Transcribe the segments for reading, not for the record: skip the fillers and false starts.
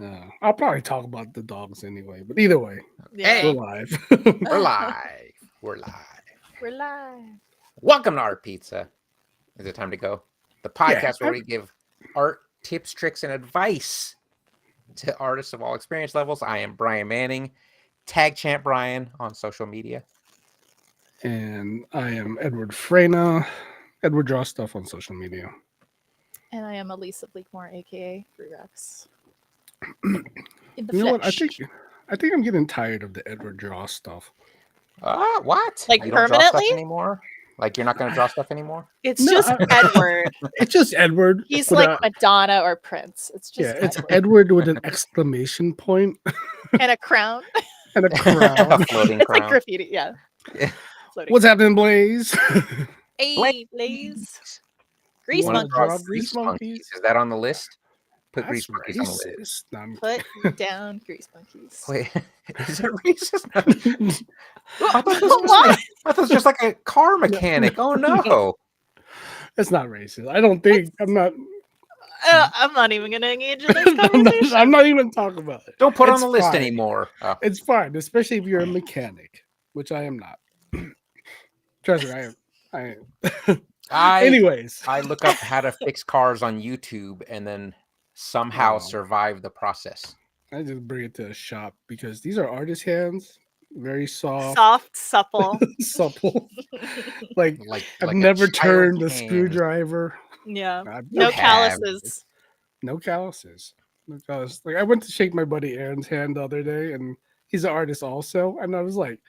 I'll probably talk about the dogs anyway. But either way, we're Yeah. Hey, live. we're live. We're live. We're live. Welcome to Art Pizza. Is it time to go? The Yeah, podcast where we give art tips, tricks, and advice to artists of all experience levels. I am Brian Manning, Tag Champ Brian on social media. and I am Edward Freyna. Edward draws stuff on social media. And I am Elisa Bleakmore, aka Rex. In the You know what? flesh. I think I'm getting tired of the Edward draw stuff. What? Like You don't draw stuff permanently? anymore? Like you're not going to draw stuff anymore? It's No, just Edward. It's just Edward. He's with like a, Madonna or Prince. It's yeah, just it's Edward. Edward with an exclamation point And a crown. and a A crown. floating It's like crown. graffiti. Yeah. Yeah. Floating. What's happening, Blaze? Hey, Blaze. Grease You wanna monkeys. draw monkeys. Grease monkeys? Is that on the list? Put That's grease monkeys on the list. racist. No, I'm Put down grease monkeys. Wait, is it racist? I thought this What? was I thought it was just like a car mechanic. Oh no! That's not racist. I don't think. I'm not. I'm not even going to engage in this I'm not, conversation. I'm not even talking about it. Don't put it on It's the list fine. anymore. Oh. It's fine, especially if you're a mechanic, which I am not. Trust me, I am. Anyways, I look up how to fix cars on YouTube and then somehow Oh. survive the process. I just bring it to a shop because these are artist hands, very soft, Soft, supple. supple. Like I've Like a never child's turned a hand. screwdriver. Yeah. I've No You have. calluses. No calluses. No calluses. Like I went to shake my buddy Aaron's hand the other day, and he's an artist also, and I was like,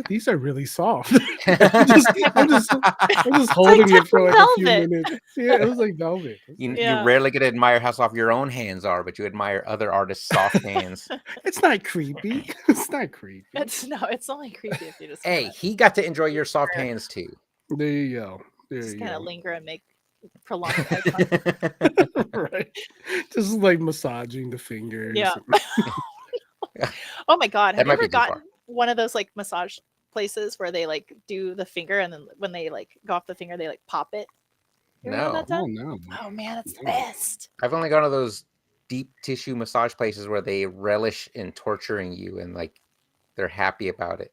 "These are really soft." I'm just holding it for like a few velvet. minutes. Yeah, it was like velvet. You Yeah. rarely get to admire how soft your own hands are, but you admire other artists' soft hands. It's not creepy. It's not creepy. It's only creepy if you just Hey, he got to enjoy your soft hands too. There you go. There just you kind of go. linger and make prolonged eye contact. Right. Just like massaging the fingers. Yeah. Oh my god, That have you might ever be too far. gotten one of those like massage places where they like do the finger and then when they like go off the finger they like pop it? You ever had No. that Oh done? no. Oh man, it's the No. best. I've only gone to those deep tissue massage places where they relish in torturing you and like they're happy about it.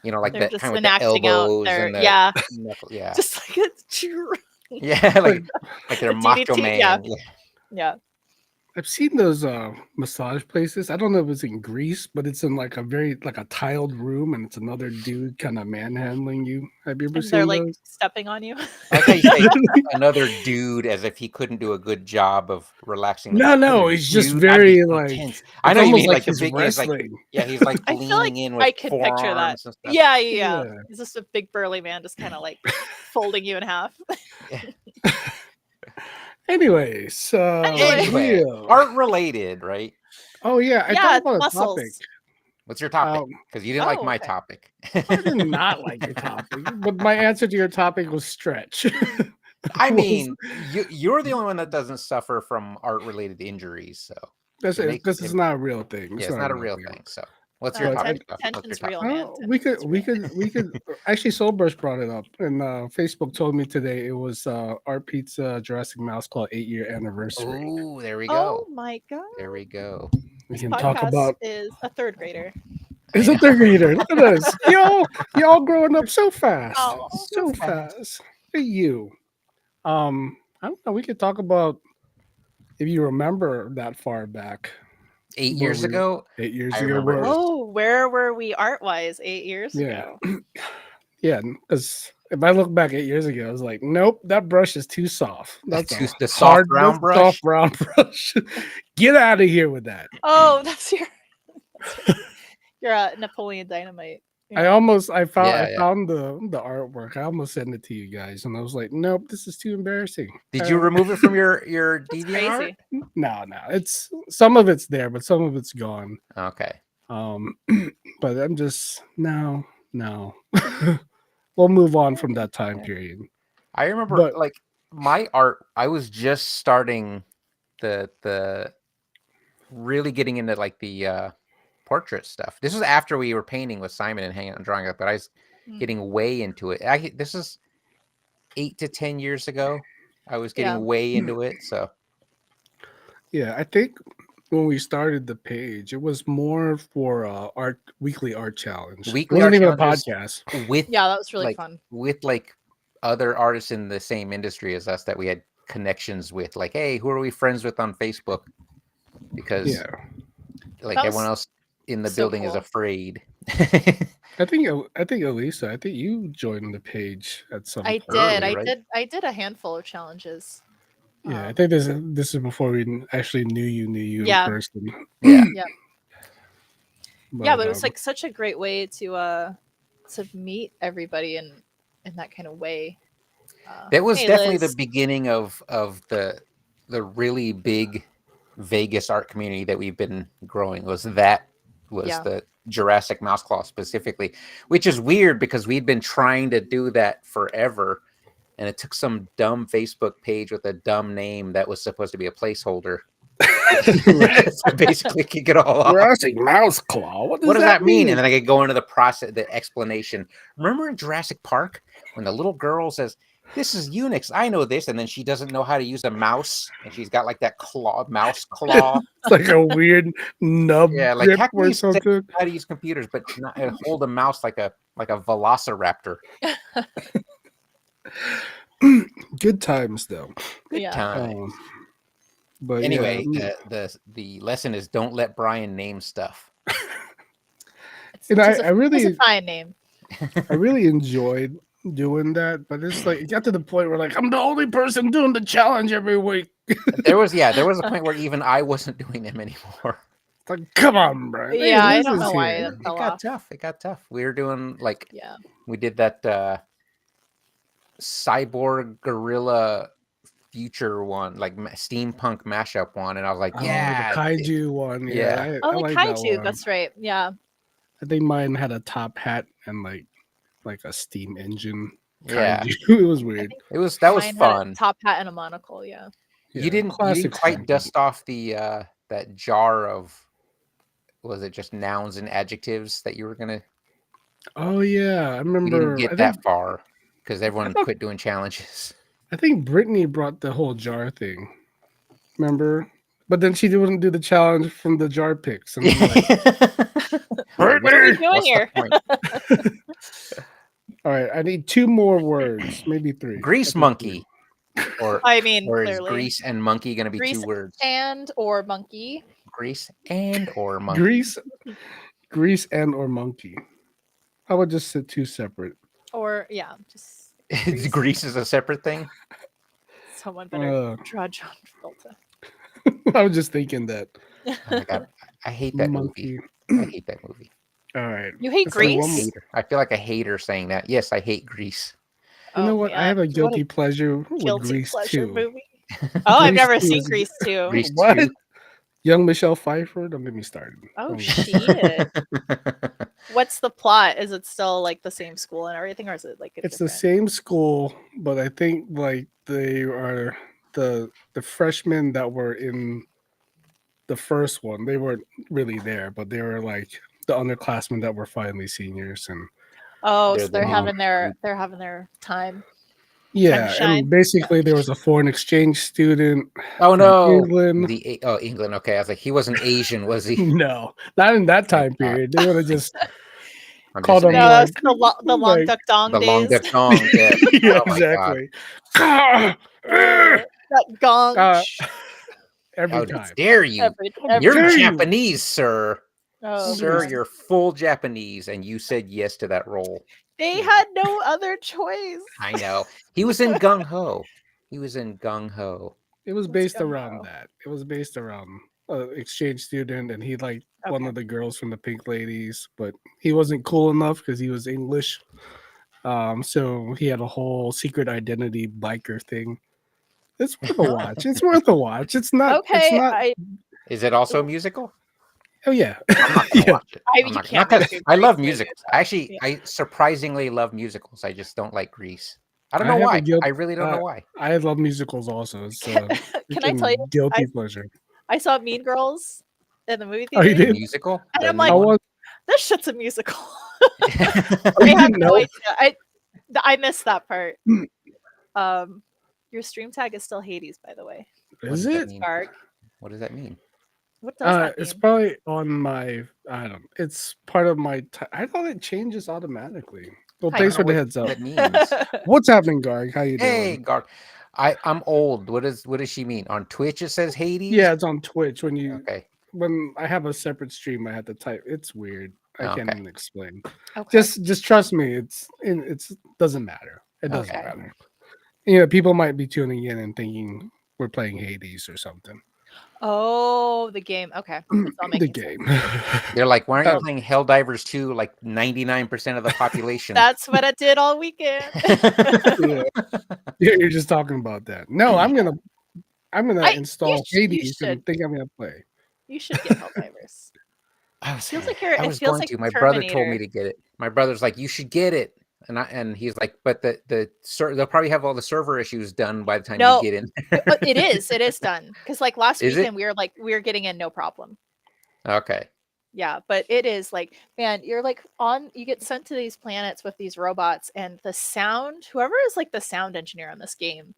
You know, like They're that just kind of with the enacting out elbows their and the yeah, knuckle, yeah, just like a yeah, like they're the macho DDT, man. yeah. Yeah. yeah. I've seen those massage places. I don't know if it's in Greece, but it's in like a tiled room, and it's another dude kind of manhandling you. Have you ever And seen they're like those? stepping on you. I like how you say another dude as if he couldn't do a good job of relaxing. No, Another no, it's just dude, I'd be very so like tense. I know it's you almost mean like like the he's big is like wrestling. he's like I feel like leaning in with I could picture that. forearms and stuff. Yeah. Yeah. It's just a big burly man just kind of like folding you in half. Anyways, Anyway, Leo. art related, right? Oh yeah, I Yeah, thought about a muscles. topic. What's your topic? Um, Because you didn't like oh, my okay. topic. I did not like your topic, but my answer to your topic was stretch. I Was- mean, you're the only one that doesn't suffer from art related injuries. So this it is makes this is it- not a real thing. yeah, it's not a real thing. So what's your But topic? What's your Tension's topic? real, man. Oh, we could Tension's we real. could actually Soulburst brought it up, and Facebook told me today it was Art Pizza Jurassic Mouse Claw 8-year anniversary. Oh, there we Oh go. my god. There we go. We This can talk podcast about is a third grader. is a third grader. Look at us, y'all growing up so fast, Oh, so fast. Look at you. I don't know. We could talk about if you remember that far back, 8 Where years we- ago, 8 years I ago. remember where- it was- Oh, where were we art wise 8 years Yeah. ago? Yeah, because if I look back 8 years ago, I was like, nope, that brush is too soft. That's Too- a the soft brown that's brush? Soft brown brush. Get out of here with that. Oh, that's your Napoleon Dynamite. I Yeah. found the artwork. I almost sent it to you guys, and I was like, nope, this is too embarrassing. Did you remove it from your That's DeviantArt? crazy. No, it's some of it's there, but some of it's gone. Okay. But I'm just no. We'll move on from that time period. I remember But- like my art. I was just starting the really getting into like the portrait stuff. This was after we were painting with Simon and hanging out and drawing up, but I was Mm. getting way into it. This is 8 to 10 years ago. I was getting Yeah. way into it. So Yeah, I think when we started the page, it was more for art weekly art challenge. Weekly it wasn't art even a challenges. podcast. with Yeah, that was really like fun. with like other artists in the same industry as us that we had connections with. Like, hey, who are we friends with on Facebook? Because Yeah, like That everyone was else in the so building is cool. afraid. I think Elisa, I think you joined the page at some I point. did. Early, right? I did a handful of challenges. Yeah, I Um, think this is before we actually knew you in Yeah. person. Yeah. yeah, But, but it was like such a great way to meet everybody in that kind of way. That was Hey, definitely the Liz. beginning of the really big Vegas art community that we've been growing. Was Yeah. the Jurassic Mouse Claw specifically, which is weird because we'd been trying to do that forever, and it took some dumb Facebook page with a dumb name that was supposed to be a placeholder. So basically kick it all off. Jurassic Mouse Claw. What does That mean? And then I could go into the process, the explanation. Remember in Jurassic Park when the little girl says, "This is Unix. I know this," and then she doesn't know how to use a mouse, and she's got like that mouse claw. It's like a weird nub Yeah, like grip how can or you say something. how to use computers, but not hold a mouse like a velociraptor? Good times though. Good Yeah. time. But Anyway, yeah, the lesson is don't let Brian name stuff. It's, And it's I a really fine name. I really enjoyed doing that, but it's like it got to the point where like I'm the only person doing the challenge every week. There was a point where even I wasn't doing them anymore. It's like, come on, bro. Hey, Yeah, I Liz don't is know why here. that fell It got off. tough. It got tough. We were doing like Yeah. we did that cyborg gorilla future one, like steampunk mashup one, and I was like, Oh, yeah, the kaiju one. yeah. Yeah, Oh, I the like that kaiju. one. That's right. Yeah. I think mine had a top hat and like a steam engine. Yeah. Kaiju. It was weird. That was Mine had a fun. top hat and a monocle. Yeah. You Yeah, didn't classic quite steampunk. dust off the that jar of, was it just nouns and adjectives that you were gonna? Oh yeah, I You remember. didn't get that far because everyone thought- quit doing challenges. I think Brittany brought the whole jar thing. Remember? But then she wouldn't do the challenge from the jar picks. And I'm like, What are we doing What's the here? point? all right, I need 2 more words, maybe 3. Grease I think monkey, or I mean, or is clearly. grease and monkey going to be Grease 2 words? And or monkey. Grease and or 3. monkey. Grease and or monkey. I would just say 2 separate. Or yeah, just Grease is a separate thing. someone better draw John Travolta. I was just thinking that. Oh my god, I hate that movie. I hate that movie. All right. You hate Let's do one Grease? more. I feel like a hater saying that. Yes, I hate Grease. You know Oh, what? I man. have a What guilty pleasure with guilty Grease pleasure too. movie. Oh, I've Grease never 2 seen is- Grease 2. Grease What? 2. Young Michelle Pfeiffer. Don't get me started. Oh Don't get- shit. What's the plot? Is it still like the same school and everything, or is it like a It's the different? same school, but I think like they are the freshmen that were in the first one. They weren't really there, but they were like the underclassmen that were finally seniors. And Oh, They're so they're the having their time. yeah, shine. and basically there was a foreign exchange student. Oh from no, England. England. Okay, I was like, he wasn't Asian, was he? No, not in that time Thank God. period. They would have just I'm Called just him No, saying. that's the long like- duck dong The days. long duck dong. Yeah. yeah, Oh my exactly. That gong. Uh, sh- Every How time. dare you? every You're dare you. Japanese, sir. oh, Sir, God. you're full Japanese, and you said yes to that role. They had no other choice. I know. He was in Gung Ho. He was in Gung Ho. It was Let's based go around now. that. It was based around exchange student, and he liked one Okay. of the girls from the Pink Ladies, but he wasn't cool enough because he was English. So he had a whole secret identity biker thing. It's worth a watch. It's worth a watch. It's not. Okay, It's not. Is it also a musical? Oh yeah. I'm not gonna Yeah. watch it. I I'm mean, not- you can't not make that- a I love Grease movie musicals. about it. Actually, Yeah. I surprisingly love musicals. I just don't like Grease. I don't I know have a why. guilt- I really don't know why. I love musicals also. It's Can I tell you? guilty pleasure. I saw Mean Girls in the movie Oh, theater. you The did? musical? And The I'm new like, I one? was. This shit's a musical. Oh, I you have didn't no know? idea. I missed that part. Your stream tag is still Hades, by the way. What Is does that it? mean? Dark. What does that mean? What does that It's mean? probably on my. I don't. It's part of my. I thought it changes automatically. Well, I thanks for don't the know heads up. what that means. What's happening, Garg? How you Hey, doing? God. I'm old. What does she mean? On Twitch it says Hades? Yeah, it's on Twitch. Okay. When I have a separate stream, I have to type. It's weird. I can't Okay. even explain. Okay. Just trust me. It's doesn't matter. It doesn't Okay. matter. You know, people might be tuning in and thinking we're playing Hades or something. Oh, the game. Okay. It's all The making sense. game. They're like, why aren't you Oh, playing Helldivers 2 like 99% of the population? That's what I did all weekend. yeah. You're just talking about that. No, I'm gonna You install you Hades should and think I'm gonna play. you should get Helldivers. I was, Feels like I it was feels going like to. My brother told Terminator. me to get it. My brother's like, you should get it. And he's like, but they'll probably have all the server issues done by the time No, you get in. it is done. Because like last Is it? weekend we were getting in no problem. Okay. Yeah, but it is like, man, you're like you get sent to these planets with these robots, and the sound, whoever is like the sound engineer on this game,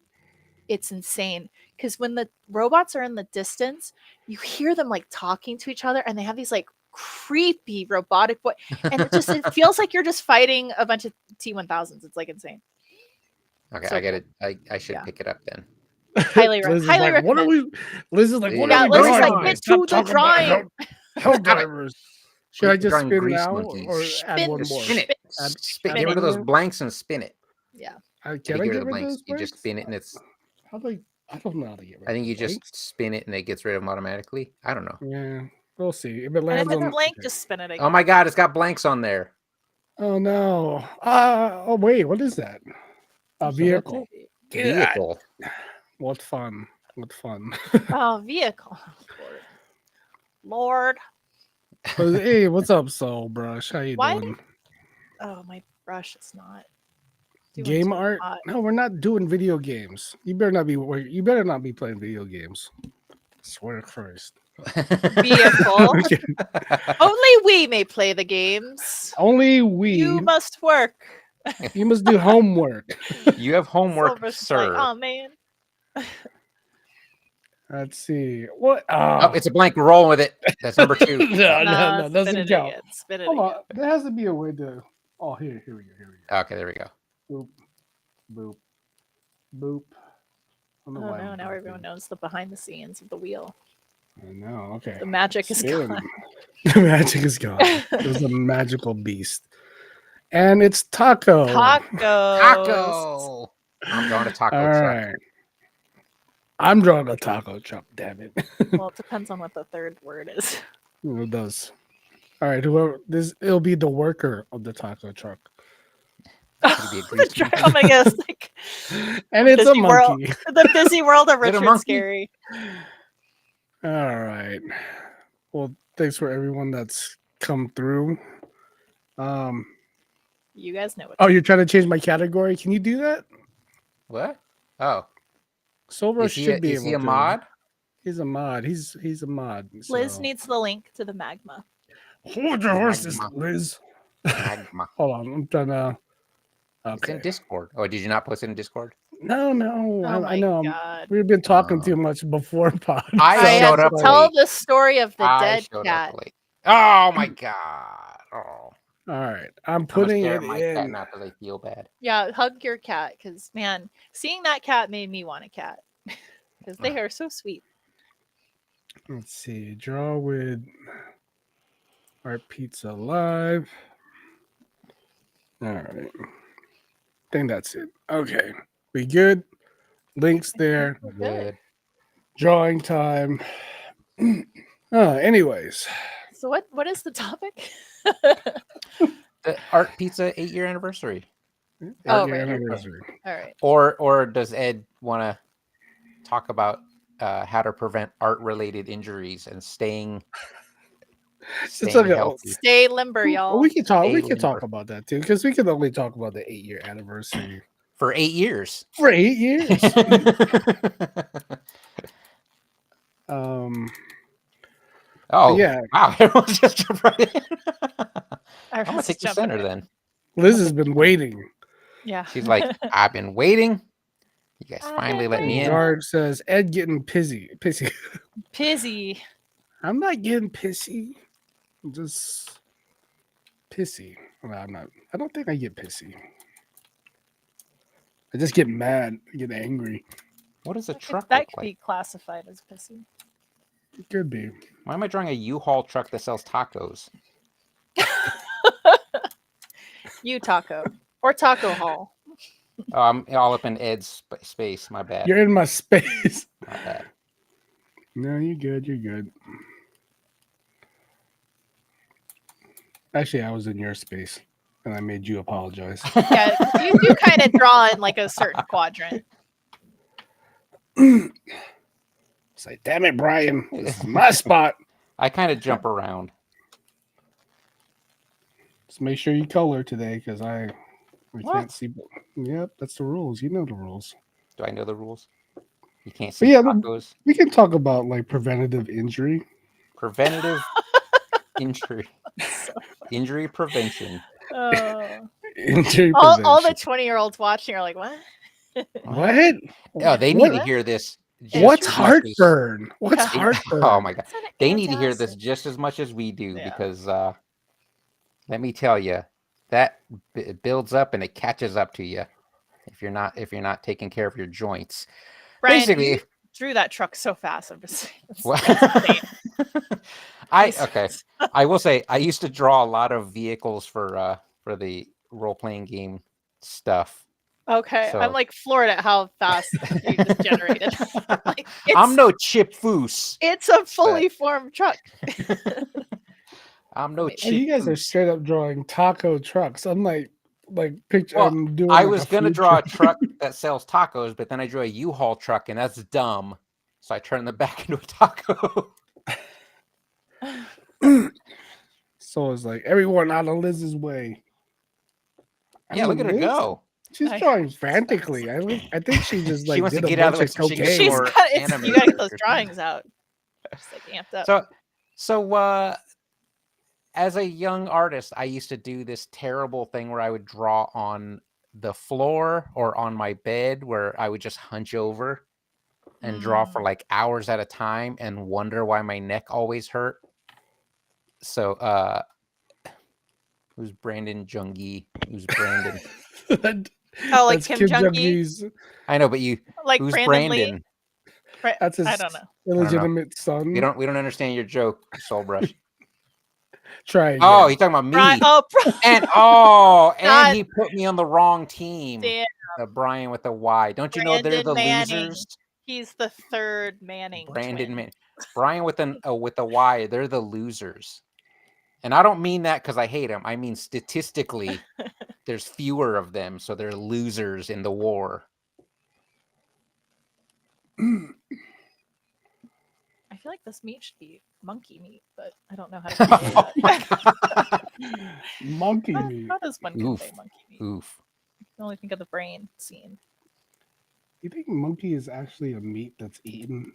it's insane. Because when the robots are in the distance, you hear them like talking to each other, and they have these like creepy robotic voice, and it feels like you're just fighting a bunch of T1000s. It's like insane. Okay, So I get cool. it. I should Yeah. pick it up then. Highly Liz is highly like, what are recommend. we? Liz is like, what Yeah, are we Liz is doing? like, get Stop to the talking about drawing. Stop it. Helldivers. Should We're I just drawing spin grease now or monkeys. add Spin, one Just more? spin it. Add, Spin. add Get spin rid of one those more? blanks and spin it. Yeah. How Can do I you get get rid of the rid of blanks? those You just blanks? spin it and it's. How do I don't know how to get rid I think of you just blanks. spin it and it gets rid of them automatically. I don't know. Yeah, we'll see. If it And lands if it's on. blank, Okay. just spin it again. Oh my God, it's got blanks on there. Oh no. Oh wait, what is that? A What the heck? vehicle. Vehicle. What fun. What fun. Oh, vehicle. Lord. Hey, what's up, Soul Brush? How you Why? doing? Oh, my brush is not doing Game too art? hot. No, we're not doing video games. You better not be playing video games. Swear to Christ. Vehicle. Only we may play the games. Only You we. must work. You must do homework. You have homework, Silver's sir. like, oh man. Let's see. What? Oh, it's a blank. We're rolling with it. That's number 2. no, Nah, spin doesn't it count. again. Spin it Hold again. on. There has to be a way to. Oh, here we go. Okay, there we go. Boop, boop, boop. I don't know Oh why no, I'm now booping. everyone knows the behind the scenes of the wheel. I know. Okay. The magic is Spin. gone. The magic is gone. It was a magical beast. And it's Taco. Tacos. Taco. I'm going to taco All truck. right. I'm drawing a taco truck, damn it. Well, it depends on what the third word is. It does. All right, it'll be the worker of the taco truck. It'll be a The grease truck. monkey. Oh my gosh, like And it's a Disney World. monkey. the busy world of Is it a Richard monkey? Scary. All right. Well, thanks for everyone that's come through. You guys know what. Oh, you're trying to change my category? Can you do that? What? Oh, Silver is should be is able he a to. mod? He's a mod. He's a mod. Liz so- needs the link to the magma. Hold your horses, Magma. Liz. Magma. Hold on. I'm trying to. It's in Okay. Discord. Oh, did you not post it in Discord? No. Oh I my know. god. We've been talking Oh. too much before pod. I I showed have to up tell late. the story of the I dead showed cat. up late. Oh my God. Oh, All right. I'm I'm gonna putting stare it at my cat in. now because I feel bad. Yeah, hug your cat because man, seeing that cat made me want a cat because they are so sweet. Let's see. Draw with Art Pizza Live. All right. I think that's it. Okay. We good? Links there. We're good. Good. Drawing time. Anyways. So what is the topic? The Art Pizza 8-year anniversary. Oh, Eight-year right. anniversary. All right. Or does Ed want to talk about how to prevent art-related injuries and staying like a- healthy? Stay limber, y'all. We can talk. Stay We can talk limber. about that too, because we can only talk about the 8-year anniversary For 8 years. for 8 years. Oh yeah. Wow! Everyone just jumped right in. I'm gonna Everyone's take the jumping center in. then. Liz has been waiting. Yeah. She's like, I've been waiting. You guys I've finally been let me in. Guard says Ed getting pissy. Pizzy. I'm not getting pissy. I'm just pissy. Well, I'm not. I don't think I get pissy. I just get mad. I get angry. What does a That truck could look like? be classified as pissy. It could be. Why am I drawing a U-Haul truck that sells tacos? You taco or taco hall. Oh, I'm all up in Ed's space. My bad. You're in my space. My bad. No, you're good. You're good. Actually, I was in your space, and I made you apologize. Yeah, you do kind of draw in like a certain quadrant. It's like, damn it, Brian. This is my spot. I kind of jump around. Just make sure you color today, because I What? can't see. Yep, that's the rules. You know the rules. Do I know the rules? You can't But see yeah, tacos. we can talk about like preventative injury. Preventative injury. Injury prevention. Injury All the prevention. 20-year-olds watching are like, what? What? Oh, they need What- to hear this. just What's as much as- heartburn? What's Yeah. heartburn? Oh my god. It's an They need to hear this antacid. just as much as we do Yeah. because let me tell you, that it builds up and it catches up to you if you're not taking care of your joints. Brian, Basically, you drew that truck so fast. I'm just saying. What? That's insane. okay. I will say I used to draw a lot of vehicles for the role playing game stuff. Okay, So- I'm like floored at how fast you just generated. Like, I'm no Chip Foose. It's a fully formed truck. I'm no And Chip. And you guys are Foose. straight up drawing taco trucks. I'm like picture. Well, I'm doing. I like, was a gonna food draw a truck. truck that sells tacos, but then I drew a U-Haul truck, and that's dumb. So I turned the back into a taco. So it's like everyone out of Liz's way. Yeah, look at her Liz, go. She's I- drawing frantically. I think she just like She wants did to a get out of bunch it so she can cocaine. She's Or got, anime you gotta get those characters. drawings out. Just like amped up. So as a young artist, I used to do this terrible thing where I would draw on the floor or on my bed, where I would just hunch over and draw for like hours at a time and wonder why my neck always hurt. So who's Brandon Jungie? Who's Brandon? Oh, like That's Kim Jong-gi? Jong-il's- I know, but you Like who's Brandon Brandon? Lee? Bra- That's his I don't know. illegitimate son. We don't understand your joke, Soul Brush. Try again. Oh, he's talking about me. Brian, And God. and he put me on the wrong team. damn, Brian with a Y. Don't you know they're the Brandon Manning. losers? he's the third Manning. Brandon twin. Man, Brian with a Y. They're the losers. And I don't mean that because I hate them. I mean statistically, there's fewer of them, so they're losers in the war. I feel like this meat should be monkey meat, but I don't know how to Oh say my that. Monkey meat. How does one Oof. convey monkey meat? Oof. I can only think of the brain scene. You think monkey is actually a meat that's eaten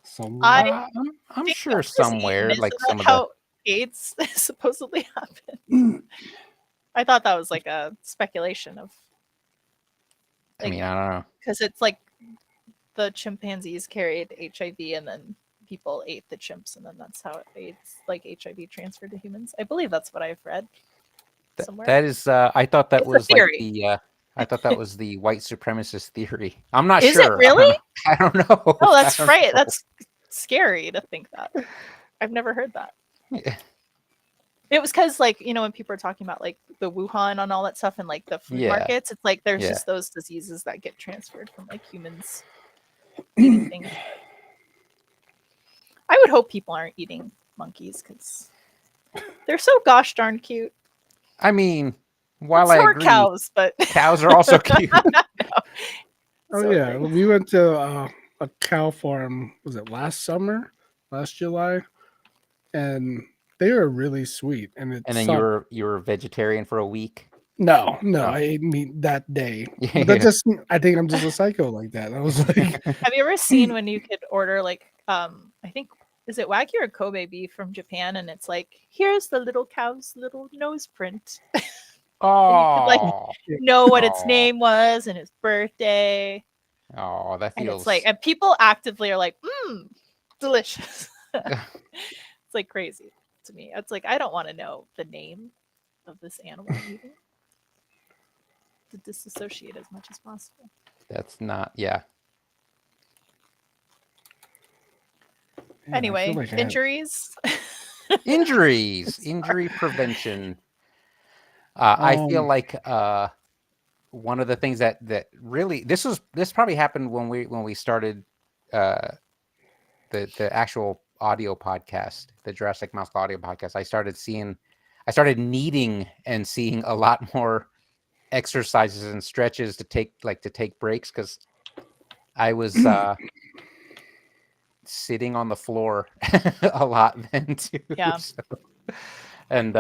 somewhere? I'm think sure that was eaten. somewhere, Isn't like that some of the. how AIDS supposedly happened. I thought that was like a speculation of I mean, I don't know. because it's like the chimpanzees carried HIV and then people ate the chimps and then that's how AIDS like HIV transferred to humans. I believe that's what I've read somewhere. That is, I thought that It's a was like theory. the. I thought that was the white supremacist theory. I'm not Is sure. it really? I don't know. Oh, that's I don't right. know. That's scary to think that. I've never heard that. Yeah. It was because, like, you know, when people are talking about like the Wuhan and all that stuff and like the food Yeah. markets, it's like there's Yeah. just those diseases that get transferred from like humans eating things. I would hope people aren't eating monkeys because they're so gosh darn cute. I mean, while so I are agree, cows, but cows are also cute. Oh So yeah, great. we went to a cow farm. Was it last July, and they were really sweet. And it And then sucked. you were vegetarian for a week. No, Oh. I ate meat that day. Yeah. But that just I think I'm just a psycho like that. I was like, Have you ever seen when you could order like I think is it Wagyu or Kobe beef from Japan and it's like here's the little cow's little nose print. Oh, Know what its Aw. name was and its birthday. oh, that And feels it's like and people actively are like, delicious. It's like crazy to me. It's like I don't want to know the name of this animal either. To disassociate as much as possible. That's not. Yeah. Man, I Anyway, feel like I had- injuries. Injuries, injury prevention. I feel like one of the things that really this probably happened when we started the actual audio podcast, the Jurassic Mouse audio podcast. I started needing and seeing a lot more exercises and stretches to take breaks, because I was sitting on the floor a lot then too. Yeah. So, and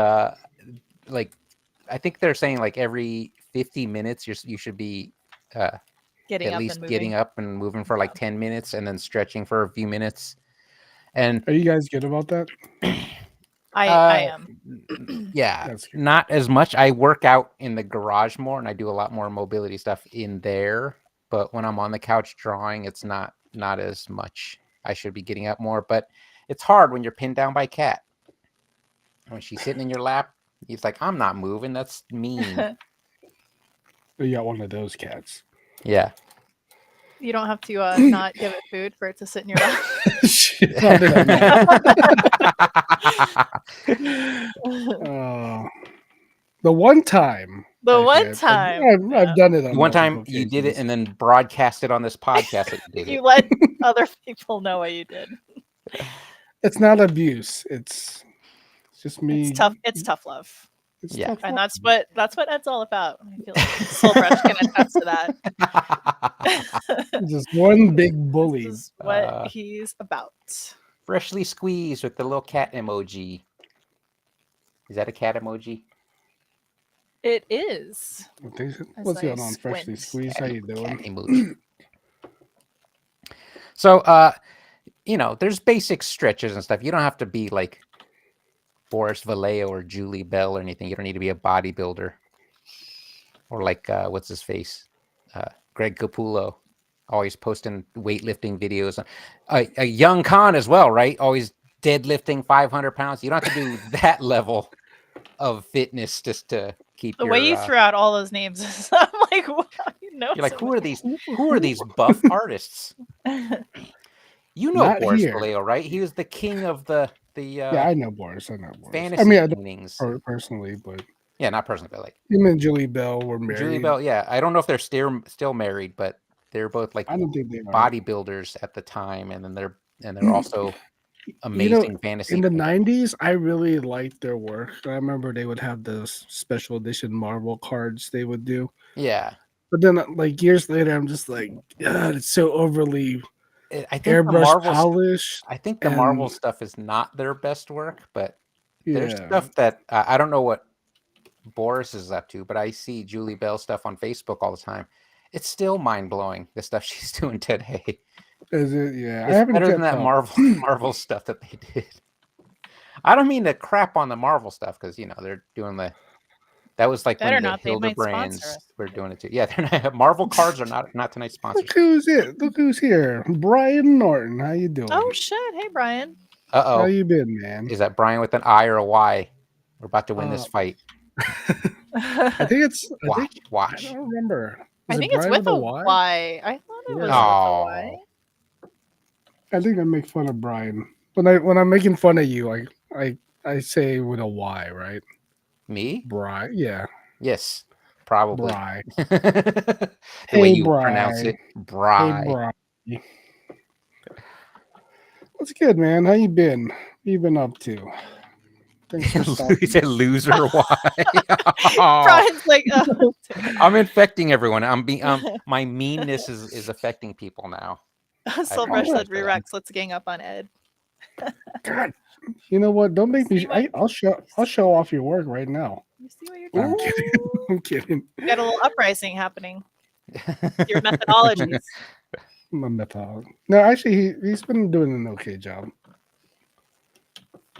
like I think they're saying like every 50 minutes you should be Getting at up least and moving. getting up and moving for like 10 minutes and then stretching for a few minutes. And Are you guys good about that? I am. yeah, That's good. not as much. I work out in the garage more and I do a lot more mobility stuff in there. But when I'm on the couch drawing, it's not as much. I should be getting up more, but it's hard when you're pinned down by Cat. When she's sitting in your lap, he's like, I'm not moving. That's mean. You got one of those cats. Yeah. You don't have to not give it food for it to sit in your lap. Shit, how did I know? The one time. The I one did. time. I've done it. On One time multiple you did it occasions. and then broadcast it on this podcast that you did You it. let other people know what you did. It's not abuse. It's just me. It's tough. It's tough love. It's Yeah. tough And love. that's what Ed's all about. I feel like Soulbrush can attest to that. Just one big bully. This is what he's about. Freshly squeezed with the little cat emoji. Is that a cat emoji? It is. What's I going on, Freshly squint. Squeezed? How you Cat doing? emoji. So, there's basic stretches and stuff. You don't have to be like Boris Vallejo or Julie Bell or anything. You don't need to be a bodybuilder or like what's his face, Greg Capullo, always posting weightlifting videos. A young Khan as well, right? Always deadlifting 500 pounds. You don't have to do that level of fitness just to keep The your, way you threw out all those names, is, I'm like, wow, you know. you're like, so who are these buff artists? You know Not Boris here. Vallejo, right? He was the king of the Yeah, I know Boris. I know Boris. fantasy I mean, I don't paintings. know her personally, but Yeah, not personally, but like him and Julie Bell were married. Julie Bell. Yeah, I don't know if they're still married, but they're both like I don't think they are. bodybuilders at the time, and then they're also amazing fantasy. In the painters. 90s, I really liked their work. I remember they would have those special edition Marvel cards they would do. Yeah, But then, like, years later, I'm just like, God, it's so overly I think the airbrush Marvel. polish. I think the Marvel and- stuff is not their best work, but there's Yeah. stuff that I don't know what Boris is up to, but I see Julie Bell stuff on Facebook all the time. It's still mind blowing the stuff she's doing today. Is it? Yeah. I It's haven't better than kept that up. Marvel stuff that they did. I don't mean to crap on the Marvel stuff because they're doing that was like Better when the not, they Hilda might sponsor brands us. were doing it too. Yeah, they're not, Marvel cards are not tonight's sponsors. Look who's it. Look who's here. Brian Norton. How you doing? Oh shit! Hey Brian. How Uh-oh. you been, man? Is that Brian with an I or a Y? We're about to win this fight. I think it's. I Watch. don't remember. I Is it think it's Brian with a Y. I thought it was with a Oh. Y. I think I make fun of Brian when I'm making fun of you. I say with a Y, right? Me? Brian. Yeah, Yes, probably. Brian. The Hey, way you pronounce Bri. it. Hey, Bri. Brian. What's good, man? How you been? What you been up to? Thanks for stopping. He said loser Y. Brian's like, oh, I'm infecting everyone. My meanness is affecting people now. Soulbrush apologize said, for that. "Rerex, let's gang up on Ed." God, you know what? Don't make me. See what- I'll show off your work right now. You see what you're I'm doing? kidding. I'm kidding. You got a little uprising happening. Your methodologies. My method. No, actually, he's been doing an okay job.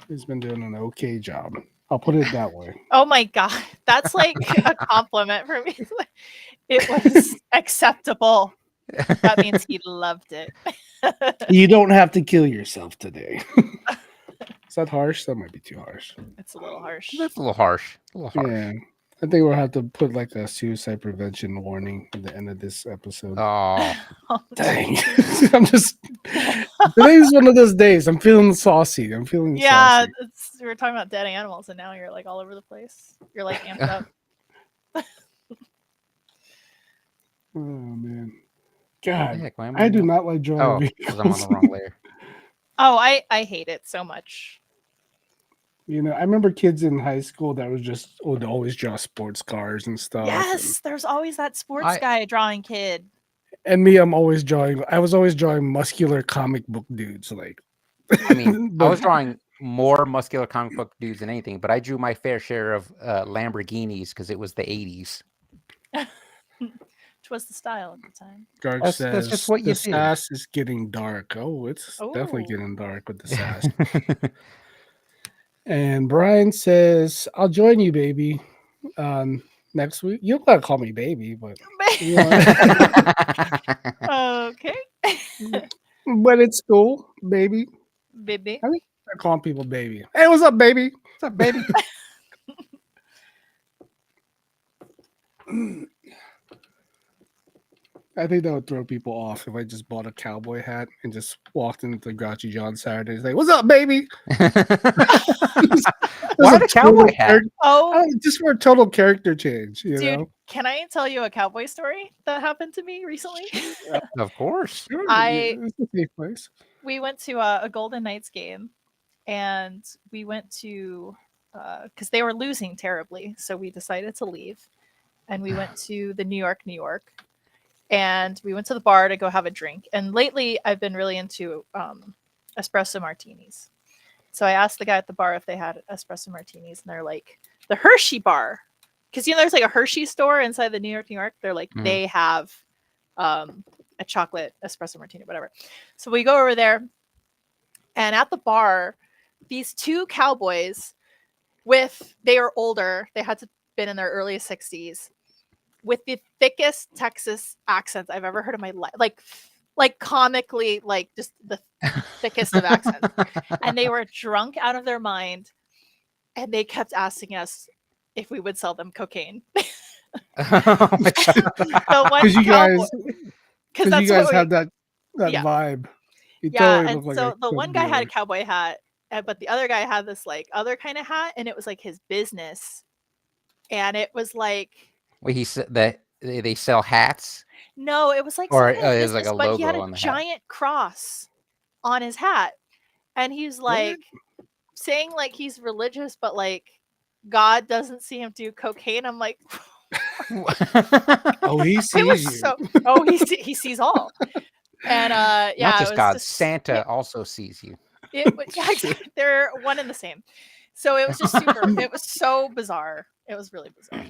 He's been doing an okay job. I'll put it that way. Oh my god, that's like a compliment for me. It was acceptable. That means he loved it. You don't have to kill yourself today. that harsh? That might be too harsh. It's a little harsh. That's a little harsh. A little harsh. Yeah. I think we'll have to put like a suicide prevention warning at the end of this episode. Oh, Dang. I'm just today's one of those days. I'm feeling saucy. I'm feeling Yeah, saucy. we were talking about dead animals, and now you're like all over the place. You're like amped up. Oh man. God. heck, why am I do not like drawing Oh, because I'm on the wrong layer. Oh, I hate it so much. You know, I remember kids in high school that was just would always draw sports cars and stuff. Yes, there's always that sports I- guy drawing kid. And me, I'm always drawing. I was always drawing muscular comic book dudes. Like, I mean, I was but- drawing more muscular comic book dudes than anything, but I drew my fair share of Lamborghinis because it was the 80s. Which was the style at the time. Garg That's says just what you the do. sass is getting dark. Oh, it's definitely Oh. getting dark with the sass. And Brian says, "I'll join you, baby, next week." You don't gotta call me baby, but you know, Okay, but it's cool, baby. baby. I call people baby. Hey, what's up, baby? What's up, baby? I think that would throw people off if I just bought a cowboy hat and just walked into Grouchy John Saturdays like, "What's up, baby?" Why There's the a cowboy total hat? Oh, just for a total character change, you dude, know. can I tell you a cowboy story that happened to me recently? Of course. Sure, I- it's a safe place. We went to a Golden Knights game, and we went to because they were losing terribly, so we decided to leave, and we went to the New York, and we went to the bar to go have a drink. And lately, I've been really into espresso martinis. So I asked the guy at the bar if they had espresso martinis, and they're like, the Hershey bar, because you know there's like a Hershey store inside the New York. They're like Mhm. they have a chocolate espresso martini, whatever. So we go over there, and at the bar, these two cowboys they are older. They had to been in their early 60s with the thickest Texas accents I've ever heard in my life. Like comically, like just the thickest of accents. And they were drunk out of their mind, and they kept asking us if we would sell them cocaine. Oh my God. The one Because you guys, cowboy- because that's you guys what we- have that Yeah. vibe. You yeah, totally and look like so a the one guy had a dealer. cowboy hat, but the other guy had this like other kind of hat, and it was like his business, and it was like Wait, he said that they sell hats. no, it was like Or, some kind of it was like business, a but he had logo a on the hat. giant cross on his hat, and he's like saying like he's religious, but like God doesn't see him do cocaine. I'm like, Oh, he it sees was you. so. He sees all, and yeah, Not it just was God, just- Santa also sees you. yeah, exactly. They're one and the same. So it was just super. It was so bizarre. It was really bizarre.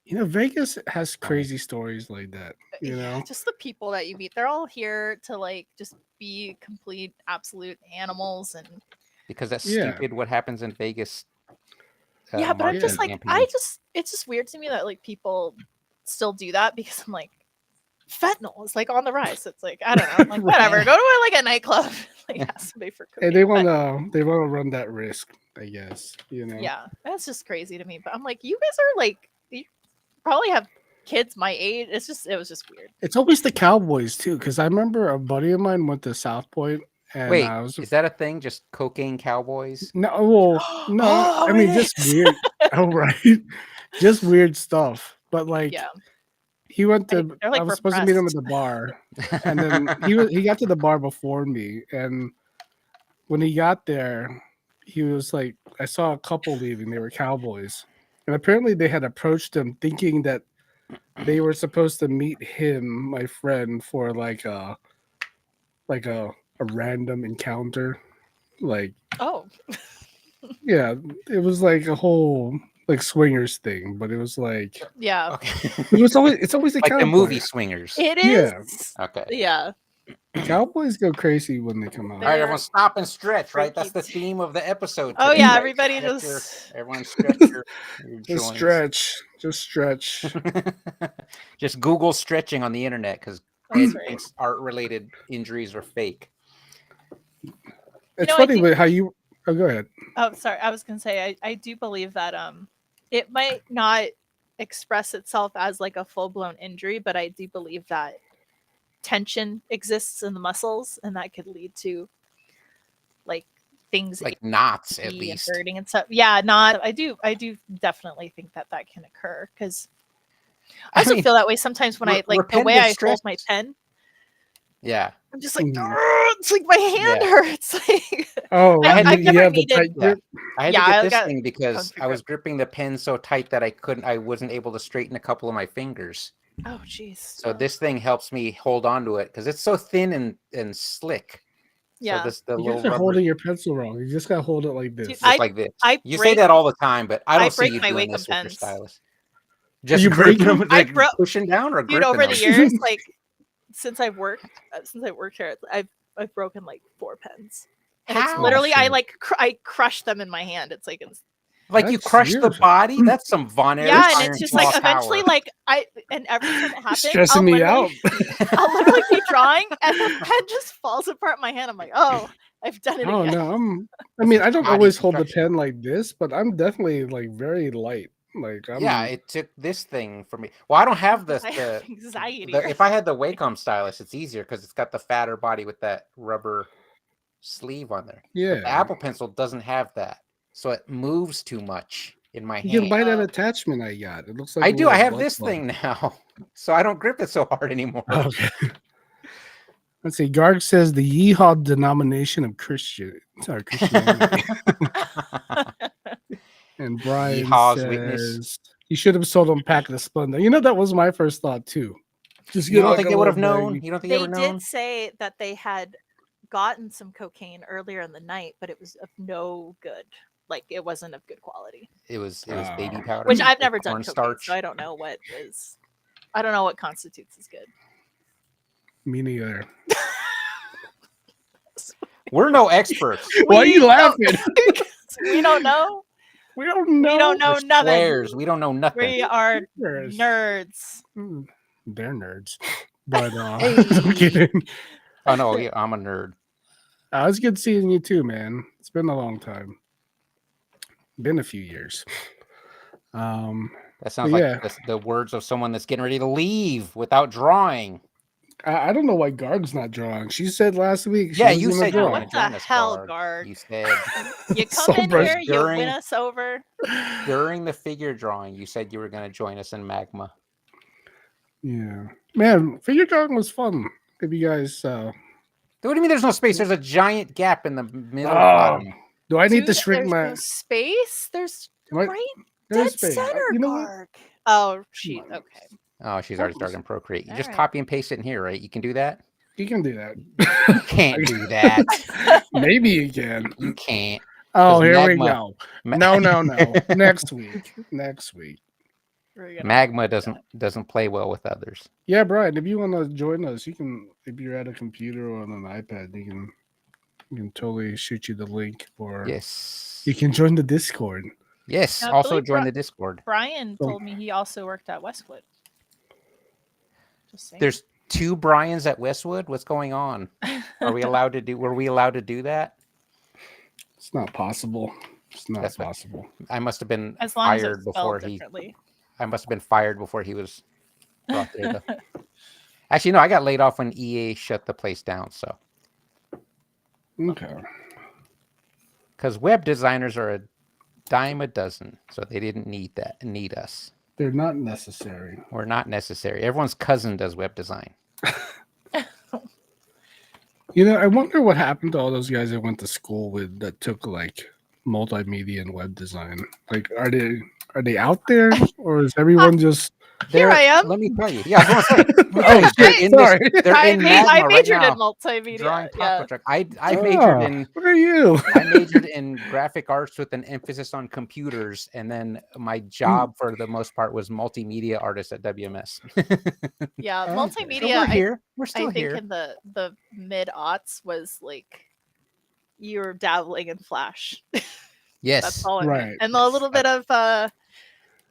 You know, Vegas has crazy stories like that. You Yeah, know, just the people that you meet. They're all here to like just be complete, absolute animals, and Because that's Yeah. stupid what happens in Vegas. yeah. But I'm just marketing like, campaign. it's just weird to me that like people still do that because I'm like, fentanyl is like on the rise. It's like I don't know, I'm like whatever. Right. Go to like a nightclub, like ask somebody for cocaine. and they but- want to run that risk. I guess you know. Yeah, that's just crazy to me. But I'm like, you guys are like, you probably have kids my age. It was just weird. It's always the Cowboys too, because I remember a buddy of mine went to South Point, and Wait, I was is that a thing? Just cocaine cowboys? no, well, no. Oh, I mean, it just is. weird. Oh, right, just weird stuff. But like, Yeah, he went They're, to. like I was supposed to meet him at repressed. the bar, and then he got to the bar before me, and when he got there, he was like, I saw a couple leaving. They were Cowboys, and apparently they had approached him thinking that they were supposed to meet him, my friend, for like a random encounter. Like, oh, yeah, it was like a whole like swingers thing, but it was like yeah, Okay. it's always the Like the Cowboys. movie Swingers. it Yeah. is. Okay. Yeah, Cowboys go crazy when they come out. All right, They're everyone, stop and stretch. Right, that's the freaky. theme of the episode. Oh, today, yeah, right? everybody Stretch just- everyone stretch your Just joints. stretch, just stretch. Just Google stretching on the internet because that's it right. thinks art-related injuries are fake. It's know, I funny think- with how you Oh, go ahead. Oh, sorry. I was gonna say I do believe that it might not express itself as like a full blown injury, but I do believe that tension exists in the muscles, and that could lead to like things Like knots, at and least. hurting and stuff. Yeah, not. I do definitely think that that can occur because I I also mean, feel that way sometimes when I like the way repetitive I stress. hold my pen. Yeah. I'm just like, Mhm. it's like my hand Yeah. hurts. Like, Oh, I had to I've you never have the needed. tight Yeah. grip. I had Yeah, to get I this got thing because comfy I was grip. gripping the pen so tight that I wasn't able to straighten a couple of my fingers. Oh, jeez. So this thing helps me hold on to it because it's so thin and slick. So Yeah. the You little guys are rubber, holding your pencil wrong. You just gotta hold it like Dude, this. just like this. I You say break that all the time, but I I don't see break you my doing Wacom this with your pens. stylus. Just you break gripping them, them? I like broke, pushing down or dude. gripping Over them. the years, like since I've worked here, I've broken like 4 pens, and it's How? literally I shit. like I crush them in my hand. It's like it's Like you That's crush the yours. body? That's some Von Erich yeah, and iron it's just claw like eventually power. like and every time it You're happens, stressing me out. I'll literally be drawing, and the pen just falls apart in my hand. I'm like, oh, I've done it Oh again. no, I That's mean, some I don't body always hold the destruction. pen like this, but I'm definitely like very light. Like Yeah, it took this thing for me. Well, I don't have Because I have anxiety. Or if I had the Wacom stylus, it's easier because it's got the fatter body with that rubber sleeve on there. But yeah, the Apple Pencil doesn't have that, so it moves too much in my you can hand. buy that attachment I got. It looks like I a do. I little have butt this plug. thing now, so I don't grip it so hard anymore. Okay. Let's see. Garg says the Yeehaw denomination of Christianity. And Brian Yeehaw's witness. says you should have sold them pack of Splenda. You know, that was my first thought too. Just You get don't like think a they would little have known? baggie. You don't think they they would have known? did say that they had gotten some cocaine earlier in the night, but it was of no good. Like it wasn't of good quality. It was baby Oh. powder. Which I've with never done cocaine, cornstarch. so I don't know what is. I don't know what constitutes as good. Me neither. We're no experts. Why are you laughing? We don't know. We don't know. We don't know We're nothing. squares. We don't know nothing. We are Squares. nerds. They're nerds. But Hey. I'm kidding. Oh no, yeah, I'm a nerd. It's good seeing you too, man. It's been a long time. Been a few years. That sounds But like the words of someone that's getting ready to leave without drawing. I don't know why Garg's not drawing. She said last week. Yeah, she was you gonna said you draw. were What going to the join us, hell, Garg. Garg? You said You So come in brush here, you during- win us over. during the figure drawing, you said you were going to join us in Magma. Yeah, man, figure drawing was fun. If you guys, What do you mean there's no space? There's a giant gap in the middle Oh, bottom. do I need to Dude, shrink there's my? no space. There's What? right There's dead space. center, You know what? Garg. Oh, she on. okay. Oh, she's already started in Procreate. You just Alright. copy and paste it in here, right? You can do that? You can do that. You can't do that. Maybe you can. You can't. Oh, 'Cause here we Magma- go. No. Next week. Next week. We're gonna Magma do doesn't play well with others. Yeah, Brian. If you want to join us, you can. If you're at a computer or on an iPad, you can totally shoot you the link for. Yes. You can join the Discord. Yes. I Also believe join Bri- the Discord. Brian So- told me he also worked at Westwood. Just saying. There's 2 Brians at Westwood. What's going on? Are we allowed to do? Were we allowed to do that? It's not possible. It's not That's what- possible. I must have been as long as fired it's before spelled he. differently. I must have been fired before he was brought there. Though. Actually, no, I got laid off when EA shut the place down. So, Okay. because web designers are a dime a dozen, so they didn't need us. They're not necessary. We're not necessary. Everyone's cousin does web design. You know, I wonder what happened to all those guys I went to school with that took like multimedia and web design. Like, are they out there, or is everyone just? Here I am. Let me tell you. Yeah, I was gonna say, Oh, they're shit, in sorry. They're I, in ma- Magma I right majored now, in multimedia. drawing Yeah. Taco Truck. I Oh, majored in What are you? I majored in graphic arts with an emphasis on computers, and then my job for the most part was multimedia artist at WMS. Yeah, Okay. multimedia. So we're here. We're I still think here. in the mid aughts was like you were dabbling in Flash. That's Yes. all. Right. And a little bit of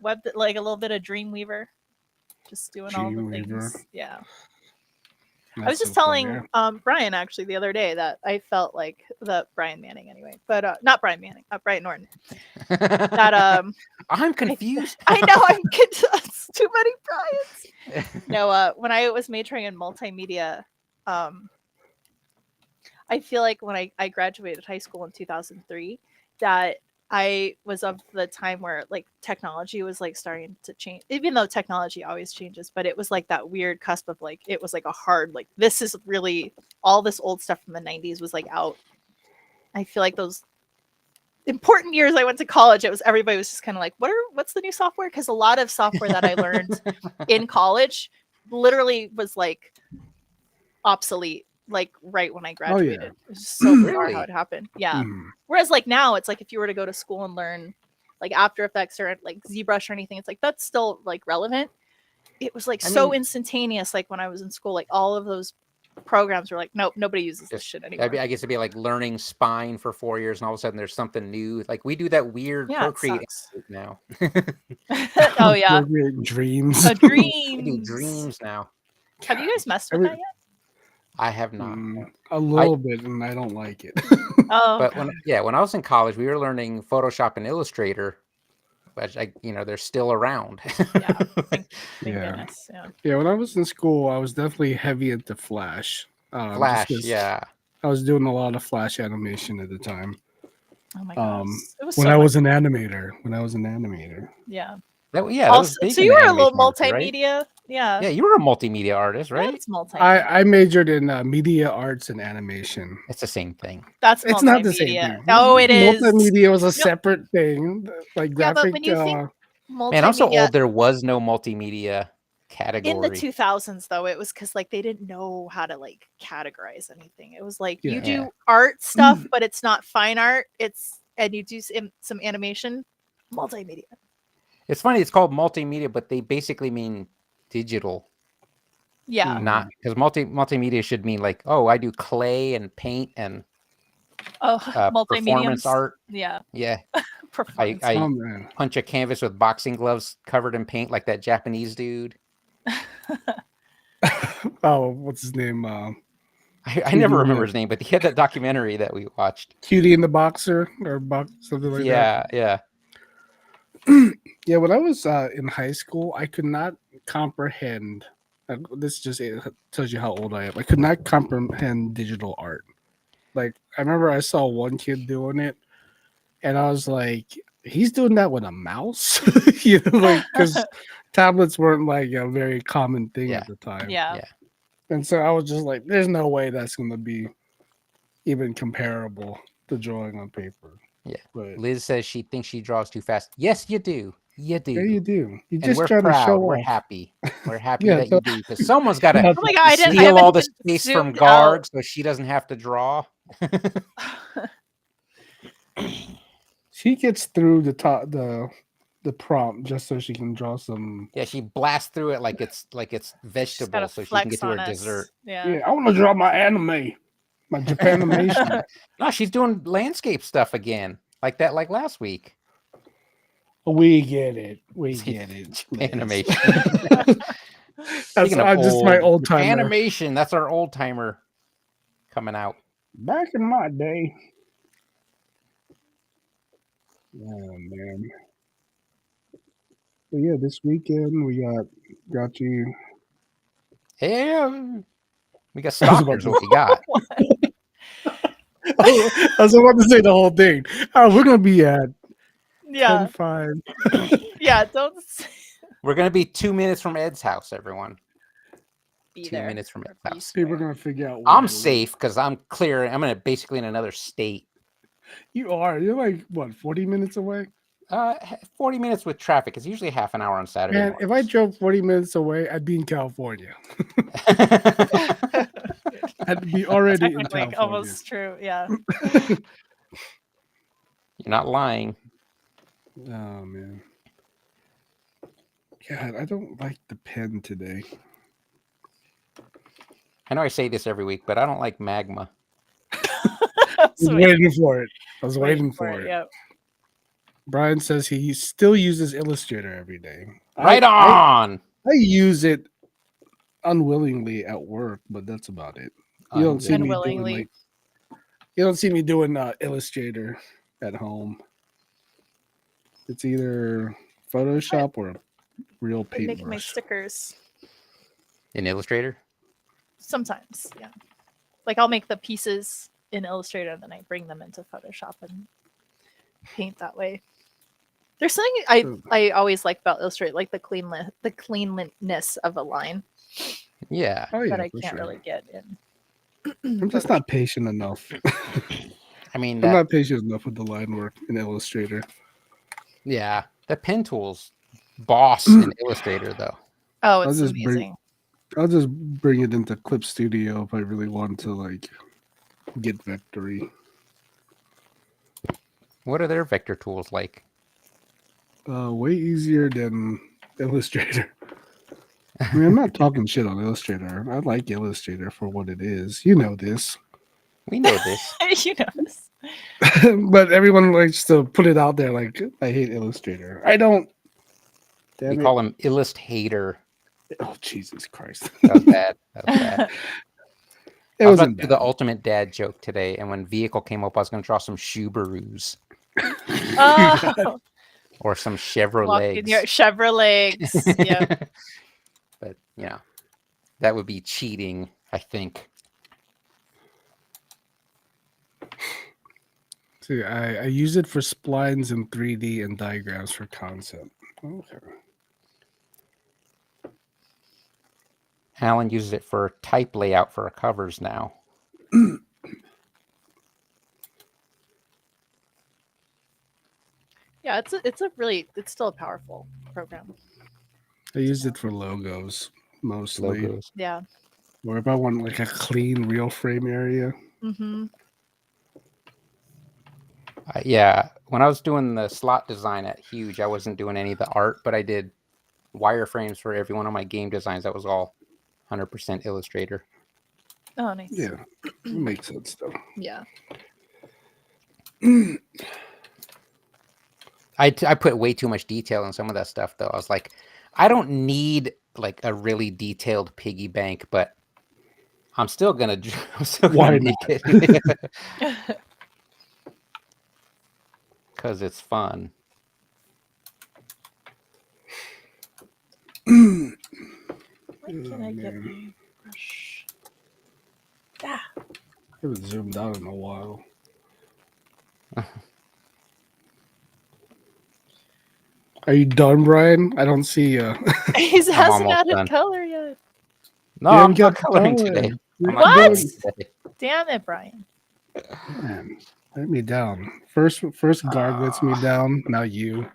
web, like a little bit of Dreamweaver, just doing all the Dreamweaver. things. Yeah. I was just telling Brian actually the other day that I felt like the Brian Manning anyway, but not Brian Manning, Brian Norton. That I'm confused. I know I'm it's too many Brians. No, when I was majoring in multimedia, I feel like when I graduated high school in 2003, that I was of the time where like technology was like starting to change, even though technology always changes, but it was like that weird cusp of like, it was like a hard, like this is really all this old stuff from the 90s was like out. I feel like those important years I went to college, it was everybody was just kind of like, what's the new software? Because a lot of software that I learned in college literally was like obsolete. Like right when I graduated. It was just so bizarre Really? how it happened. Yeah. Whereas like now it's like if you were to go to school and learn like After Effects or like ZBrush or anything, it's like that's still like relevant. It was like instantaneous. Like when I was in school, like all of those programs were like, nope, nobody uses this shit anymore. I guess it'd be like learning Spine for 4 years and all of a sudden there's something new. Like we do that weird Procreate now. Oh yeah. Dreams. Oh, Dreams. We do Dreams now. Have you guys messed with that yet? I have not. A little bit, and I don't like it. Oh, but when I was in college, we were learning Photoshop and Illustrator, which they're still around. Yeah. Thank goodness. Yeah. When I was in school, I was definitely heavy into Flash. Flash, yeah. I was doing a lot of Flash animation at the time. Oh my gosh. It was when I was an animator. Yeah. That was big so you were a little multimedia, multimedia, right? Yeah. Yeah, you were a multimedia artist, right? That's multimedia. I majored in media arts and animation. It's the same thing. It's not the same thing. Oh, it is. Multimedia was a separate thing, like graphic. But when you think multimedia, man, I'm so old. There was no multimedia category in the 2000s, though. It was because like they didn't know how to like categorize anything. It was like you do art stuff, but it's not fine art. And you do some animation, multimedia. It's funny. It's called multimedia, but they basically mean digital. Yeah. Not because multimedia should mean like, oh, I do clay and paint and performance art. Yeah. Yeah. I punch a canvas with boxing gloves covered in paint like that Japanese dude. Oh, what's his name? I never remember his name, but he had that documentary that we watched. Cutie and the Boxer or something like that. Yeah. Yeah, when I was in high school, I could not comprehend. This just tells you how old I am. I could not comprehend digital art. Like, I remember I saw one kid doing it, and I was like, he's doing that with a mouse? Because tablets weren't like a very common thing at the time. Yeah. And so I was just like, there's no way that's going to be even comparable to drawing on paper. Yeah. But Liz says she thinks she draws too fast. Yes, you do. You do. Yeah, you do. You and just we're trying proud. to show We're off. happy. We're happy that you do. Because someone's got to oh my God, steal all the space from Garg so she doesn't have to draw. She gets through the prompt just so she can draw some. Yeah, she blasts through it like it's vegetables so she can get to her dessert. Yeah, I want to draw my anime, my Japanimation. No, she's doing landscape stuff again, like last week. We get it. Animation. That's just my old timer. Animation. That's our old timer coming out. Back in my day. Oh man. But yeah, this weekend we got you. Hey, we got stalkers. What we got? I was about to say the whole thing. We're gonna be at 10-5. Yeah, don't. We're gonna be 2 minutes from Ed's house, everyone. Be 2 there. minutes from Ed's house. People are gonna figure out. I'm safe because I'm clear. I'm basically in another state. You are. You're like what, 40 minutes away? 40 minutes with traffic. It's usually half an hour on Saturday. Man, if I drove 40 minutes away, I'd be in California. I'd be already in California. Almost true. Yeah. You're not lying. Oh man. God, I don't like the pen today. I know I say this every week, but I don't like magma. I was waiting for it. I was waiting for it. Yep. Brian says he still uses Illustrator every day. Right on. I use it unwillingly at work, but that's about it. You don't see me doing Unwillingly. like you don't see me doing Illustrator at home. It's either Photoshop or real I'm making my paintbrush. stickers in Illustrator. sometimes. Yeah, like I'll make the pieces in Illustrator, and then I bring them into Photoshop and paint that way. There's something I always like about Illustrator, like the cleanliness of a line Yeah. Oh yeah, that I for can't sure. really get in. I'm just not patient enough. I mean, I'm that, not patient enough with the line work in Illustrator. yeah, the pen tool's boss in Illustrator though. Oh, I'll it's just amazing. bring it into Clip Studio if I really want to like get Vectory. What are their vector tools like? Way easier than Illustrator. I mean, I'm not talking shit on Illustrator. I like Illustrator for what it is. You know this. We know this. You know this. But everyone likes to put it out there like, I hate Illustrator. I don't. We Damn it. call him Illust Hater. Oh, Jesus Christ. That was bad. That was bad. It I was about wasn't to do bad. the ultimate dad joke today, and when vehicle came up, I was going to draw some Subarus Oh, or some walk in your Chevrolets. Chevrolets. Yep. But you know, that would be cheating, I think. See, I use it for splines in 3D and diagrams for concept. Okay. Alan uses it for type layout for our covers now. Yeah, it's still a powerful program. I use it for logos mostly. Logos. Yeah. Or if I want like a clean real frame area. Mm-hmm. Yeah, when I was doing the slot design at Huge, I wasn't doing any of the art, but I did wireframes for every one of my game designs. That was all 100% Illustrator. Oh, nice. Yeah. It makes sense though. Yeah. I put way too much detail in some of that stuff, though. I was like, I don't need like a really detailed piggy bank, but I'm still gonna Why make not? it because it's fun. When can Oh, I get man. my brush? Ah. I haven't zoomed out in a while. Are you done, Brian? I don't see He hasn't almost added done. color yet. No, You I'm haven't not got coloring color. today. You're I'm What? not coloring today. Damn it, Brian. Man, let me down. First Garg lets me down. Now you.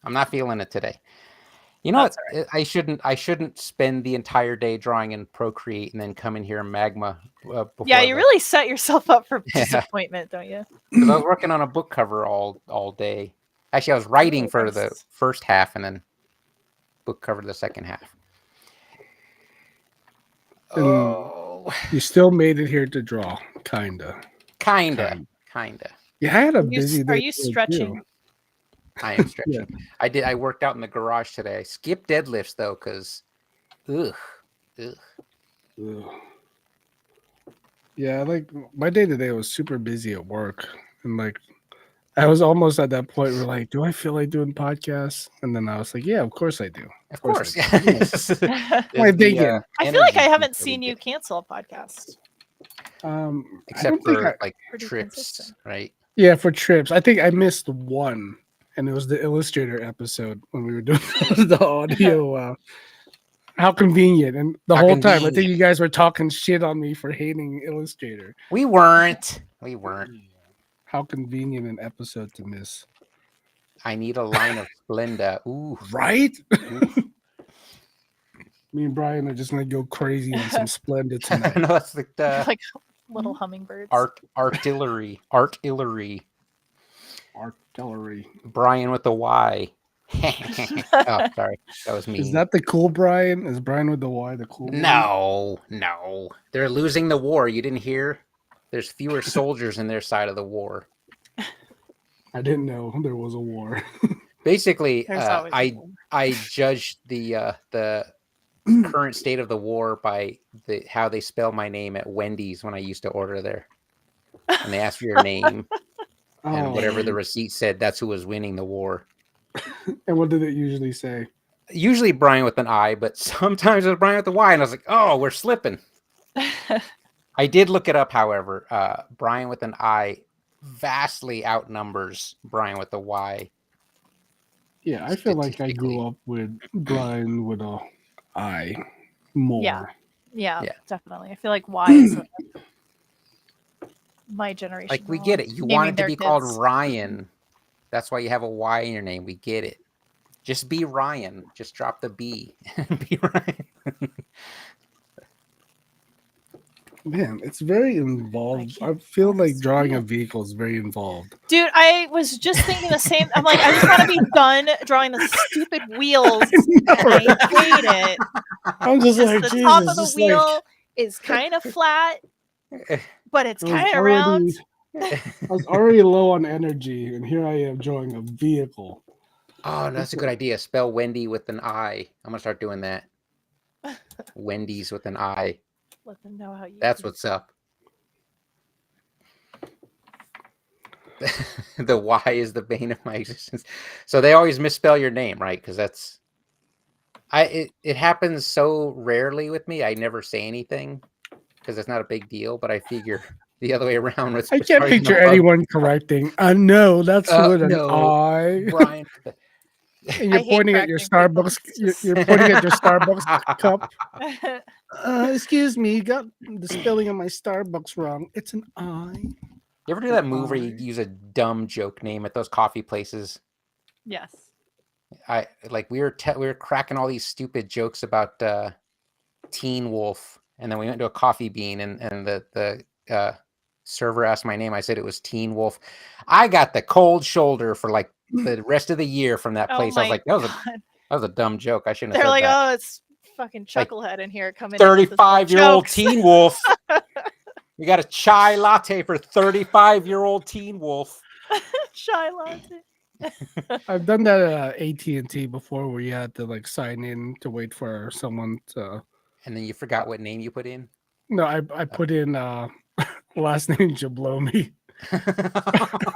I'm not feeling it today. You know That's what? I shouldn't spend the entire day drawing in Procreate and then come in here in Magma. Yeah, you really set yourself up for Yeah. disappointment, don't you? Because I was working on a book cover all day. Actually, I was writing Oh, for the nice. first half and then book cover the second half. And Oh, you still made it here to draw, kinda. kinda. Yeah, I had a Are you, busy day. are you today, stretching? too. I am stretching. I worked out in the garage today. I skipped deadlifts though, because ugh. Ugh. Yeah, like my day today was super busy at work, and like I was almost at that point where like, do I feel like doing podcasts? And then I was like, yeah, of course I do. Of course. I do. Yes. My There's thinking. I feel like I energy haven't that we seen you get. cancel a podcast. I Except don't think for like Pretty trips, consistent. right? Yeah, for trips. I think I missed one, and it was the Illustrator episode when we were doing the audio. How convenient. And the How whole time, I think convenient. you guys were talking shit on me for hating Illustrator. We weren't. How convenient an episode to miss. I need a line of Splenda. Ooh. Right? Ooh. Me and Brian are just going to go crazy on some Splendid tonight. No, that's like the Like little hummingbirds. artillery. Artillery. Brian with the Y. Oh, sorry. That was me. Is that the cool Brian? Is Brian with the Y the cool one? No. They're losing the war. You didn't hear? There's fewer soldiers in their side of the war. I didn't know there was a war. Basically, There's always a war. I judged the current state of the war by how they spell my name at Wendy's when I used to order there. And they asked for your name and whatever the receipt said, that's who was winning the war. And what did it usually say? Usually Brian with an I, but sometimes it was Brian with a Y, and I was like, oh, we're slipping. I did look it up, however. Brian with an I vastly outnumbers Brian with a Y. Yeah, I feel like I grew up with Brian with a I more. Yeah, Yeah. definitely. I feel like Y is my generation. Like, we get it. You want it to be called Ryan. That's why you have a Y in your name. We get it. Just be Ryan. Just drop the B. Be Ryan. Man, it's very involved. I feel like drawing a vehicle is very involved. Dude, I was just thinking the same. I'm like, I just want to be done drawing the stupid wheels. I hate it. I'm just like, the Jesus, top of the just wheel is kind of flat, but it's I was kind of round. I was already low on energy, and here I am drawing a vehicle. Oh, that's a good idea. Spell Wendy with an I. I'm gonna start doing that. Wendy's with an I. Let them know how you. That's what's up. The Y is the bane of my existence. So they always misspell your name, right? Because that's it happens so rarely with me. I never say anything because it's not a big deal. But I figure the other way around. I can't picture anyone correcting. No, that's with an I. Brian. And you're pointing at your Starbucks. You're pointing at your Starbucks cup. Excuse me, you got the spelling of my Starbucks wrong. It's an I. You ever do that move where you use a dumb joke name at those coffee places? Yes. We were cracking all these stupid jokes about Teen Wolf, and then we went to a Coffee Bean, and the server asked my name. I said it was Teen Wolf. I got the cold shoulder for like the rest of the year from that place. I was like, that was a dumb joke. I shouldn't have said like, that. oh, it's fucking chucklehead in here coming. 35-year-old Teen Wolf. We got a chai latte for 35-year-old Teen Wolf. Chai latte. I've done that at AT&T before, where you had to like sign in to wait for someone to. And then you forgot what name you put in. No, I put in last name Jablomi.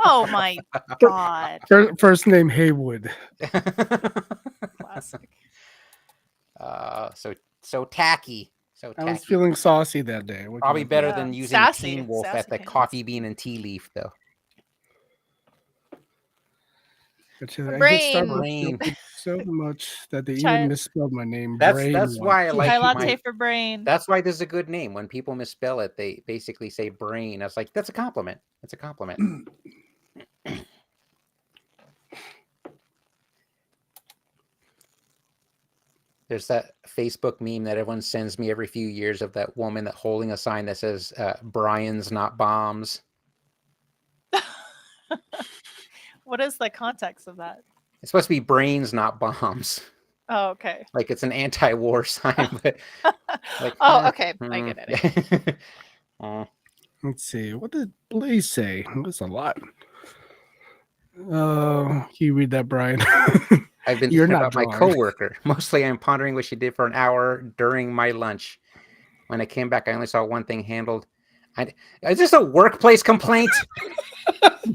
Oh my god. First name Haywood. Classic. So tacky. So I was feeling saucy that day. Probably better than using Sassy. Teen Wolf at the Coffee Bean and Tea Leaf, though. Brain so much that they even misspelled my name. That's why I like chai latte for brain. That's why this is a good name. When people misspell it, they basically say brain. I was like, that's a compliment. It's a compliment. There's that Facebook meme that everyone sends me every few years of that woman that holding a sign that says Brian's not bombs. What is the context of that? It's supposed to be brains, not bombs. Oh, okay. Like it's an anti-war sign, but like, okay. I get it. Let's see. What did Blaze say? That's a lot. Can you read that, Brian? I've been thinking about my coworker. Mostly I'm pondering what she did for an hour during my lunch. When I came back, I only saw one thing handled. Is this a workplace complaint?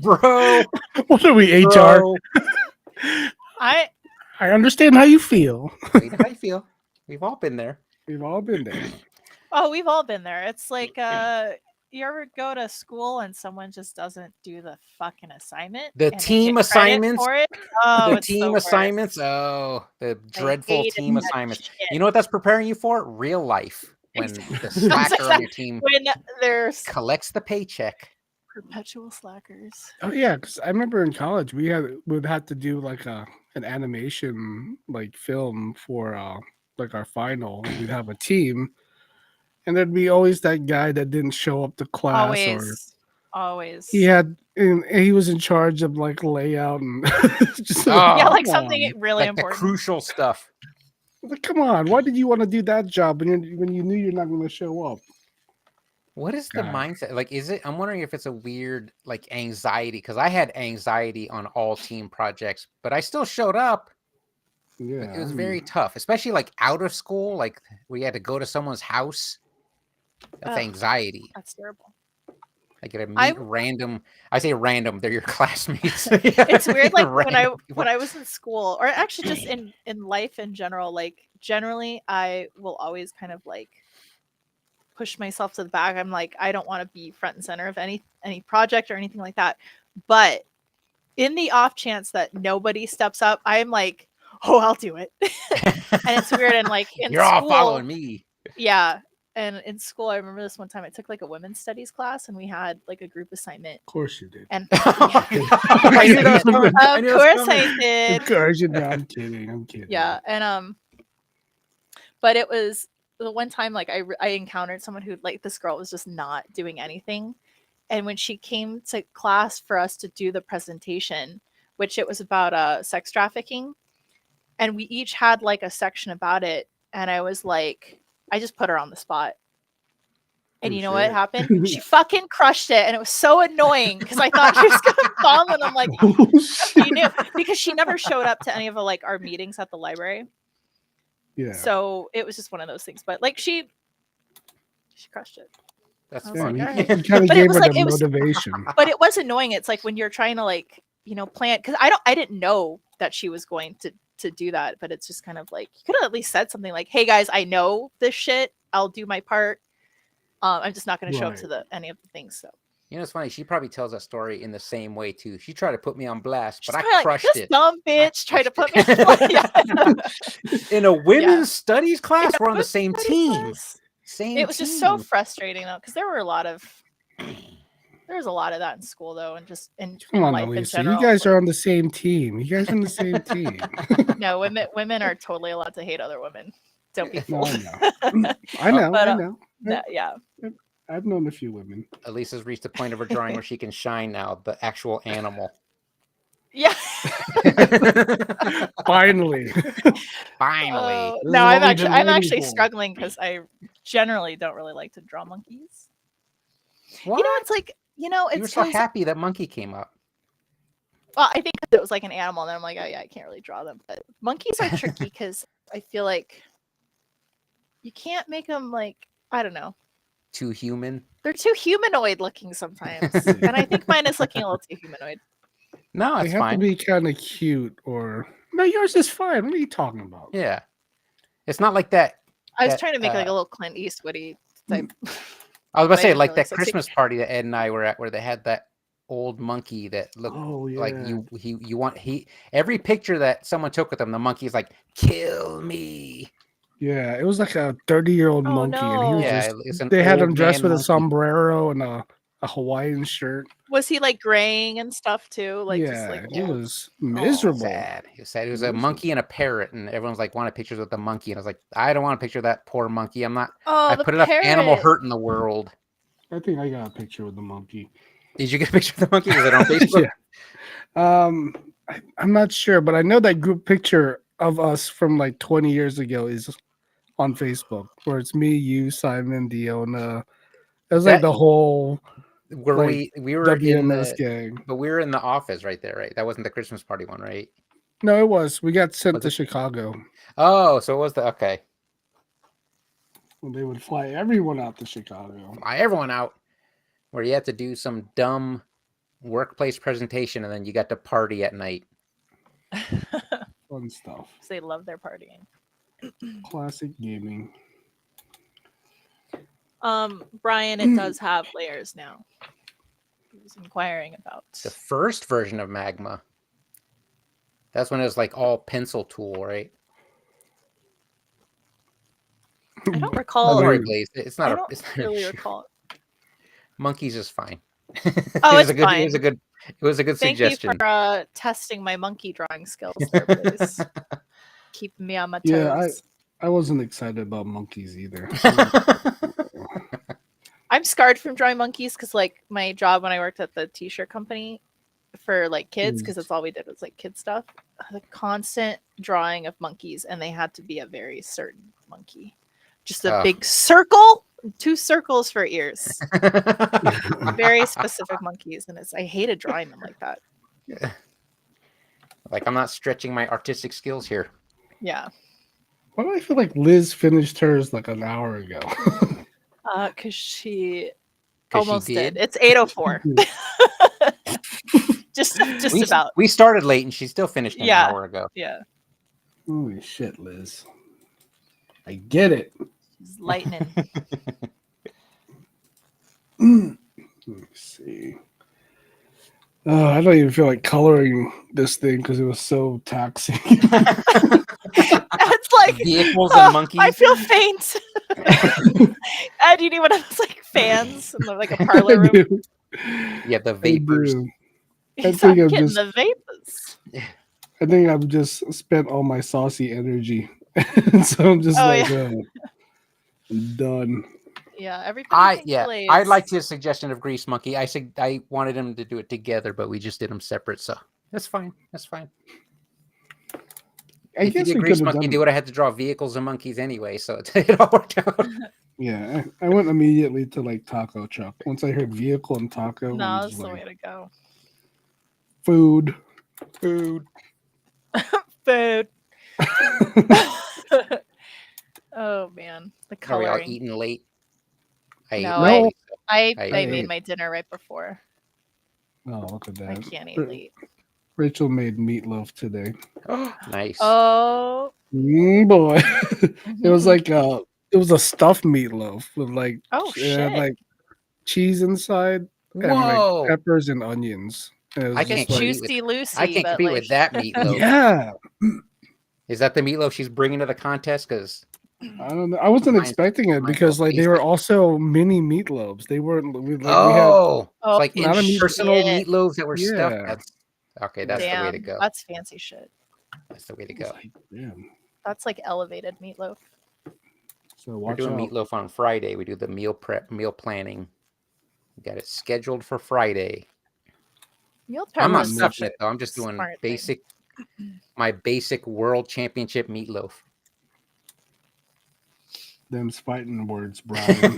Bro. What are we, HR? I understand how you feel. How you feel. We've all been there. We've all been there. Oh, we've all been there. It's like you ever go to school and someone just doesn't do the fucking assignment? The team assignments. Oh, the team assignments. Oh, the dreadful team assignments. You know what that's preparing you for? Real life. When the slacker on your team collects the paycheck. Perpetual slackers. Oh yeah, because I remember in college we'd have to do like an animation like film for like our final. We'd have a team, and there'd be always that guy that didn't show up to class. Always. He was in charge of like layout and just something really important, the crucial stuff. Like, come on, why did you want to do that job when you knew you're not going to show up? What is the mindset? Like, is it? I'm wondering if it's a weird like anxiety, because I had anxiety on all team projects, but I still showed up. Yeah, It was very tough, especially like out of school, like we had to go to someone's house. That's Ugh. anxiety. That's terrible. I get to I- meet random. I say random; they're your classmates. It's weird, like when Random people. I was in school, or actually just in life in general, like generally I will always kind of like push myself to the back. I'm like, I don't want to be front and center of any project or anything like that. But in the off chance that nobody steps up, I'm like, oh, I'll do it. And it's weird. And like in You're school, all following me. yeah. And in school, I remember this one time I took like a women's studies class and we had like a group assignment. Of course you did. And I knew that was coming. I of knew that was course coming. I did. Of course you did. I'm kidding. I'm kidding. Yeah. And but it was the one time like I encountered someone who, like, this girl was just not doing anything. And when she came to class for us to do the presentation, which it was about sex trafficking, and we each had like a section about it, and I was like, I just put her on the spot. And Oh, you know what shit. happened? She fucking crushed it, and it was so annoying because I thought she was gonna bomb, and I'm like, Oh, shit. you knew, because she never showed up to any of the, like, our meetings at the library. Yeah. So it was just one of those things. But like she crushed it. That's I was fun. like, you, alright. you kind of But it gave was her like- the it was- motivation. But it was annoying. It's like when you're trying to, like, plan, because I didn't know that she was going to do that. But it's just kind of like, you could have at least said something like, hey guys, I know this shit, I'll do my part. I'm just not going to show up Right. to any of the things. So You know, it's funny. She probably tells that story in the same way too. She tried to put me on blast, she's but probably I like, crushed this it. dumb bitch tried to put crushed me it. Yeah. In a women's studies class, In a we're on the women's same studies team. class. Same. It was just so team. frustrating though, because there was a lot of that in school though, and just in Come on, life in Elisa. general. You guys are on the same team. You guys are on the same team. No, women are totally allowed to hate other women. Don't be No, fooled. I know. I know. But, I know. Yeah. I've known a few women. Elisa's reached the point of her drawing where she can shine now. The actual animal. Yeah. Finally. Finally. Oh, This no, is what I'm we've been actually waiting for. struggling because I generally don't really like to draw monkeys. What? It's like, You were it's so 'cause- happy that monkey came up. well, I think 'cause it was like an animal, and then I'm like, oh yeah, I can't really draw them. But monkeys are tricky because I feel like you can't make them, like, I don't know. Too human. They're too humanoid looking sometimes, and I think mine is looking a little too humanoid. No, They it's have fine. to be kind of cute, or no, yours is fine. What are you talking about? Yeah. It's not like that. I was That, trying to make like a little Clint Eastwoody type. I was about But to say, didn't like really that succeed. Christmas party that Ed and I were at, where they had that old monkey that looked Oh yeah. like you want every picture that someone took with him, the monkey's like, kill me. Yeah, it was like a 30-year-old Oh, monkey, and he was no. Yeah, just. it's an They had old him dressed man with a monkey. sombrero and a Hawaiian shirt. Was he like graying and stuff too? Like, yeah, just like, it old? was miserable. Sad. He was sad. It was a Miserable. monkey and a parrot, and everyone's like wanted pictures with the monkey, and I was like, I don't want a picture of that poor monkey. I'm not. Oh, I the put enough animal parrot. hurt in the world. I think I got a picture with the monkey. Did you get a picture of the monkey? Was it on Facebook? Yeah. I'm not sure, but I know that group picture of us from like 20 years ago is on Facebook, where it's me, you, Simon, Diona. It was like That- the whole Were Like, we were in WMS the gang. but we were in the office right there, right? That wasn't the Christmas party one, right? No, it was. We got sent Was to it? Chicago. Oh, so it was the okay. When they would fly everyone out to Chicago. Fly everyone out, where you had to do some dumb workplace presentation, and then you got to party at night. Fun stuff. They love their partying. Classic gaming. Brian, it does have layers now. He was inquiring about. The first version of Magma. That's when it was like all pencil tool, right? I don't Don't recall. worry, Agreed. Blaze. It's I not a. don't It's not really a recall. Monkeys is fine. Oh, it was it's a good. fine. It was a good. It was a good Thank suggestion. you for testing my monkey drawing skills there, please. Keeping me on my toes. Yeah, I wasn't excited about monkeys either. I'm scarred from drawing monkeys because, like, my job when I worked at the t-shirt company for like kids, because that's all we did was like kid stuff. The constant drawing of monkeys, and they had to be a very certain monkey, just a Ugh. big circle, 2 circles for ears, very specific monkeys, and I hated drawing them like that. Like I'm not stretching my artistic skills here. Yeah. Why do I feel like Liz finished hers like an hour ago? Because she 'Cause she almost did. did? It's 8:04. just We, about. we started late and she still finished an Yeah. hour ago. Yeah. Holy shit, Liz. I get it. She's lightning. Let me see. I don't even feel like coloring this thing because it was so taxing. It's like Vehicles "Oh, and monkeys. I feel faint. And you need one of those like fans in like a parlor room. Yeah, the I vapors. do. He's think I'm getting just- the vapors. I think I've just spent all my saucy energy. So I'm just Oh, like, yeah. I'm done. Yeah, everybody. I thinks yeah, Blaze. I liked his suggestion of Grease Monkey. I wanted him to do it together, but we just did them separate. So that's fine. That's fine. I If you guess did we Grease could have Monkey, done do it. I had to draw vehicles and monkeys anyway, so it all worked out. Yeah, I went immediately to like taco truck. Once I heard vehicle and taco, No, I'm that's just the way like, to go. food. Food. Food. Oh man, the Are we all coloring. eating late? I ate No, No. late. I I made ate. my dinner right before. Oh, look at I that. can't eat late. Rachel made meatloaf today. Nice. Oh, Boy. It was like it was a stuffed meatloaf with like Oh, it had, shit. like cheese inside and Whoa! like peppers and onions. And it was I just can't just like, compete with- juicy Lucy. I can't but compete like, with that meatloaf. yeah. Is that the meatloaf she's bringing to the contest? Because I don't know. I wasn't Mine's- expecting it mine's because all like they were basic. also mini meatloafs. They weren't we had oh, Oh, like not a meat- impersonal shit. meatloaves that were stuffed. Yeah. That's okay. That's the way to Damn, go. that's fancy shit. That's the way to I was go. like, damn. That's like elevated meatloaf. So We're watch doing out. meatloaf on Friday. We do the meal prep, meal planning. We got it scheduled for Friday. Meal prep I'm not is stuffing such it though. I'm just doing smart thing. basic, my basic world championship meatloaf. Them's fighting words, Brian.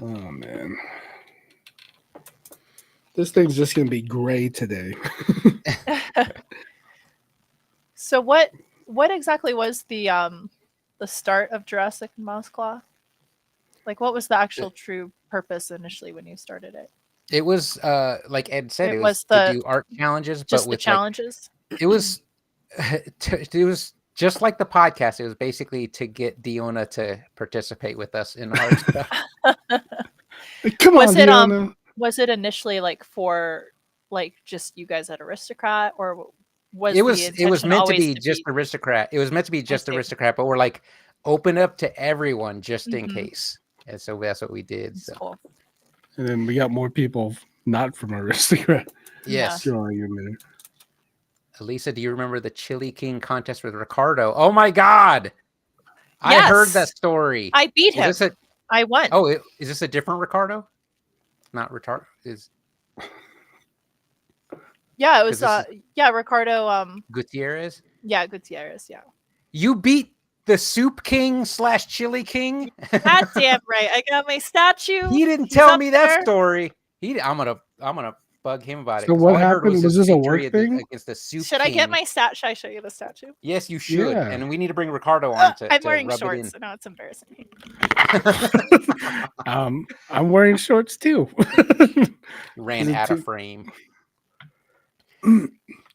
Oh man. This thing's just gonna be gray today. So what exactly was the start of Jurassic Mouse Claw? Like what was the actual true purpose initially when you started it? It was like Ed said, It it was was the- to do art challenges, Just but the with challenges? like it was it was just like the podcast. It was basically to get Diona to participate with us in art stuff. Come Was on, it, Deanna. Was it initially like for like just you guys at Aristocrat, or was It the was intention meant to always be just Aristocrat. It was meant to be just see. Aristocrat, but we're like open up to everyone just in Mhm. case. And so that's what we did. It's So cool. And then we got more people not from Aristocrat yes. drawing in there. Elisa, do you remember the Chili King contest with Ricardo? Oh my God. I heard Yes. that story. I beat Is him. this a I won. is this a different Ricardo? Not retard is Yeah, it was this Ricardo Gutierrez? Gutierrez, yeah. You beat the Soup King / Chili King? God damn right. I got my statue. He didn't He's tell up me that there. story. I'm gonna bug him about it. So 'cause what all I heard happened? Was his this a victory work thing? against the Soup Should King. I get my should I show you the statue? Yes, you should. Yeah. And we need to bring Ricardo on to I'm to wearing rub shorts, it so now it's embarrassing. I'm wearing shorts too. in. Ran Is it out of too- frame.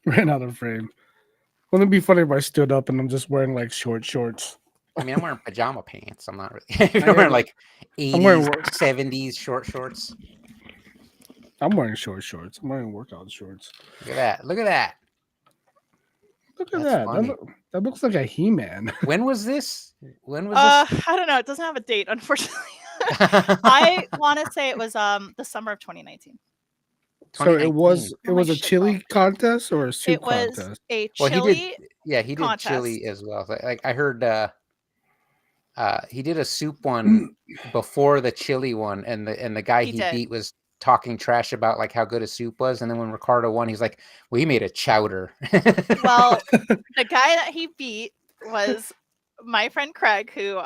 Ran out of frame. Wouldn't it be funny if I stood up and I'm just wearing like short shorts? I mean, I'm wearing pajama pants. I'm not really. I'm am- wearing like 80s, wearing 70s short shorts. I'm wearing short shorts. I'm wearing workout shorts. Look at that. Look at that. Look at That's that. funny. That looks like a He-Man. When was this? When was I don't know. It doesn't have a date, unfortunately. this? I want to say it was the summer of 2019. So it was 2019. it Oh, was my a shit chili phone. contest or a soup It was contest? a Well, he chili. did. Yeah, he did chili contest. as well. Like I heard, he did a soup one before the chili one, and the guy He he did. beat was talking trash about like how good a soup was, and then when Ricardo won, he's like, "Well, he made a chowder." Well, the guy that he beat was my friend Craig, who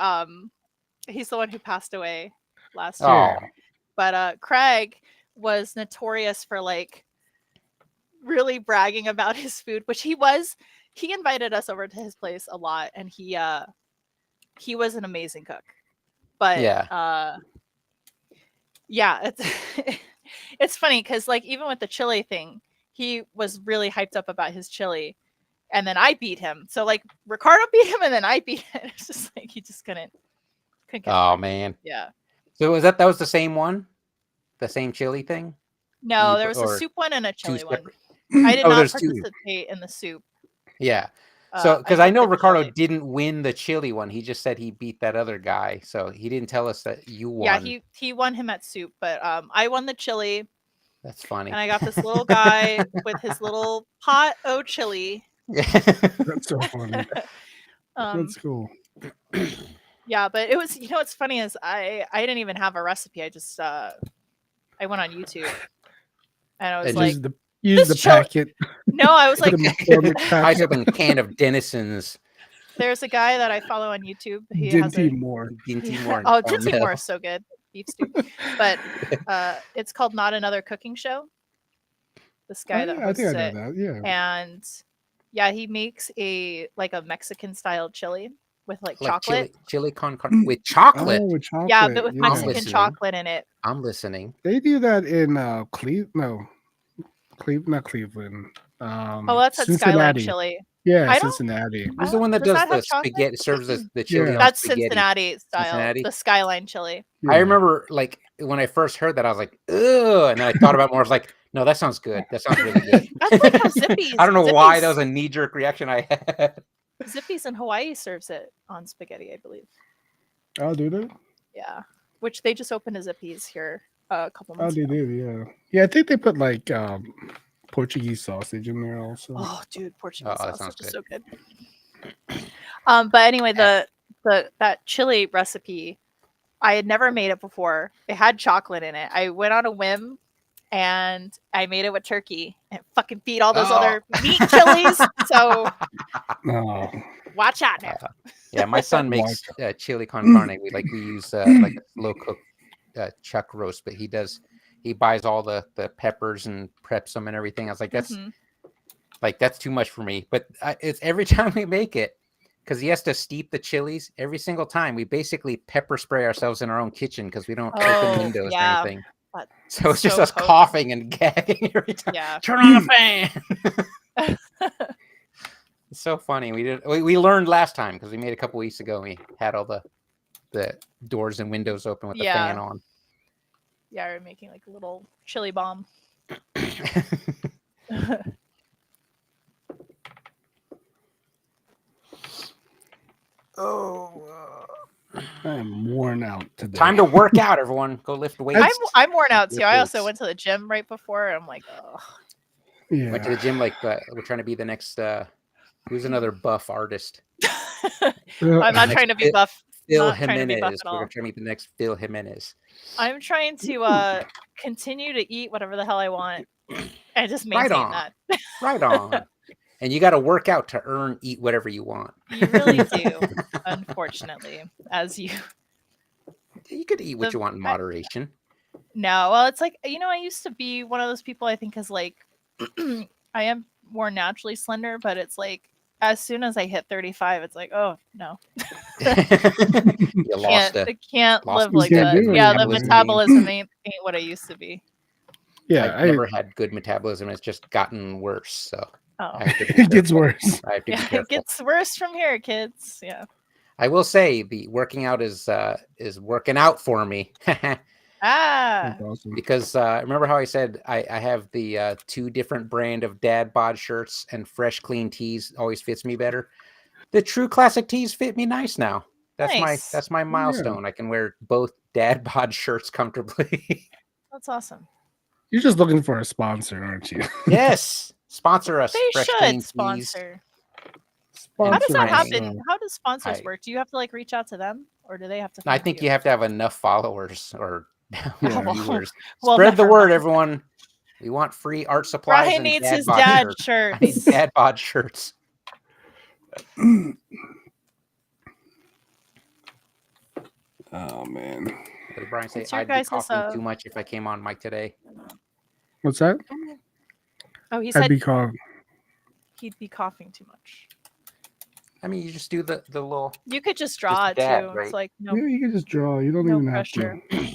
he's the one who passed away last year. oh, But Craig was notorious for like really bragging about his food, which he invited us over to his place a lot, and he was an amazing cook. But Yeah. yeah, it's it's funny because like even with the chili thing, he was really hyped up about his chili, and then I beat him. So like Ricardo beat him, and then I beat him. It's just like he just couldn't get Oh through. man. Yeah. So that was the same one, the same chili thing? No, You there put- was a or soup one and a two chili one. separate? I did Oh, not there's two. participate in the soup. Yeah. So, because I I did know the Ricardo chili. didn't win the chili one. He just said he beat that other guy. So he didn't tell us that you won. Yeah, he won him at soup, but I won the chili, That's funny. and I got this little guy with his little pot o' chili. That's so funny. Um, That's cool. yeah, but it was, you know what's funny is I didn't even have a recipe. I just I went on YouTube, and I was And like, Use the this chili- packet. no, I was like, The McCormick Ice packet. up a can of Dennison's. there's a guy that I follow on YouTube. He has Dinty a Moore. Dinty Moore. oh, and Dinty Carmel. Moore is so good, beef stew. But it's called Not Another Cooking Show. This guy that I hosts think I it, know that. Yeah. and yeah, he makes a Mexican style chili with like Like chocolate. chili con carne with chocolate. Oh, with chocolate. Yeah, but with Mexican listening. chocolate in it. I'm listening. They do that in not Cleveland. Oh, that's at Skyline Cincinnati. Cincinnati. Yeah, I don't- Cincinnati. Who's the one that Does does that the have chocolate? spaghetti? Serves the chili. Yeah. on That's spaghetti. Cincinnati style, Cincinnati? the Skyline chili. Yeah. I remember, like, when I first heard that, I was like, ugh. And then I thought about it more. I was like, no, that sounds good. That sounds really good. That's like how Zippy's. I don't know why Zippy's- that was a knee jerk reaction I had. Zippy's in Hawaii serves it on spaghetti, I believe. Oh, do they? Yeah, which they just opened a Zippy's here a couple Oh, months they ago. do. Yeah. Yeah, I think they put like Portuguese sausage in there also. Oh, dude, Portuguese Oh, that sounds sausage is so good. But anyway, that chili recipe, I had never made it before. It had chocolate in it. I went on a whim, and I made it with turkey, and fucking beat all those other meat chilies. So Oh, watch out now. Yeah, my son makes chili con carne. We use like a slow cooked chuck roast, but he buys all the peppers and preps them and everything. I was like, Mhm. that's too much for me. But it's every time we make it, because he has to steep the chilies every single time. We basically pepper spray ourselves in our own kitchen because we don't open windows yeah. or anything. But So it's just so us potent. coughing and gagging every time. Yeah. Turn on the fan. It's so funny. We learned last time because we made a couple weeks ago. And we had all the doors and windows open with the Yeah. fan on. Yeah, we're making like a little chili bomb. I am worn out today. Time to work out, everyone. Go lift weights. I'm worn out too. I also Liquids. went to the gym right before, and I'm like, oh, Yeah. Went to the gym like we're trying to be the next. Who's another buff artist? I'm not Next trying to be Phil- buff. Phil Not trying to be buff Jimenez. at all. We're trying to be the next Phil Jimenez. I'm trying to continue to eat whatever the hell I want and just Right maintain on. that. Right on. And you got to work out to eat whatever you want. You really do, unfortunately, as you. You could eat what The- you want in I- moderation. No, well, it's like, I used to be one of those people, I think, is like, I am more naturally slender, but it's like, as soon as I hit 35, it's like, oh, no. You lost I it. can't lost live You like can't that. do it Yeah, the anymore. metabolism ain't what I used to be. Yeah, I've never had good metabolism. It's just gotten worse. So Oh, I have to be it gets careful. worse. I have to be yeah, careful. it gets worse from here, kids. Yeah. I will say the working out is working out for me. Ah, That's awesome. Because remember how I said I have the 2 different brand of dad bod shirts and fresh clean tees always fits me better. The true classic tees fit me nice now. Nice. That's my milestone. I can wear both dad bod shirts comfortably. that's awesome. You're just looking for a sponsor, aren't you? Yes, sponsor us. They Fresh Clean should Tees. sponsor. And How does that friends. happen? How does sponsors I- work? Do you have to like reach out to them, or do they have to? I find think you have to have enough followers or Yeah. viewers. Well, Spread the never word, mind. everyone. We want free art supplies. Brian and needs dad his bod dad shirts. I need shirts. dad bod shirts. Oh man, What did Brian say? What's your I'd be guys' coughing too much if I came on mic today. what's that? Oh, he I'd said be calm. he'd be coughing too much. I mean, you just do the little. You could just draw it dab, too. right? It's like no, Yeah, you can just draw. You don't no even pressure. have to.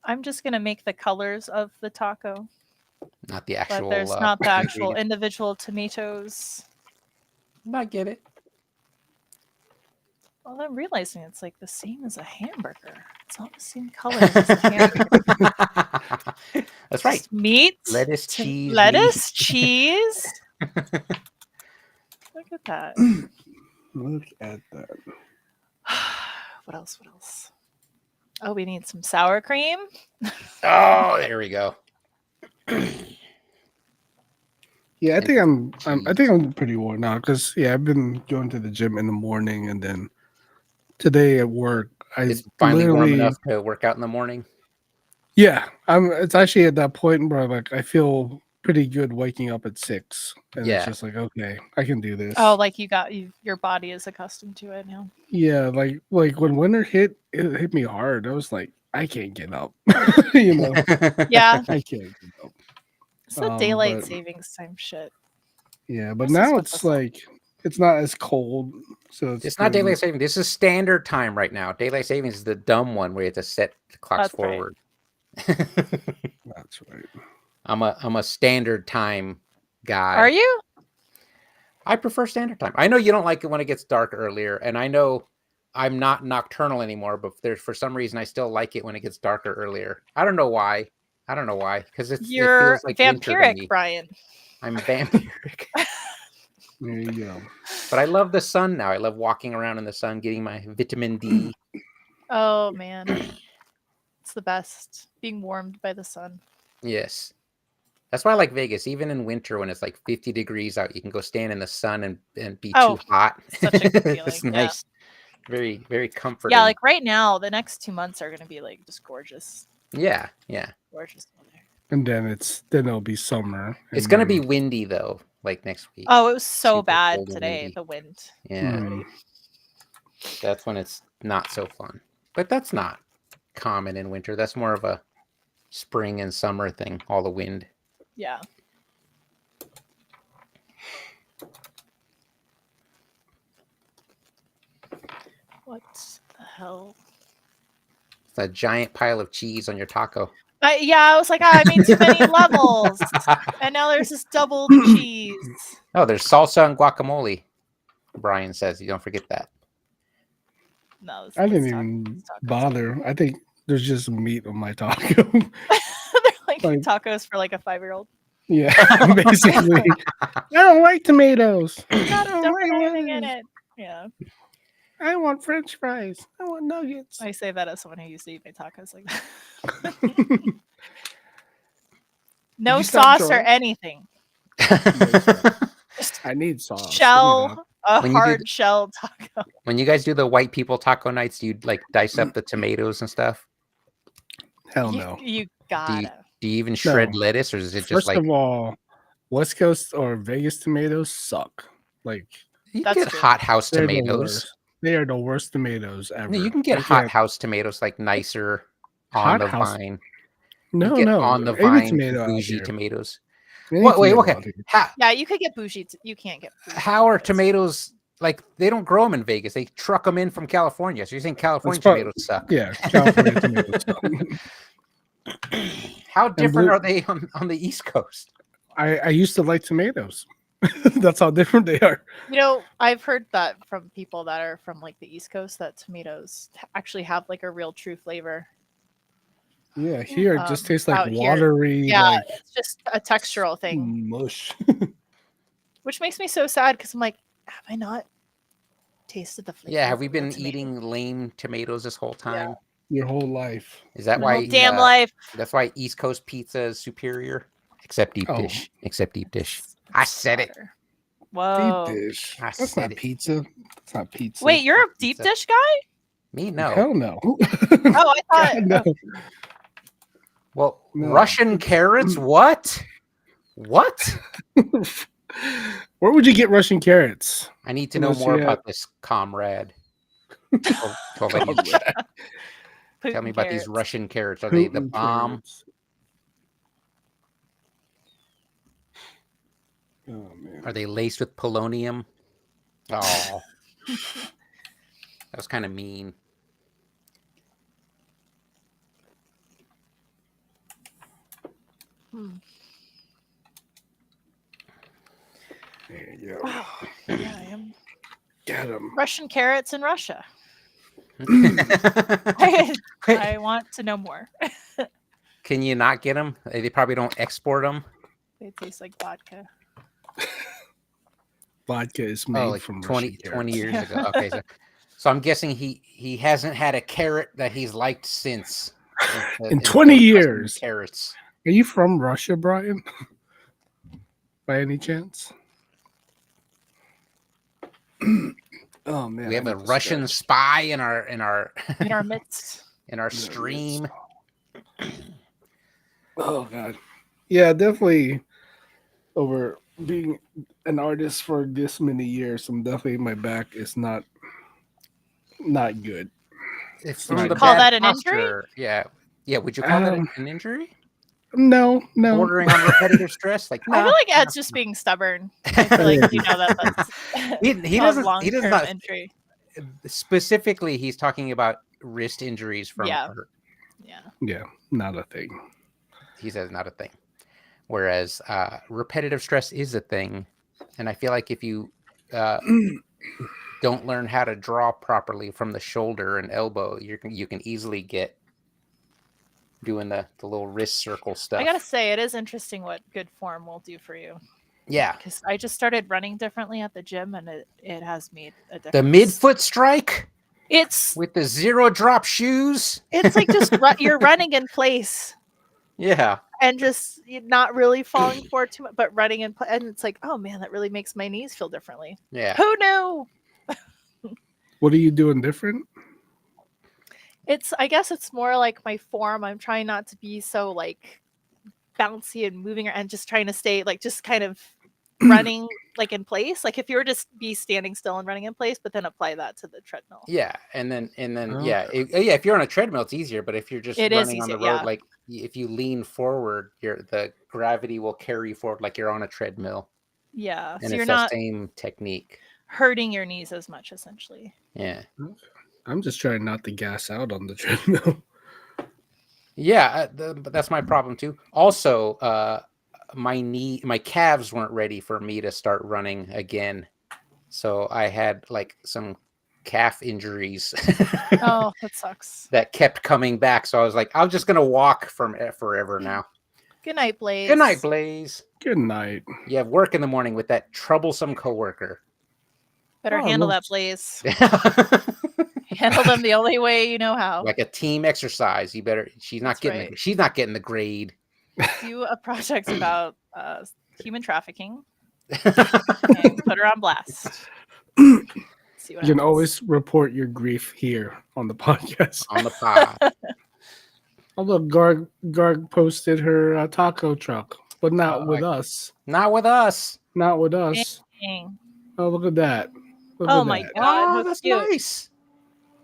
I'm just gonna make the colors of the taco, Not the but actual. there's not the actual ingredient. individual tomatoes. I get it. Well, I'm realizing it's like the same as a hamburger. It's all the same colors as a hamburger. That's right. Just meat, Lettuce, cheese, lettuce, cheese. Look at that. Look at that. What else? What else? Oh, we need some sour cream. Oh, there we go. Yeah, I And think I'm I think cheese. I'm pretty worn out because I've been going to the gym in the morning and then today at work I It's finally warm literally enough to work out in the morning. it's actually at that point where like I feel pretty good waking up at 6 and Yeah. it's just like okay, I can do this. Oh, like your body is accustomed to it now. Yeah, like when winter hit, it hit me hard. I was like, I can't get up. You know, Yeah, I can't get up. it's the daylight but- savings time shit. Yeah, but This is now what it's this- like it's not as cold, so It's not good. daylight savings. This is standard time right now. Daylight savings is the dumb one where you have to set the clocks That's right. forward. That's right. I'm a standard time guy. Are you? I prefer standard time. I know you don't like it when it gets dark earlier, and I know I'm not nocturnal anymore, but there's for some reason I still like it when it gets darker earlier. I don't know why. Because it You're feels like winter to vampiric, me. Brian. I'm vampiric. There you go. But I love the sun now. I love walking around in the sun, getting my vitamin D. Oh man, it's the best. Being warmed by the sun. Yes. That's why I like Vegas. Even in winter when it's like 50 degrees out, you can go stand in the sun and be Oh, too hot. such a good It's feeling, yeah. nice. Very, very comforting. Yeah, like right now, the next 2 months are gonna be like just gorgeous, yeah. gorgeous weather. And then it'll be summer. It's and gonna then- be windy though, like next week. Oh, it was so Super bad cold and today. windy. The wind. Yeah. Mm. That's when it's not so fun. But that's not common in winter. That's more of a spring and summer thing, all the wind. Yeah. What the hell? It's a giant pile of cheese on your taco. Yeah, I was like, I made too many levels, and now there's this double cheese. Oh, there's salsa and guacamole. Brian says, you don't forget that. No, this, I didn't this taco- even this taco's bother. I think there's just meat on my taco. They're like Like- tacos for like a 5-year-old. Yeah, basically. I don't like tomatoes. I Don't don't put like anything in lettuce. it. Yeah, I want French fries. I want nuggets. I say that as someone who used to eat my tacos like that. No you stop sauce or drawing? anything. I need sauce. Give me that. Shell, a When you do hard shell taco. When you guys do the white people taco nights, do you like dice up the tomatoes and stuff? Hell You, no. you gotta. Do you even shred No. lettuce, or is it just First like of all, West Coast or Vegas tomatoes suck. Like you can That's get true. hot house they're the tomatoes? worst. They are the worst tomatoes ever. No, you can get Like, hot yeah, house tomatoes like nicer Hot on the house- vine. No, You get no. on the Any vine tomato out bougie here. tomatoes. Any Wait, tomato okay. out here. Yeah, you could get bougie. You can't get bougie. How are tomatoes. tomatoes like? They don't grow them in Vegas. They truck them in from California. So you're saying California prob- tomatoes suck? Yeah, California tomatoes suck. How different blue- are they on the East Coast? I used to like tomatoes. That's how different they are. You know, I've heard that from people that are from like the East Coast that tomatoes actually have like a real true flavor. Yeah, here it just tastes like out here. watery, Yeah, like it's just a textural thing, mush. which makes me so sad because I'm like, have I not tasted the flavor? Yeah, have of we a real been tomato? eating lame tomatoes this whole time? Your whole life. Is that My why? whole damn life? That's why East Coast pizza is superior. Except deep Oh. dish. Except deep dish. I said it. Water. Whoa. Deep dish. I That's said not it. pizza. That's not pizza. Wait, you're a deep Pizza. dish guy? Me no. Hell no. Oh, I thought. God, no. Well, No. Russian carrots. What? What? Where would you get Russian carrots? I need to know Unless more you about this comrade. Tell me about these Russian carrots. Are they the Putin bomb? carrots. Oh man. Are they laced with polonium? Oh, that was kind of mean. There you go. Wow. Yeah, I am. Get him. Russian carrots in Russia. I want to know more. Can you not get them? They probably don't export them. They taste like vodka. Vodka is made Oh, like from 20 Russian years carrots. ago. Okay, so I'm guessing he hasn't had a carrot that he's liked since. In 20 Western years. Carrots. Are you from Russia, Brian? By any chance? Oh man. We have I a need to Russian stretch. spy in our In our midst. in our stream. Oh god. Yeah, definitely over being an artist for this many years, I'm definitely my back is not good. It's Would from you the call bad that an injury? posture. Yeah. Yeah. Would you call that Um, an injury? No. Bordering on repetitive stress? Like, I no. feel like Ed's just being stubborn. I feel like you know that's He a doesn't. long He does term not. injury. Specifically, he's talking about wrist injuries from. Yeah. Hurt. Yeah. Yeah, not a thing. He says not a thing. Whereas repetitive stress is a thing, and I feel like if you don't learn how to draw properly from the shoulder and elbow, you can easily get doing the little wrist circle stuff. I gotta say, it is interesting what good form will do for you. Yeah, Because I just started running differently at the gym, and it has made a difference. the midfoot strike It's with the zero drop shoes. it's like just you're running in place Yeah, and just not really falling forward too much, but running in place. And it's like, oh man, that really makes my knees feel differently. yeah. Who knew? What are you doing different? I guess it's more like my form. I'm trying not to be so like bouncy and moving and just trying to stay like just kind of running like in place. Like if you were just be standing still and running in place, but then apply that to the treadmill. Yeah, and then Oh, yeah, if you're on a treadmill, it's easier. But if you're just It is running on the easier, road, yeah. like if you lean forward, the gravity will carry you forward like you're on a treadmill, Yeah. and So it's you're the not same technique. hurting your knees as much essentially. Yeah, I'm just trying not to gas out on the treadmill. yeah, but that's my problem too. Also, my calves weren't ready for me to start running again, so I had like some calf injuries. Oh, that sucks. That kept coming back. So I was like, I'm just gonna walk from forever now. Good night, Blaze. Good night, Blaze. Good night. You have work in the morning with that troublesome coworker. Better Oh, handle look. that, Blaze. Handle them the only way you know how. Like a team exercise. You better. She's not That's getting. right. She's not getting the grade. Do a project about human trafficking and put her on blast. See what You can happens. always report your grief here on the podcast. On the pod. Oh, look, Garg posted her taco truck, but not Oh, with us. Not with us. Not with us. Dang. Oh, look at that. Look Oh at my that. God, Oh, how that's cute. nice.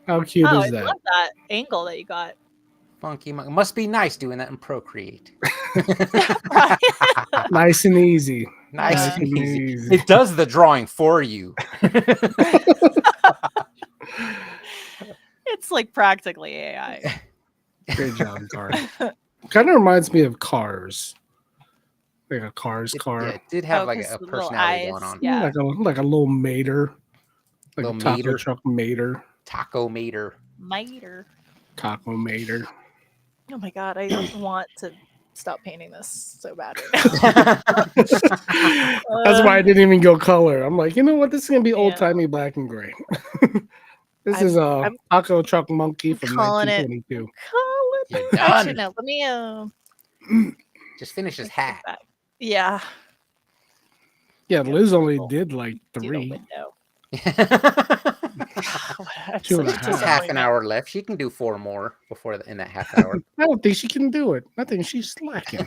How cute Oh, is I that? love that angle that you got. Funky. Must be nice doing that in Procreate. Nice and easy. Nice Yeah. and easy. It does the drawing for you. It's like practically AI. Great job, Garg. Kind of reminds me of Cars. Like a Cars car. Yeah, it did have Oh, like 'cause a the little personality eyes, going on. yeah. Like a little mater. Like Little a taco mater. truck mater. Taco meter. Miter. Taco mater. Oh my God, I want to stop painting this so bad. That's why I didn't even go color. I'm like, you know what? This is gonna be Yeah. old timey black and gray. This I'm- is a I'm taco truck monkey from calling it. 1922. Call it. You're Actually, done. no. Let me. Just finish his take hat. that back. Yeah. Yeah, Yeah, Liz only cool. did like Do the 3. window. Just I'm Two and a such half. half an disappointment. hour left. She can do 4 more before in that half hour. I don't think she can do it. I think she's slacking.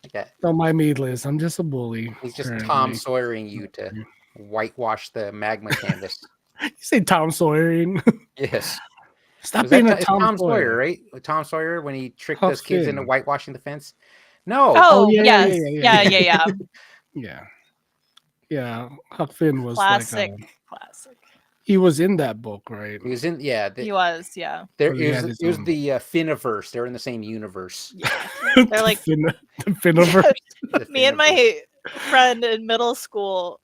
Okay. Don't mind me, Liz. I'm just a bully. He's just apparently. Tom Sawyering you to whitewash the magma canvas. You say Tom Sawyering. Yes. Stop Was that being a it's Tom, Tom Sawyer, Sawyer. right? Tom Sawyer when he tricked Huck those kids into Finn. whitewashing the fence. No. Oh, yeah, yeah, yes. yeah, yeah, Yeah. Yeah. Yeah. Huck Finn was Classic. like Classic. he was in that book, right? He was in. Yeah. He was, yeah. There Or he had his it was own. the Finniverse. They're in the same universe. Yeah. The They're like the Finniverse. The me and Finniverse. my friend in middle school,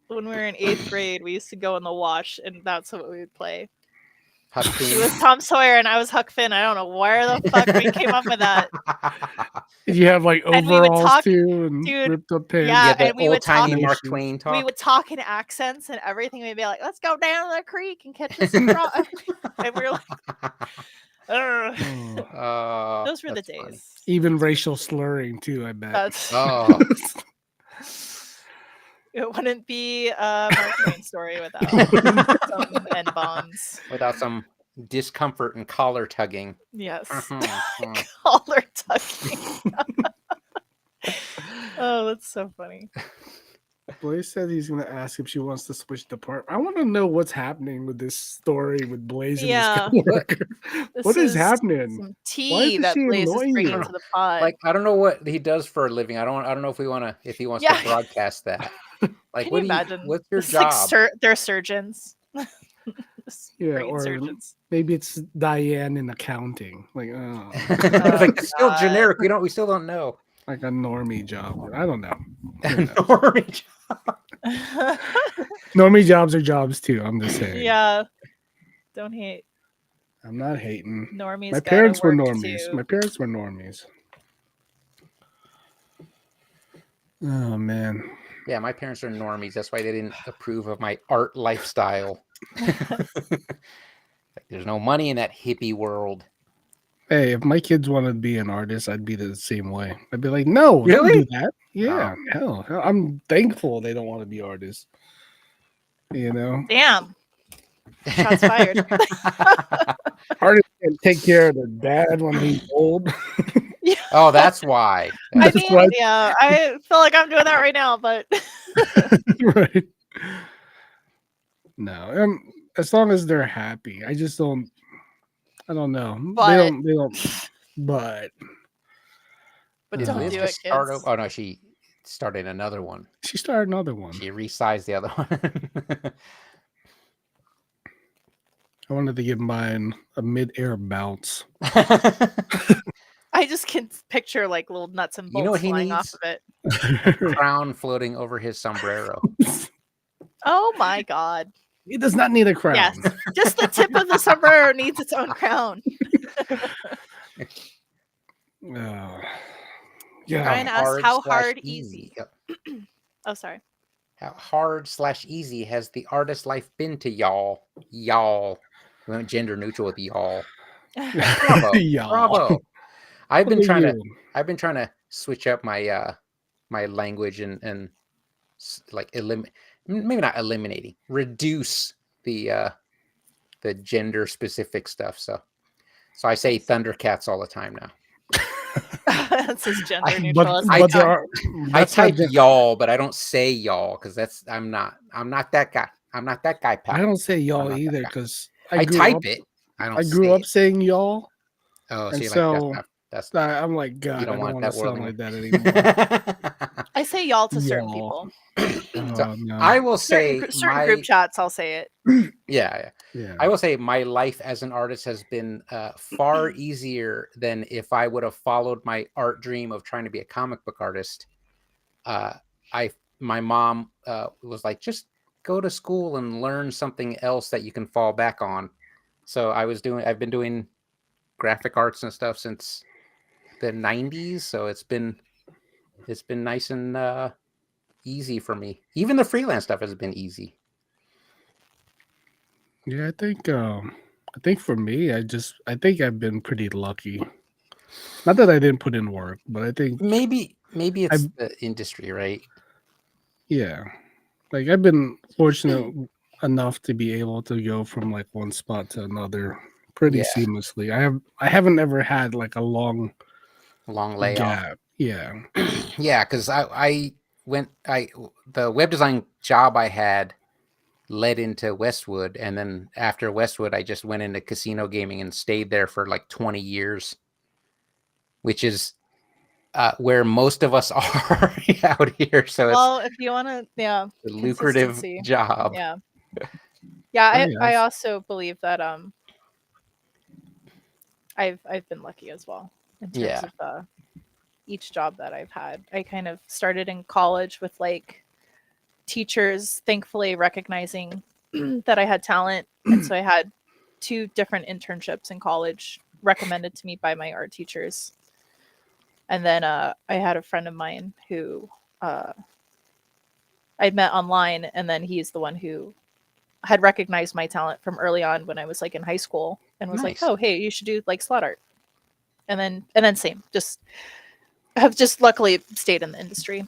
when we were in 8th grade, we used to go in the wash, and that's what we would play. Huck He Finn. was Tom Sawyer, and I was Huck Finn. I don't know where the fuck we came up with that. Did you have like And we would overalls talk- too and dude, ripped up pants? yeah, Yeah, the and we would old timey talk- Mark Shoes. Twain talk. We would talk in accents and everything. We'd be like, "Let's go down the creek and catch us some frog." And we were like, "Ugh." Oh. Those were the that's funny. days. Even racial slurring too, I bet. That's Oh, it wouldn't be a Mark Twain story without some N bombs. without some discomfort and collar tugging. Yes, Mhm. collar tugging. Oh, that's so funny. Blaze said he's gonna ask if she wants to switch department. I want to know what's happening with this story with Blaze and Yeah. his coworker. This What is happening? Some Why tea does that she Blaze is annoy bringing you? to the pod. Like I don't know what he does for a living. I don't know if he wants Yeah. to broadcast that. Like Can what you imagine? what's your It's like job? they're surgeons. Yeah, Brain or surgeons. maybe it's Diane in accounting, like oh, It's like it's still God. generic. We still don't know. like a normie job. I don't know. Normie job. Normie jobs are jobs too. I'm just saying. Yeah. Don't hate. I'm not hating. Normies. My gotta parents were work normies. too. My parents were normies. Oh man. Yeah, my parents are normies. That's why they didn't approve of my art lifestyle. Like, there's no money in that hippie world. Hey, if my kids wanted to be an artist, I'd be the same way. I'd be like, no, don't Really? do that. Yeah, hell, I'm thankful they don't want to be artists. You know, Damn. Shots fired. artists can take care of their dad when he's old. Oh, that's why. I That's mean, what- yeah, I feel like I'm doing that right now, but Right. No, as long as they're happy. I just don't. I don't know. But- They don't. But but Yeah. don't Liz do just it, start kids. Oh no, she started another one. she started another one. She resized the other one. I wanted to give mine a mid-air bounce. I just can picture like little nuts and You bolts know what he flying off needs? of it. Crown floating over his sombrero. Oh my god. He does not need a crown. Yes. Just the tip of the sombrero needs its own crown. Yeah. Brian asked how hard, / easy. Yep. Oh, sorry. How hard / easy has the artist life been to y'all? Y'all. We went gender neutral with y'all. Bravo. Y'all. Bravo. I've been Look at trying to you. switch up my my language and like maybe not eliminating, reduce the gender specific stuff. So I say Thundercats all the time now. That's his gender I- neutral. But, I but there are. I that's not type gen- y'all, but I don't say y'all because I'm not that guy. I'm not that guy. I Pat. don't say I'm y'all not that either guy. because I grew type up, it. I don't. I grew say up it. saying y'all. Oh, and so, so that's I'm like, God, I don't don't want want to that world sound like that anymore. anymore. I say y'all to certain Y'all. people. So, Oh, no. I will say Certain group chats, I'll say it. yeah. yeah. I will say my life as an artist has been far easier than if I would have followed my art dream of trying to be a comic book artist. My mom was like, just go to school and learn something else that you can fall back on. So I've been doing graphic arts and stuff since the 90s. So it's been nice and easy for me. Even the freelance stuff has been easy. Yeah, I think for me, I think I've been pretty lucky. Not that I didn't put in work, but I think Maybe it's the industry, right? yeah, like I've been fortunate enough to be able to go from like one spot to another pretty Yeah. seamlessly. I haven't ever had like a long Long layoff. gap. Yeah. Yeah, because the web design job I had led into Westwood, and then after Westwood, I just went into casino gaming and stayed there for like 20 years, which is where most of us are out here. So it's Well, if you want to, yeah, a lucrative consistency. job. Yeah. Yeah, Oh, yeah, I also believe that I've been lucky as well in terms Yeah. of each job that I've had. I kind of started in college with like teachers thankfully recognizing that I had talent, and so I had 2 different internships in college recommended to me by my art teachers. And then I had a friend of mine who I'd met online, and then he's the one who had recognized my talent from early on when I was like in high school and was like, Nice. "Oh, hey, you should do like slot art." And then same, just have just luckily stayed in the industry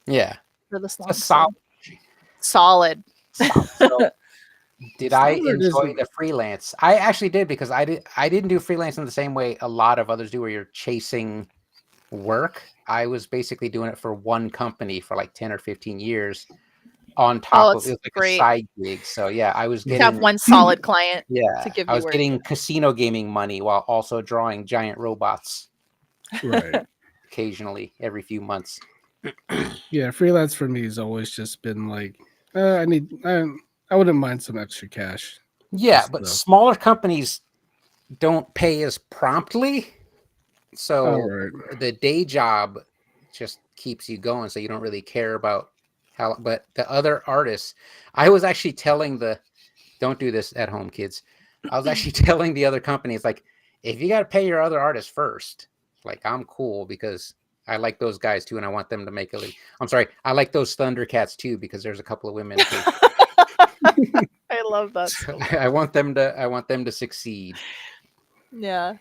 Yeah. for this It's a long. solid. Solid. So, did I Standard enjoy isn't- the freelance? I actually did, because I didn't do freelance in the same way a lot of others do, where you're chasing work. I was basically doing it for one company for like 10 or 15 years on top Oh, of it's it was like a great side gig. So yeah, I was to have getting one solid client to yeah, give I you was work. getting casino gaming money while also drawing giant robots right. occasionally every few months. Yeah, freelance for me has always just been like, I wouldn't mind some extra cash. Yeah, Just, but smaller companies don't pay as promptly. So all right. the day job just keeps you going, so you don't really care about how. But the other artists, I was actually telling don't do this at home, kids. I was actually telling the other companies, like, if you got to pay your other artists first, like, I'm cool because I like those guys too, and I want them to make a league. I'm sorry, I like those Thundercats too, because there's a couple of women too. I love that. So I want them to succeed. Yeah.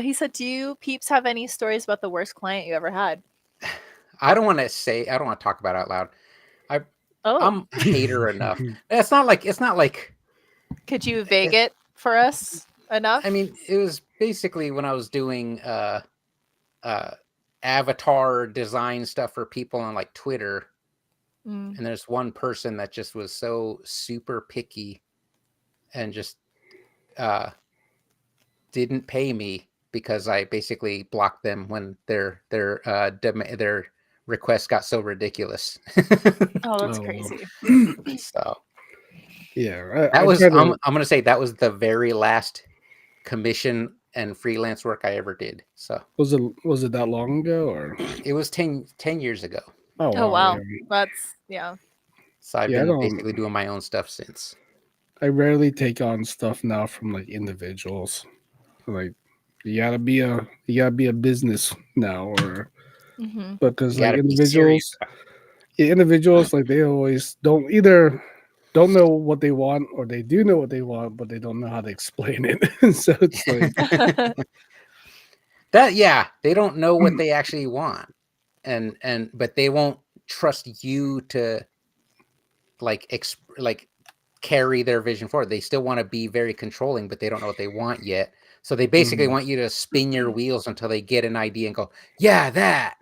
He said, "Do you peeps have any stories about the worst client you ever had?" I don't want to talk about it out loud. Oh, I'm a hater enough. It's not like could you vague it for us enough? I mean, it was basically when I was doing avatar design stuff for people on like Twitter, Mm. and there's one person that just was so super picky and just didn't pay me because I basically blocked them when their request got so ridiculous. Oh, that's Oh, well. crazy. So Yeah, that I was try to, I'm gonna say that was the very last commission and freelance work I ever did. So was it that long ago or? it was 10 years ago. Oh Oh wow, wow, that's yeah. So I've yeah. I been don't. basically doing my own stuff since. I rarely take on stuff now from like individuals. Like you gotta be a business now, or Hmm. because You like got to be serious. individuals like they always don't know what they want, or they do know what they want, but they don't know how to explain it. So it's like, They don't know what they actually want, but they won't trust you to like carry their vision forward. They still want to be very controlling, but they don't know what they want yet. So they basically Mhm. want you to spin your wheels until they get an idea and go, yeah, that.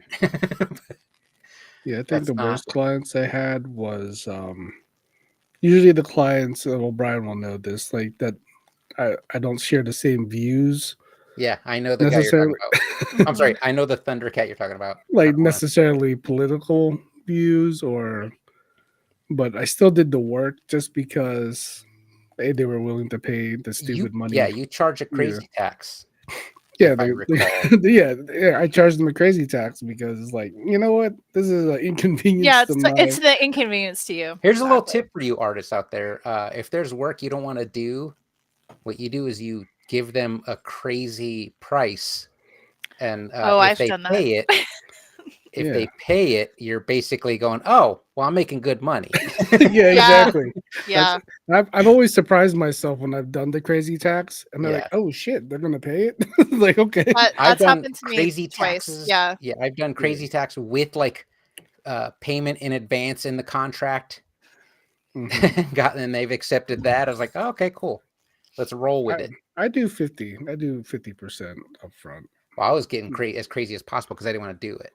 Yeah, I think That's the not. worst clients I had was usually the clients. Well, Brian will know this. Like that, I don't share the same views Yeah, I know the guy you're talking necessarily. about. I'm sorry, I know the Thundercat you're talking about. I Like don't wanna- necessarily political views, or but I still did the work just because they were willing to pay the stupid money. you charge a Yeah, crazy tax, yeah, if I recall. yeah. I charged them a crazy tax because it's like, you know what, this is an inconvenience Yeah, to my. it's the inconvenience to you. Here's a little Exactly. tip for you artists out there. If there's work you don't want to do, what you do is you give them a crazy price, and Oh, if I've they done that. pay it, you're basically going, "Oh, well, I'm making good money." Yeah, exactly. Yeah. I've always surprised myself when I've done the crazy tax, and they're Yeah. like, "Oh shit, they're gonna pay it." Like, okay, I've That's done happened to me crazy twice. taxes. Yeah. Yeah, I've done crazy tax with like payment in advance in the contract. Mhm. And they've accepted that. I was like, oh, okay, cool. Let's roll with it. I do 50. I do 50% up front. Well, I was getting as crazy as possible because I didn't want to do it.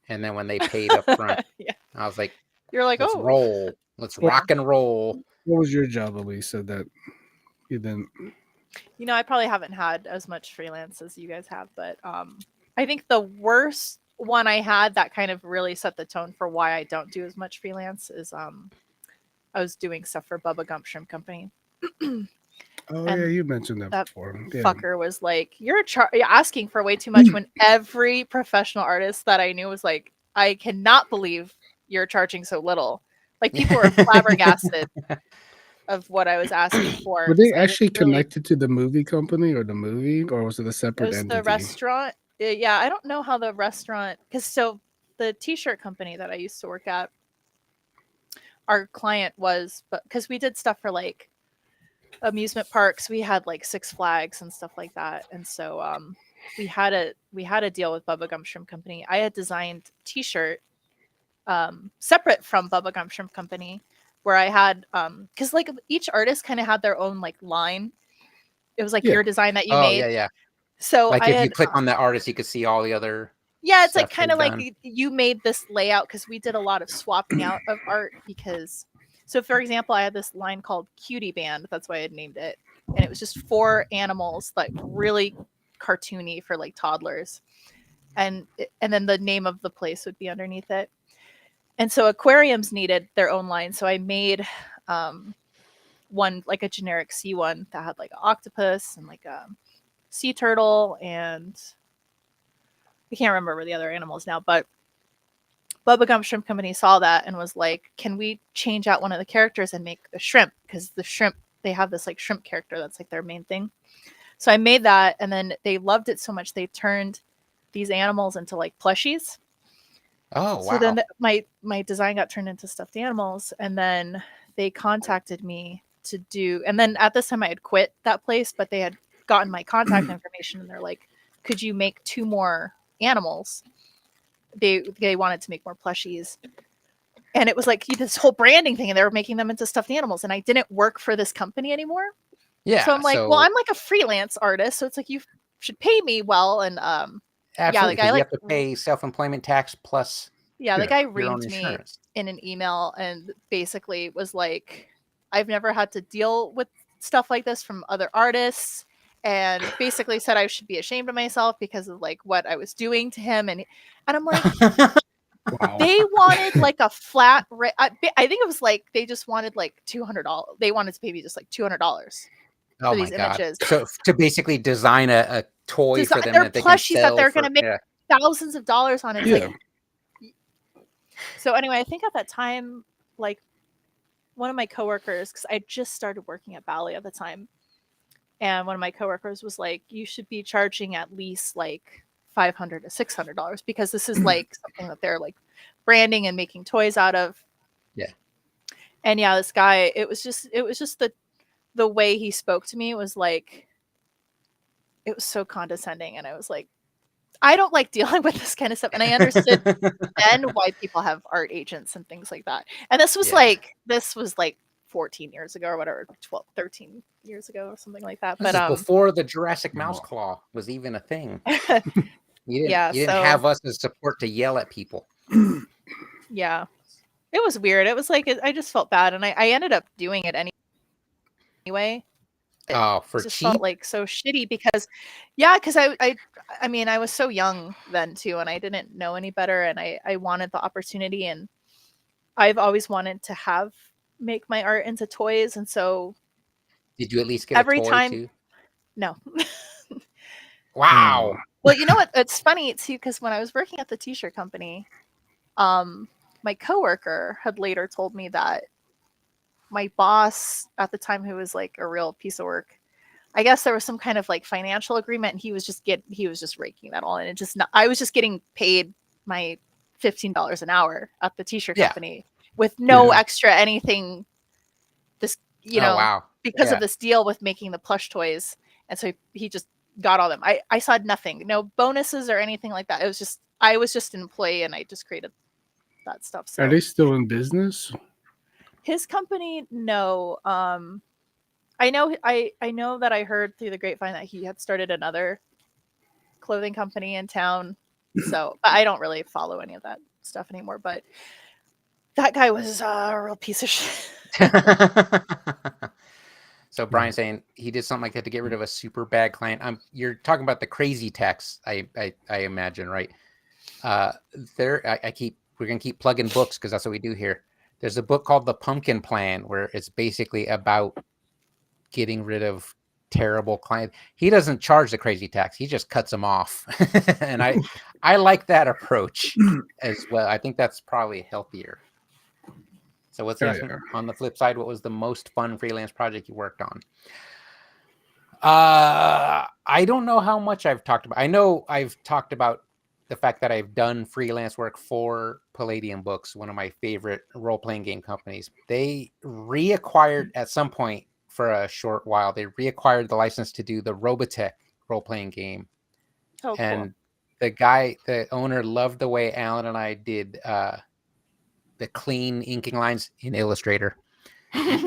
And then when they paid up front, Yeah. I was like, You're like, let's oh. roll. Let's Well, rock and roll. What was your job, Elisa, that you didn't? You know, I probably haven't had as much freelance as you guys have, but I think the worst one I had that kind of really set the tone for why I don't do as much freelance is I was doing stuff for Bubba Gump Shrimp Company. Oh yeah, And you mentioned that that before. Yeah. fucker was like, you're asking for way too much when every professional artist that I knew was like, I cannot believe you're charging so little. Like people were flabbergasted of what I was asking for. Were they 'cause I was actually really, connected to the movie company or the movie, or was it a it separate was the entity? restaurant. Yeah, I don't know how the restaurant, because so the t-shirt company that I used to work at, our client was, but because we did stuff for like amusement parks, we had like Six Flags and stuff like that, and so we had a deal with Bubba Gump Shrimp Company. I had designed t-shirt separate from Bubba Gump Shrimp Company, where I had because like each artist kind of had their own like line. It was like Yeah. your design that you Oh made. yeah. So Like I if you had click on the artist, you could see all the other yeah, it's like stuff kind of they've like done. you made this layout because we did a lot of swapping out of art because so for example, I had this line called Cutie Band, that's why I had named it. And it was just 4 animals, like really cartoony for like toddlers. And then the name of the place would be underneath it. And so aquariums needed their own line. So I made one like a generic sea one that had like an octopus and like a sea turtle, and I can't remember the other animals now, but Bubba Gump Shrimp Company saw that and was like, can we change out one of the characters and make a shrimp? Because the shrimp, they have this like shrimp character that's like their main thing. So I made that, and then they loved it so much they turned these animals into like plushies. Oh So wow. then my design got turned into stuffed animals, and then they contacted me to do, and then at this time I had quit that place, but they had gotten my contact information, and they're like, could you make 2 more animals? They wanted to make more plushies, and it was like this whole branding thing, and they were making them into stuffed animals, and I didn't work for this company anymore. Yeah. So I'm like, well, I'm like a freelance artist, so it's like you should pay me well. And absolutely, the guy because you like have to pay self-employment tax plus the Yeah. guy your own reamed me insurance. in an email and basically was like, I've never had to deal with stuff like this from other artists, and basically said I should be ashamed of myself because of like what I was doing to him. And I'm like, Wow. they wanted like a flat rate. I think it was like they just wanted like $200. They wanted to pay me just like $200 Oh for my these god! images. So to basically design a toy for them They're that they can plushies that sell they're for, going to make yeah. thousands of dollars on. It's Yeah. like, so anyway, I think at that time, like one of my coworkers, because I just started working at Bally at the time, and one of my coworkers was like, you should be charging at least like $500 to $600 because this is like something that they're like branding and making toys out of. Yeah. And yeah, this guy, it was just the way he spoke to me was like, it was so condescending, and I was like, I don't like dealing with this kind of stuff. And I understood then why people have art agents and things like that. And this was like 14 years ago or whatever, 12, 13 years ago or something like that. This But is before the Jurassic Mouse Claw was even a thing. You didn't have us as support to yell at people. Yeah, it was weird. It was like I just felt bad, and I ended up doing it anyway. Oh, for It just cheap? felt like so shitty because I mean, I was so young then too, and I didn't know any better, and I wanted the opportunity, and I've always wanted to make my art into toys, and so Did you at least get every a toy time, too? no. Wow. Well, you know what? It's funny too, because when I was working at the t-shirt company, my coworker had later told me that my boss at the time, who was like a real piece of work, I guess there was some kind of like financial agreement, and he was just raking that all in, and just not, I was just getting paid my $15 an hour at the t-shirt company with no extra anything. This, Oh wow. because of this deal with making the plush toys, and so he just got all them. I saw nothing, no bonuses or anything like that. It was just I was just an employee, and I just created that stuff. So Are they still in business? his company, no. I know that I heard through the grapevine that he had started another clothing company in town. So I don't really follow any of that stuff anymore. But that guy was a real piece of shit. So Brian's saying he did something like that to get rid of a super bad client. You're talking about the crazy tax, I imagine, right? We're gonna keep plugging books because that's what we do here. There's a book called The Pumpkin Plan where it's basically about getting rid of terrible clients. He doesn't charge the crazy tax; he just cuts them off, and I like that approach as well. I think that's probably healthier. So what's on the flip side? What was the most fun freelance project you worked on? I don't know how much I've talked about. I know I've talked about the fact that I've done freelance work for Palladium Books, one of my favorite role-playing game companies. They reacquired at some point for a short while. They reacquired the license to do the Robotech role-playing game. Oh, and the owner loved the way Alan and I did the clean inking lines in Illustrator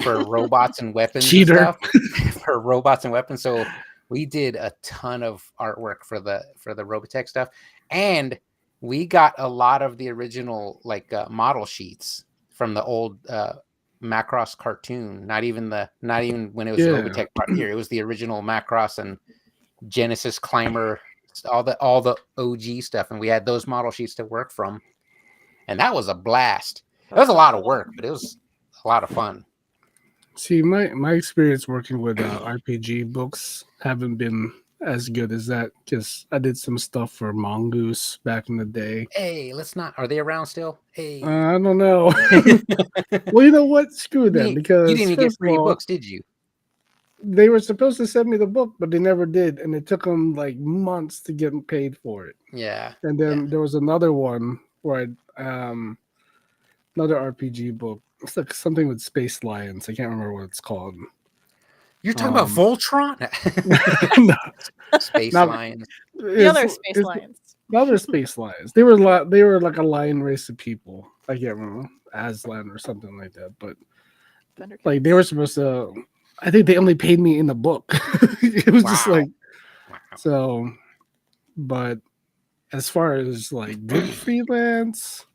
for robots and weapons Cheater. and stuff. For robots and weapons. So we did a ton of artwork for the Robotech stuff, and we got a lot of the original model sheets from the old Macross cartoon. Not even when it was Robotech Frontier. It was the original Macross and Genesis Climber, all the OG stuff, and we had those model sheets to work from, and that was a blast. It was a lot of work, but it was a lot of fun. See, my experience working with RPG books haven't been as good as that because I did some stuff for Mongoose back in the day. Hey, let's not. Are they around still? Hey, I don't know. Well, you know what? Screw them, because you didn't even get free books, did you? They were supposed to send me the book, but they never did, and it took them like months to get paid for it. Yeah. And then there was another one where another RPG book. It's like something with Space Lions. I can't remember what it's called. You're talking about Voltron? No, Space Lions. The other Space Lions. The other Space Lions. They were like a lion race of people. I can't remember, Aslan or something like that. But like they were supposed to. I think they only paid me in the book. It was just like so. But as far as like good freelance,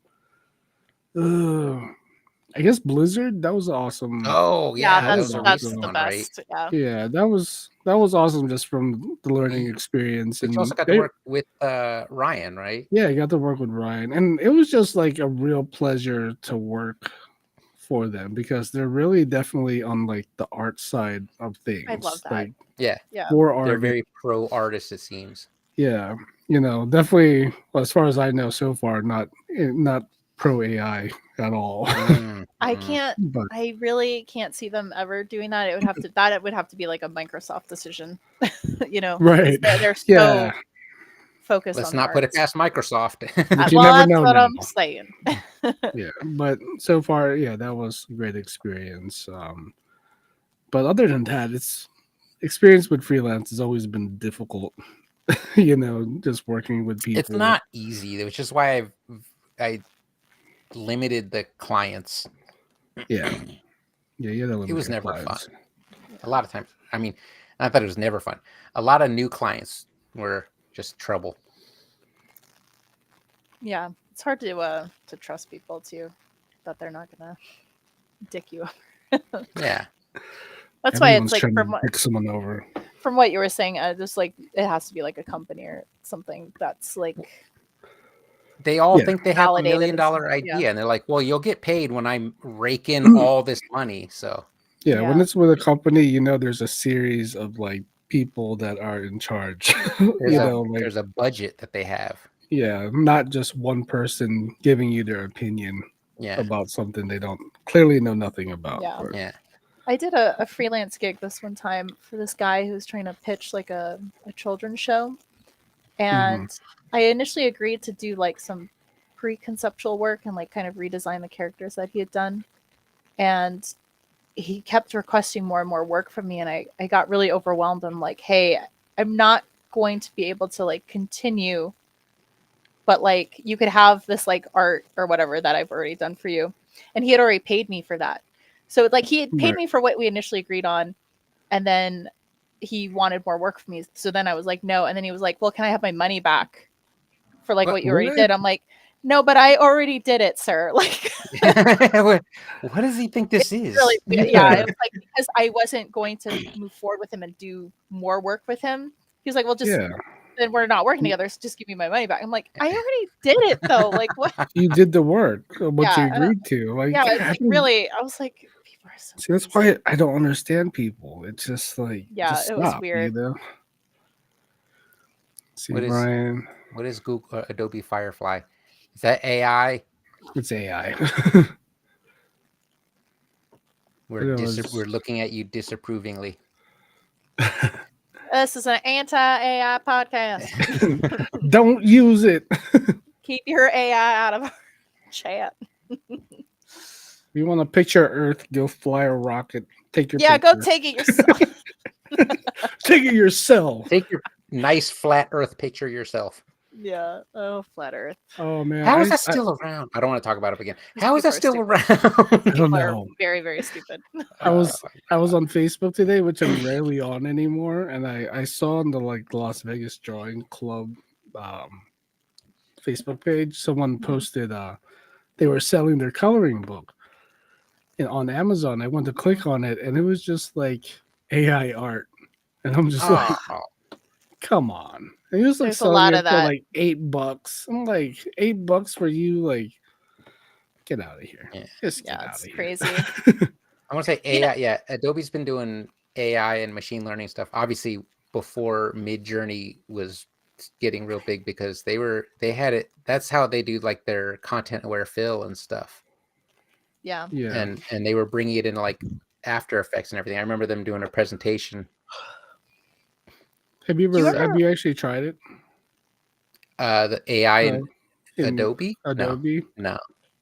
I guess Blizzard, that was awesome. Oh yeah, that's the best. right? Yeah, that was awesome just from the learning experience. And you also got to work with Ryan, right? Yeah, I got to work with Ryan, and it was just like a real pleasure to work for them because they're really definitely on like the art side of things. I love that. Like, yeah. For art, they're very pro artists, it seems. Yeah, definitely. Well, as far as I know so far, not pro AI at all. I can't. But I really can't see them ever doing that. It would have to be like a Microsoft decision. Right? They're so focused. Let's on not put it past Microsoft. But you never know. That's what I'm saying. Yeah, but so far, yeah, that was a great experience. But other than that, experience with freelance has always been difficult. Just working with people. It's not easy, which is why I limited the clients. Yeah. It was never fun. A lot of times, I mean, not that it was never fun. A lot of new clients were just trouble. Yeah, it's hard to trust people too, that they're not gonna dick you over. Yeah, that's why it's like pick someone over. From what you were saying, just like it has to be like a company or something that's like. They all think they have $1 million idea, and they're like, "Well, you'll get paid when I rake in all this money." So yeah, when it's with a company, there's a series of like people that are in charge. There's a budget that they have. Yeah, not just one person giving you their opinion about something they don't clearly know nothing about. Yeah. I did a freelance gig this one time for this guy who was trying to pitch like a children's show. And I initially agreed to do like some pre-conceptual work and like kind of redesign the characters that he had done. And he kept requesting more and more work from me. And I got really overwhelmed. I'm like, hey, I'm not going to be able to like continue, but like you could have this like art or whatever that I've already done for you. And he had already paid me for that. So like he had paid me for what we initially agreed on, and then he wanted more work from me. So then I was like, no. And then he was like, well, can I have my money back for like what you already did? I'm like, No, but I already did it, sir. Like, What does he think this is? really, yeah, Yeah. it was like because I wasn't going to move forward with him and do more work with him. He was like, "Well, just Yeah. then we're not working together. So just give me my money back." I'm like, "I already did it though. Like, what?" You did the work, what you Yeah, agreed to. Like, yeah, it's I like think- really. I was like, people are so. see, that's crazy. why I don't understand people. It's just like, Yeah, just it was stop, weird. you know. See, What is- Brian, What is Google Adobe Firefly? Is that AI? it's AI. We're It was- we're looking at you disapprovingly. This is an anti-AI podcast. Don't use it. Keep your AI out of our chat. If you want a picture of Earth, go fly a rocket. Take your Yeah, go picture. take it yourself. Take it yourself. Take your nice flat Earth picture yourself. Yeah. Oh, flat Earth. Oh man, How is I- that still around? I don't want to talk about it again. These How is that people still are around? I don't People are know. very, very stupid. I was on Facebook today, which I'm rarely on anymore, and I saw on the like Las Vegas Drawing Club Facebook page someone posted they were selling their coloring book and on Amazon. I went to click on it and it was just like AI art, and I'm just like, Oh, come on. And he was like There's a selling lot it of for that. like $8. I'm like, $8 for you, like get out of here. Yeah. Just get Yeah, out it's of here. crazy. I want to say You know- AI. Yeah, Adobe's been doing AI and machine learning stuff. Obviously, before Midjourney was getting real big because they had it. That's how they do like their content aware fill and stuff. Yeah. Yeah. And they were bringing it into like After Effects and everything. I remember them doing a presentation. Have you Do you ever have ever- you actually tried it? The AI in In Adobe. Adobe? No.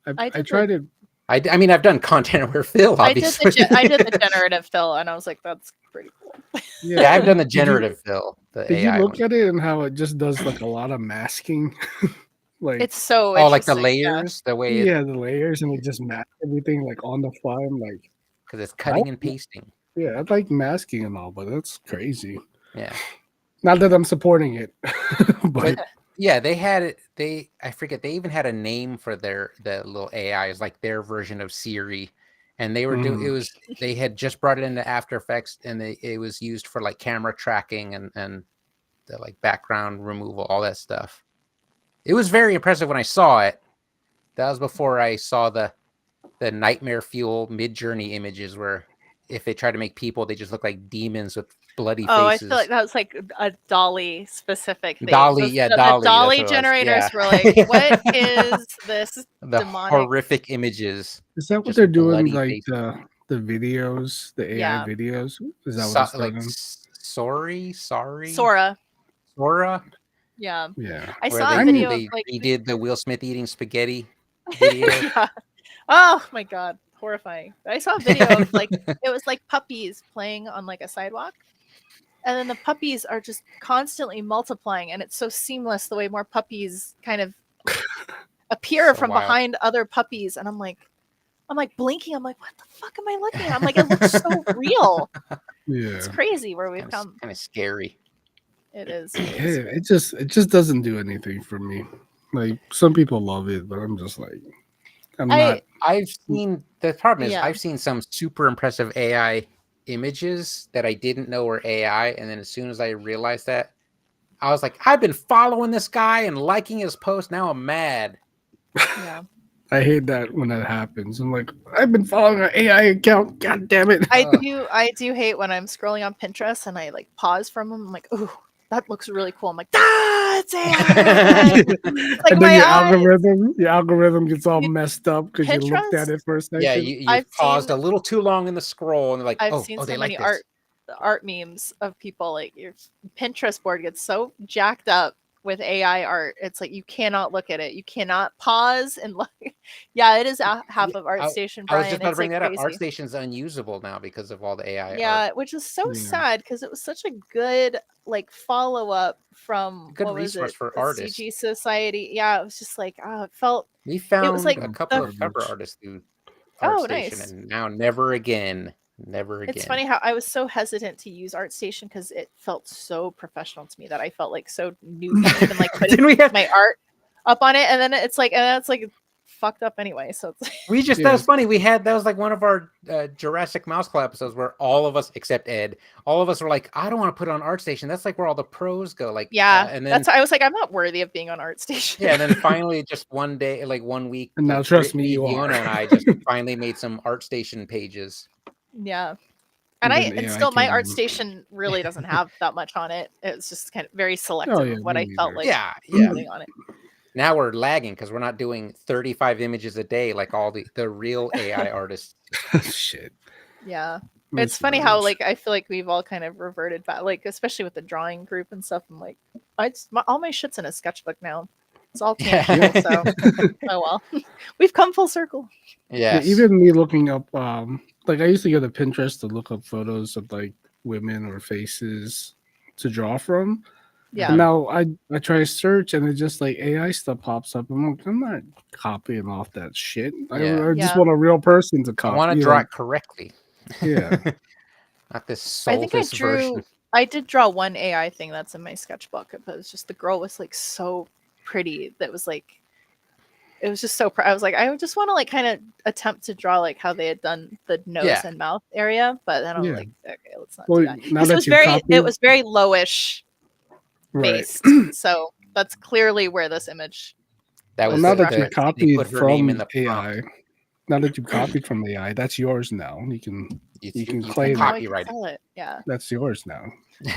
I I did tried it. I mean, I've done content aware fill. I did Obviously, I did the generative fill, and I was like, "That's pretty cool." yeah, I've done the Did you- generative fill. The Did you AI look one. at it and how it just does like a lot of masking? Like It's so Oh, like the interesting, yeah. layers, the way yeah, the layers, and it just masks everything like on the fly. I'm like, because it's cutting and pasting. yeah, I like masking and all, but that's crazy. Yeah. Not that I'm supporting it, but Yeah, they had it. I forget. They even had a name for the little AIs, like their version of Siri, and they were doing. It was they had just brought it into After Effects, and it was used for like camera tracking and the like background removal, all that stuff. It was very impressive when I saw it. That was before I saw the Nightmare Fuel Midjourney images, where if they try to make people, they just look like demons with bloody Oh, I faces. feel like that was like a Dolly specific thing. Dolly, Those- yeah, the Dolly, that's Dolly what it was, generators yeah. were like, "What is this the demonic?" horrific images. is that what Just they're doing? bloody Like faces. the videos, the AI Yeah. videos? Is that what it's Like done? sorry, Sora. Sora, Yeah, Yeah. I where saw they, a video they of like redid the Will Smith eating spaghetti video. Yeah. Oh my god, horrifying. I saw a video of like it was like puppies playing on like a sidewalk. And then the puppies are just constantly multiplying, and it's so seamless the way more puppies kind of appear So from wild. behind other puppies. And I'm like blinking. I'm like, what the fuck am I looking at? I'm like, it looks so real. Yeah. It's crazy where we've Kind come. of scary. It is. Yeah, Really it just doesn't do anything for me. Like some people love it, but I'm just like I'm not. I've seen the problem is Yeah. I've seen some super impressive AI images that I didn't know were AI, and then as soon as I realized that, I was like, I've been following this guy and liking his post. Now I'm mad. yeah. I hate that when that happens. I'm like, I've been following an AI account. God damn it! I do hate when I'm scrolling on Pinterest and I like pause from them. I'm like, ooh, that looks really cool. I'm like, it's AI. Like and my then eyes. your algorithm gets all You- messed up because you looked at Pinterest? it for a second. Yeah, you I've paused seen- a little too long in the scroll, and they're like, I've oh, seen oh, so they many like this. art memes of people like your Pinterest board gets so jacked up with AI art. It's like you cannot look at it. You cannot pause and look. Yeah, it is half of ArtStation. I was Brian. just about to It's, bring like, that up. crazy. ArtStation's unusable now because of all the AI Yeah, art. which is so Yeah. sad because it was such a good like follow up from Good what was resource it? for The artists. CG Society. Yeah, it was just like it felt. We found like a couple the- of cover artists through Oh, ArtStation, nice. and now never again. Never again. It's funny how I was so hesitant to use ArtStation because it felt so professional to me that I felt like so new. Even like putting Didn't we have? my art up on it, and then it's like fucked up anyway. So it's We just Yeah. that was funny. That was like one of our Jurassic Mouse Club episodes where all of us, except Ed, all of us were like, I don't want to put on ArtStation. That's like where all the pros go. Like, yeah. and then That's why I was like, I'm not worthy of being on ArtStation. yeah, and then finally, just one day, like 1 week, And now like, trust me, you Fiona are. and I just finally made some ArtStation pages. Yeah. And Then and AI still my came in. ArtStation really doesn't have that much on it. It's just kind of very selective Oh, yeah, of what me I felt neither. like Yeah, yeah. putting on it. Now we're lagging because we're not doing 35 images a day like all the real AI artists. Shit. Yeah. That's It's funny how rubbish. like I feel like we've all kind of reverted back, like especially with the drawing group and stuff. I'm like, all my shit's in a sketchbook now. It's all tangible, Yeah. so oh well. We've come full circle. Yeah, Yes. even me looking up, like I used to go to Pinterest to look up photos of like women or faces to draw from. Yeah. And now I try to search and it just like AI stuff pops up. I'm like, I'm not copying off that shit. Yeah. I just Yeah. want a real person to I copy. want to you draw know? it correctly. Yeah. I Not this think I soulless version. I did draw one AI thing that's in my sketchbook, but it's just the girl was like so pretty that was like it was just so I was like, I just want to like kind of attempt to draw like how they had done the nose Yeah. and mouth area, but then I'm Yeah. like, okay, let's not Well, do that. now 'Cause that you copy, it was very lowish right. based. So that's clearly where this image That Well, was now the, that you they copied put her name in from the prompt. AI, now that you copied from AI, that's yours now. You can You claim now I can copyright it. sell it. Yeah. that's yours now.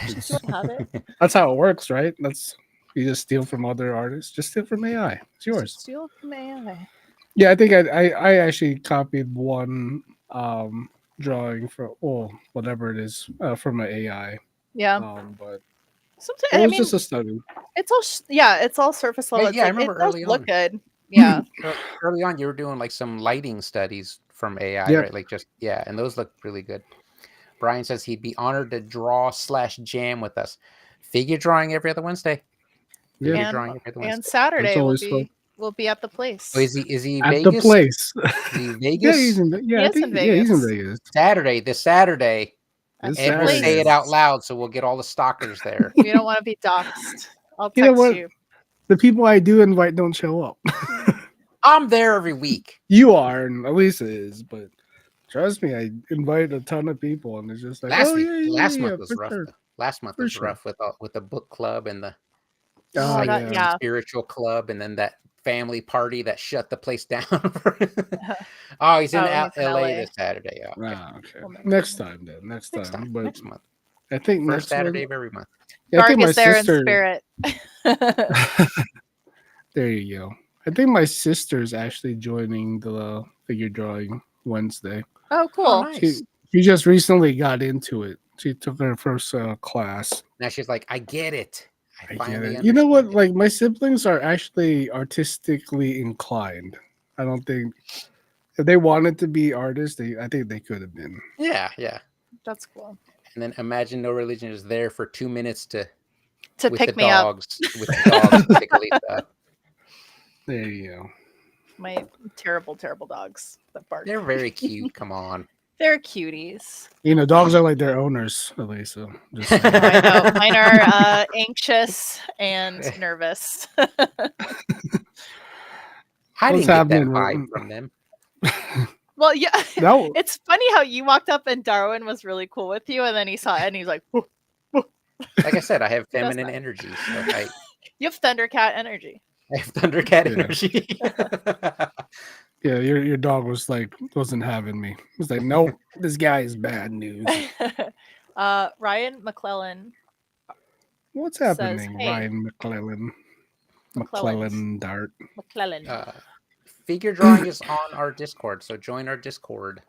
You still have it. That's how it works, right? That's you just steal from other artists. Just steal from AI. It's yours. Steal from AI. Yeah, I think I actually copied one drawing for whatever it is from an AI. Yeah. But Sometimes it I was mean just a study. it's all it's all surface level. Yeah, It's yeah, I like, remember it does early look on. good. Yeah. Early on, you were doing like some lighting studies from AI, Yeah. right? Like just and those look really good. Brian says he'd be honored to draw/jam with us. Figure drawing every other Wednesday. Yeah. Figure And- drawing every other And Wednesday. Saturday will always fun. be at the place. Oh, is he At Vegas? the place. Is he Yeah, Vegas? he's in. Yeah, He I is think. in Yeah, he's in Vegas. Vegas. This Saturday. At This the Ed will say Saturday. it out loud, so we'll get all the stalkers there. We don't want to be doxxed. I'll text You know what? you. The people I do invite don't show up. I'm there every week. You are, and Elisa is, but trust me, I invite a ton of people, and it's just like, Last oh week, yeah, last yeah, month was for rough. sure. Though. Last month For was sure. rough with the book club and the Oh, psych- yeah. spiritual club, and then that family party that shut the place down. Oh, he's in Oh, he's in LA LA. this Saturday. Yeah, okay. Ah, okay. Well, Next time, then. Next Next time. time, But next month, I think first next Saturday one, of every month. yeah, I Garg think my is there sister. in spirit. There you go. I think my sister's actually joining the figure drawing Wednesday. Oh, cool. Oh, nice. She just recently got into it. She took her first class. Now she's like, I get it. I I finally get it. You know what? understand it." Like my siblings are actually artistically inclined. I don't think if they wanted to be artists, I think they could have been. Yeah. That's cool. And then Imagine No Religion is there for 2 minutes To with pick the me up. dogs, with the dogs to pick Elisa up. There you go. My terrible, terrible dogs that bark. They're very cute. Come on. They're cuties. You know, dogs are like their owners, Elisa. Just saying. I know. Mine are anxious and nervous. I What's didn't get that happening? vibe from them. Well, yeah. No, It's funny how you walked up and Darwin was really cool with you, and then he saw it and he's like, "Whoa." Like I said, I have He does feminine that. energy. So I You have Thundercat energy. have Thundercat Yeah. energy. yeah, your dog wasn't having me. It was like, nope, this guy is bad news. Ryan McClellan. What's Says, happening, "Hey, Ryan McClellan? McClellans. McClellan Dart. McClellan. Figure drawing is on our Discord, so join our Discord.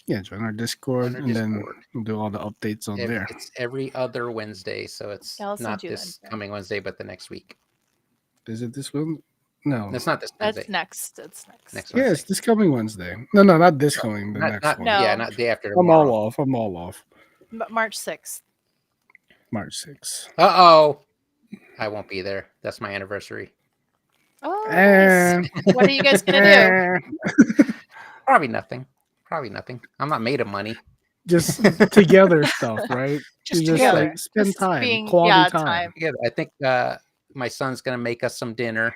Yeah, join our Discord, Join our and then Discord. we'll do all the updates on there. It's every other Wednesday, so it's Yeah, I'll send not you this then. coming Wednesday, but the next week. Is it this one? No. It's not this Wednesday. That's next. It's next. Next Yeah, it's Wednesday. this coming Wednesday. No, not this coming. The next one. No. Yeah, not day after I'm tomorrow. all off. March 6th. March 6th. Uh-oh. I won't be there. That's my anniversary. Oh, Eh, nice. What are you guys gonna do? Probably nothing. I'm not made of money. Just together stuff, right? Just You just together. like spend Just time, being- quality yeah, time. time. Together. I think my son's gonna make us some dinner.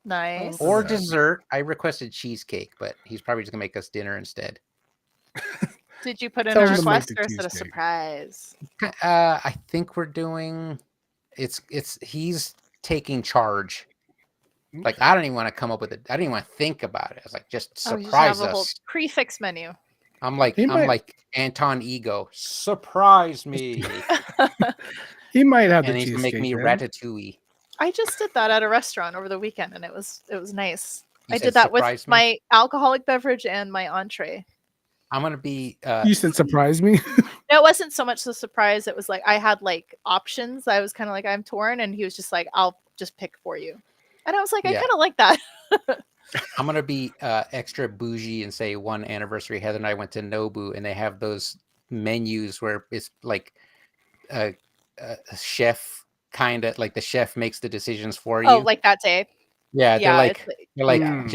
Nice. or that. dessert. I requested cheesecake, but he's probably just gonna make us dinner instead. Did you put in Tell a him to make request the or is it a cheesecake. surprise? I think we're doing. It's he's taking charge. Like I don't even want to come up with it. I didn't even want to think about it. I was like, just Oh, you should surprise have a whole us. prefix menu. I'm like He might- like Anton Ego. Surprise me, He might have and the he's gonna make cheesecake. me then. ratatouille. I just did that at a restaurant over the weekend, and it was nice. You I said did that with surprise me? my alcoholic beverage and my entree. I'm gonna be. You said surprise me. No, it wasn't so much the surprise. It was like I had like options. I was kind of like, I'm torn, and he was just like, I'll just pick for you. And I was like, I Yeah. kind of like that. I'm gonna be extra bougie and say one anniversary. Heather and I went to Nobu, and they have those menus where it's like a chef kind of like the chef makes the decisions for you. Oh, like that day. yeah, Yeah, they're it's like Mm.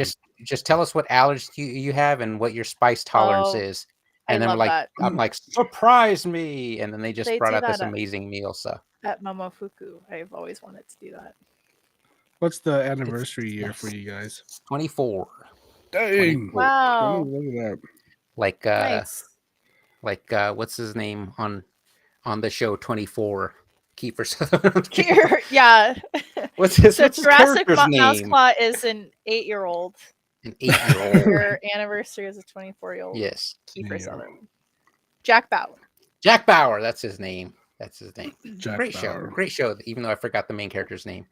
just tell us what allergies you have and what your spice tolerance Oh, is. I And then we're love like, that. I'm like, surprise me! And then they just They brought do out this that at- amazing meal. So at Momofuku. I've always wanted to do that. What's the anniversary year for nice. you guys? 24, Dang. Wow. Look at that. like Nice. what's his name on the show 24? Kiefer Sutherland. Here, yeah. What's his So what's his Jurassic character's Mouse name? Claw is an 8-year-old. An 8-year-old. Your anniversary is a 24-year-old. Yes, Kiefer Yeah. Sutherland. Jack Bauer. Jack Bauer. That's his name. That's his name. Jack Great Bauer. show. Great show. Even though I forgot the main character's name.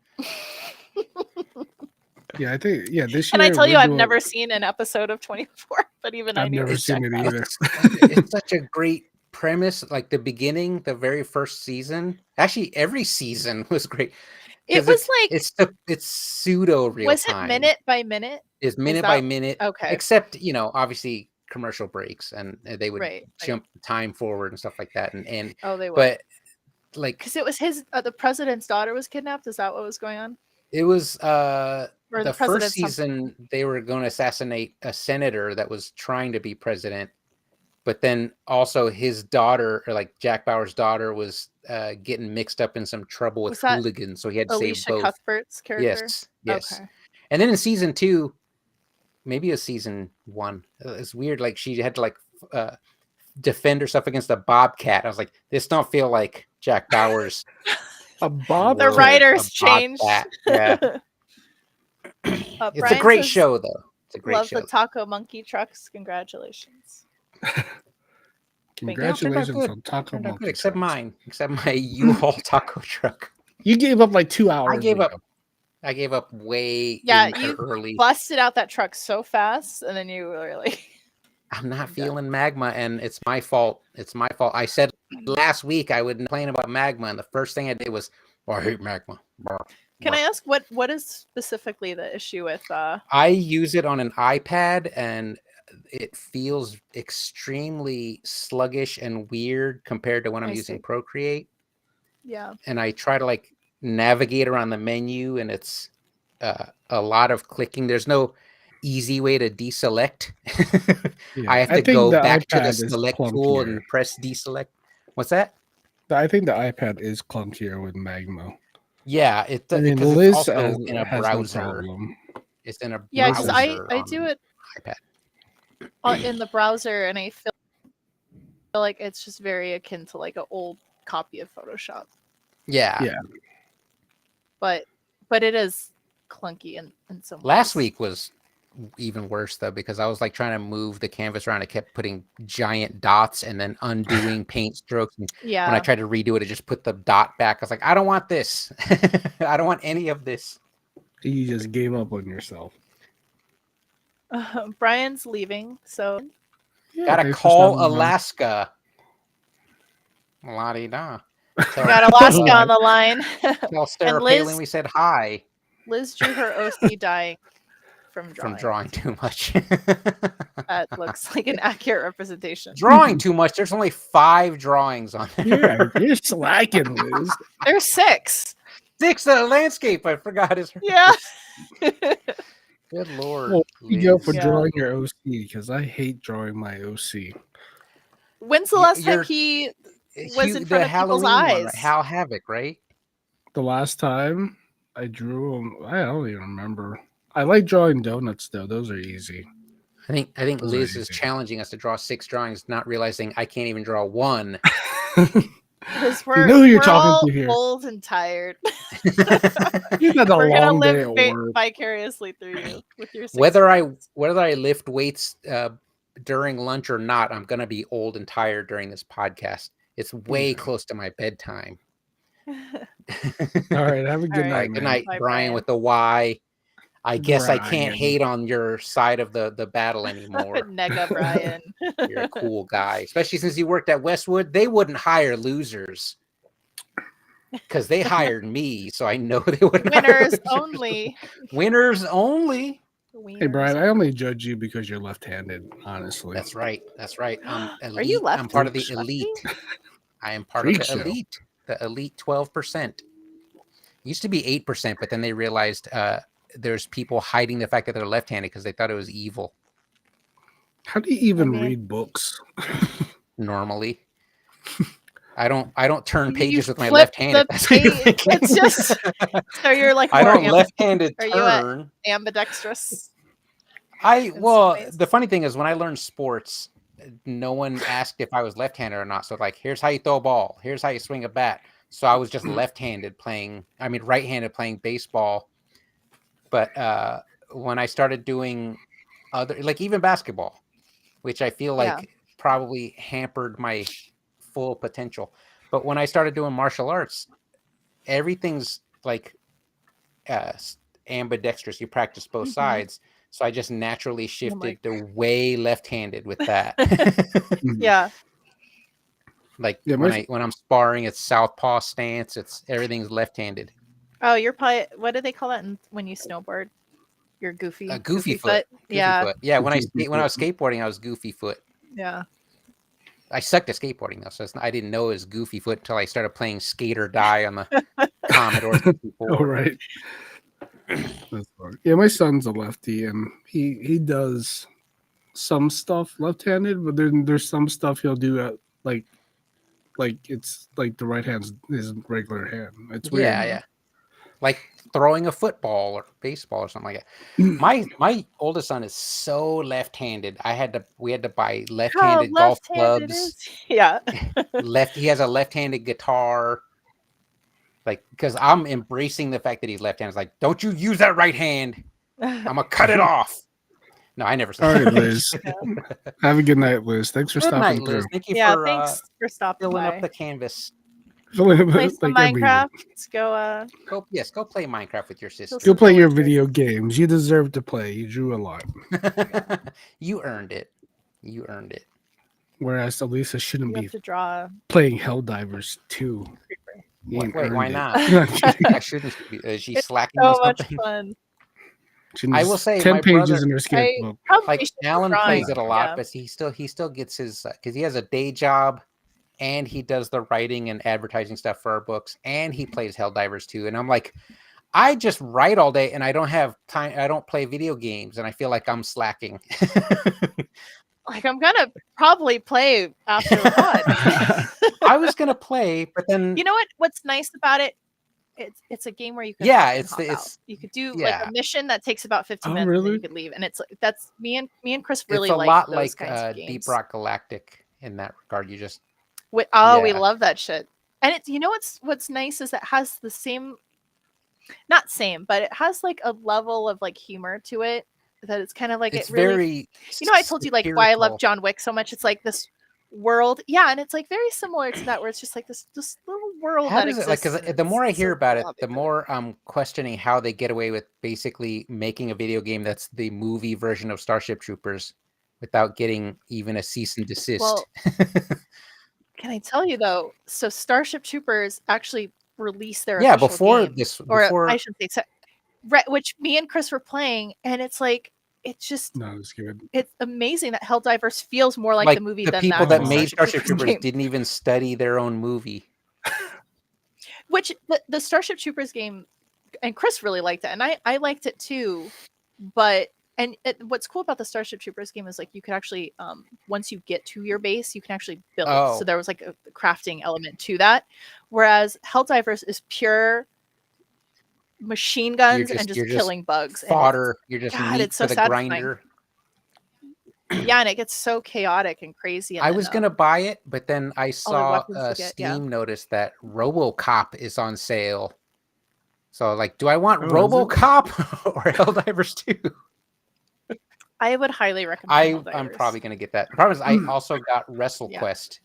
Yeah, I think this Can year. I tell you, we're I've doing- never seen an episode of 24, but even I I've knew never it was seen Jack it Bauer. either. It's such a great premise. Like the beginning, the very first season. Actually, every season was great. It 'Cause was like, it's pseudo real was time. it minute by minute? It's minute by that- minute. Okay. Except obviously commercial breaks and they would Right. jump time forward and stuff like that. And Oh, they were. but like Because it was his, the president's daughter was kidnapped. Is that what was going on? it was Or the first president's season they were going to assassinate a senator that was trying to be president, but then also his daughter, or like Jack Bauer's daughter, was getting mixed up in some trouble with Was that hooligans, so he had to save Alicia both. Cuthbert's character? Yes. Okay. And then in season 2, maybe a season 1, it's weird. Like she had to like defend herself against a bobcat. I was like, this don't feel like Jack Bauer's. A Bob. The world. writers A changed. bobcat. Yeah, it's a Brian great says, show though. It's a great Love show. the taco monkey trucks. Congratulations. Congratulations good. on Taco Turned out Monkey good, except trucks. mine, except my U-Haul taco truck. You gave up like 2 hours. I gave up. ago. I gave up way Yeah, in you early. Busted out that truck so fast, and then you were like, I'm not I'm done. feeling magma, and it's my fault. It's my fault. I said last week I would complain about magma, and the first thing I did was, I hate magma. can I ask what is specifically the issue with I use it on an iPad, and it feels extremely sluggish and weird compared to when I'm I using see. Procreate. yeah. And I try to like navigate around the menu, and it's a lot of clicking. There's no easy way to deselect. Yeah, I have to think go the back to the iPad is select tool clunkier. and press deselect. What's that? I think the iPad is clunkier with Magma. Yeah, it I mean, because Liz it's also in a has browser. no problem. It's in a Yeah, because because browser I on do it iPad. in the browser, and I feel like it's just very akin to like an old copy of Photoshop. Yeah. Yeah. But it is clunky in some Last ways. week was even worse though, because I was like trying to move the canvas around. I kept putting giant dots and then undoing paint strokes. And Yeah. when I tried to redo it, it just put the dot back. I was like, I don't want this. I don't want any of this. You just gave up on yourself. Brian's leaving, so Yeah, Gotta thanks for call stopping by. Alaska. La-di-da. we got Alaska on the line. Tell Sarah Liz- Palin we said hi Liz drew her OC dying from drawing. from drawing too much. That looks like an accurate representation. Drawing too much. There's only 5 drawings on there. Yeah, you're slacking, Liz. There's 6. 6 landscape. I forgot his. Yeah. Good lord. Well, you go for Liz. Yeah. drawing your OC because I hate drawing my OC. When's the Y- last time you're- he It's was you- in the front of people's Halloween one, right? eyes? Hal Havoc, right? The last time I drew him, I don't even remember. I like drawing donuts though. Those are easy. I think Those are Liz is easy. challenging us to draw 6 drawings, not realizing I can't even draw one. Because You know who you're we're talking all to here. old and tired. You've had a We're gonna long day live at work. vicariously through you with your 6 whether drawings. I lift weights during lunch or not, I'm gonna be old and tired during this podcast. It's way Okay. close to my bedtime. All right. Have a good All night, right, Good man. night, Bye, Brian Brian. with the Y. I guess I can't Brian. hate on your side of the battle anymore. Nega Brian. You're a cool guy, especially since you worked at Westwood. They wouldn't hire losers because they hired me, so I know they wouldn't. hire Winners losers. only. Winners only. Hey, Brian, Wieners. I only judge you because you're left-handed, honestly. That's right. That's right. Are you left? I'm part of the lefty? elite. I am part Freak of the show. elite. The elite 12%. Used to be 8%, but then they realized there's people hiding the fact that they're left-handed because they thought it was evil How do you even mean- read books? normally. I don't turn You pages with my flip left hand. the if that's what you're page. thinking. It's just so you're like I more don't left-handed are you at- turn. ambidextrous. I some well, ways. the funny thing is when I learned sports, no one asked if I was left-handed or not. So like, here's how you throw a ball. Here's how you swing a bat. So I was just left-handed playing. I mean, right-handed playing baseball. But when I started doing other, like even basketball, which I feel like Yeah. probably hampered my full potential. But when I started doing martial arts, everything's like ambidextrous. You practice both Mhm. sides. So I just naturally I'm shifted like- to way left-handed with that. Yeah. Like Yeah, when I'm sparring, it's southpaw stance. It's everything's left-handed. Oh, you're probably what do they call that when you snowboard? You're goofy. A goofy foot. Goofy Yeah. foot. Yeah. When I Goofy when I was foot. skateboarding, I was goofy foot. Yeah. I sucked at skateboarding though, so I didn't know it was goofy foot until I started playing Skate or Die on the Commodore 64. Oh, right. That's fine. Yeah, my son's a lefty, and he does some stuff left-handed, but then there's some stuff he'll do at like it's like the right hand's his regular hand. It's weird. Yeah. Like throwing a football or baseball or something like that. My oldest son is so left-handed. We had to buy How left-handed golf left-handed clubs. is- Yeah. He has a left-handed guitar. Like, because I'm embracing the fact that he's left-handed. It's like, don't you use that right hand. I'm gonna cut it off. No, I never All said right, Liz. Have a good night, Liz. Thanks for Good stopping night, through. Liz. Thank you Yeah, for thanks for stopping filling by. up the canvas. Play some Like every Minecraft. Let's go Go play Minecraft with your sister. Go play your video games. You deserve to play. You drew a lot. You earned it. You earned it. Whereas Elisa shouldn't you be have to draw playing Helldivers 2. You ain't Wait, why earned it. not? I'm kidding. I shouldn't be. Is she It's slacking so on much something? fun. She I needs will say 10 my pages brother- in her sketchbook. Probably Like should be Alan drawing, plays it a lot, yeah. but he still gets his because he has a day job, and he does the writing and advertising stuff for our books, and he plays Helldivers too. And I'm like, I just write all day, and I don't have time. I don't play video games, and I feel like I'm slacking. Like I'm gonna probably play after the pod. I was gonna play, but then You know what's nice about it? It's a game where you can Yeah, hop in, it's hop the- out. it's- You could do yeah. like a mission that takes about 15 Oh, minutes and then really? you could leave. And it's like that's me and Chris really it's a like lot those like kinds of Deep games. Rock Galactic in that regard. You just We Yeah. love that shit. And it's what's nice is it has the same not same, but it has like a level of like humor to it that it's kind of like it's it really very. I told you like why I love satirical. John Wick so much. It's like this world, yeah, and it's like very similar to that, where it's just like this little world How that does it exists. like? Because and the more I it's hear so about it, cool how the they do more I'm questioning how they get away with basically making a video game that's the movie version of Starship Troopers without getting even a cease and desist. Well, Can I tell you though? So Starship Troopers actually released their yeah, official before game, this, or before I should say, right, which me and Chris were playing, and it's like it's just No, it's good. it's amazing that Helldivers feels more like the movie the than people the that actual made Starship Troopers game. didn't even study their own movie. Which the Starship Troopers game, and Chris really liked it, and I liked it too. But what's cool about the Starship Troopers game is like you could actually once you get to your base, you can actually build. Oh. So there was like a crafting element to that, whereas Helldivers is pure machine guns and you're just killing bugs. And fodder. You're just God, meat it's so for the satisfying. grinder. Yeah, and it gets so chaotic and crazy. And I then, was gonna buy it, but then I all the saw weapons a to get, yeah. Steam notice that RoboCop is on sale. So like, do I want Oh, is it? RoboCop or Helldivers 2? I would highly recommend. I'm Helldivers. probably gonna get that. The problem is I also got WrestleQuest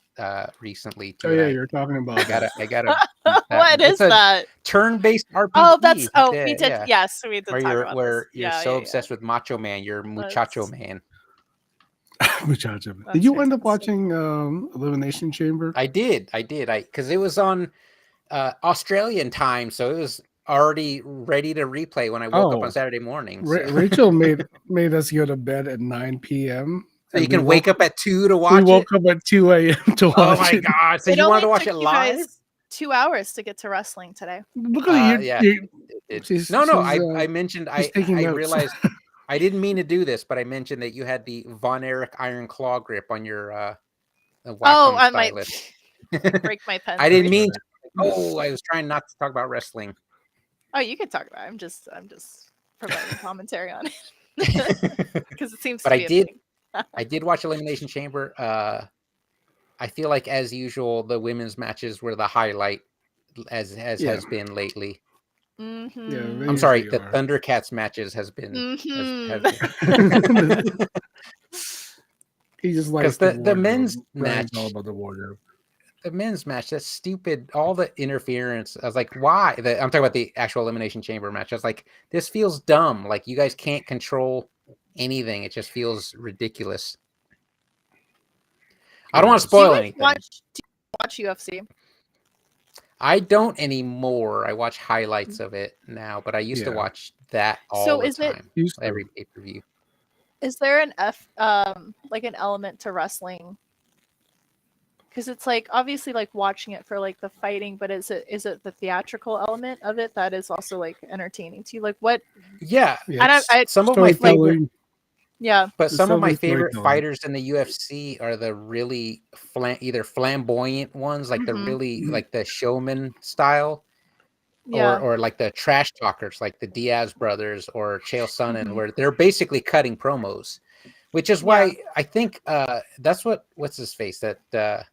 recently too. Oh and yeah, I you're talking about I gotta that. beat that What one. is It's a that? turn-based RPG. Oh, that's we did. Yeah. Yes, we did Where talk you're about where this. you're Yeah, so yeah, obsessed with Macho Man, you're Muchacho That's- Man. Muchacho. Did That's you end up fantastic. watching Elimination Chamber? I did. Because it was on Australian time, so it was already ready to replay when I woke up Oh. on Saturday morning. So, Rachel made us go to bed at 9 p.m. so you and we can wake woke up at 2 to We watch it. woke up at 2 a.m. to watch Oh my it. god! So It you wanted to only watch took it you live? guys 2 hours to get to wrestling today. Look at you. Yeah. you It did. she's- No, she's, I mentioned she's I taking notes. realized I didn't mean to do this, but I mentioned that you had the Von Erich Iron Claw grip on your Oh, Wacom I might stylus. break my pen. I didn't to mean. reach To, it. I was trying not to talk about wrestling. Oh, you can talk about it. I'm just providing commentary on it because it seems. But to I be a did. thing. I did watch Elimination Chamber. I feel like, as usual, the women's matches were the highlight, as Yeah. has been lately. Mhm. Yeah, they I'm sorry, usually the are. Thundercats matches has been. Mhm. He just likes the wardrobe. men's Brian's all match. about the wardrobe. The men's match, that's stupid. All the interference. I was like, why? I'm talking about the actual Elimination Chamber match. I was like, this feels dumb. Like, you guys can't control anything. It just feels ridiculous. I don't want to Do you spoil guys anything. watch UFC? I don't anymore. I watch highlights of it now, but I used to Yeah. watch that all So the is it- time. Used to. Every pay-per-view. Is there an like an element to wrestling? Because it's like obviously like watching it for like the fighting, but is it the theatrical element of it that is also like entertaining to you? Like what? Yeah. Yeah. Some of my favorite Storytelling. Yeah. But The some of my silver favorite storytelling. fighters in the UFC are the really either flamboyant ones, like the Mhm. really like the showman style, Yeah. or like the trash talkers, like the Diaz brothers or Chael Sonnen, Mhm. where they're basically cutting promos, which is why I think that's what's his face that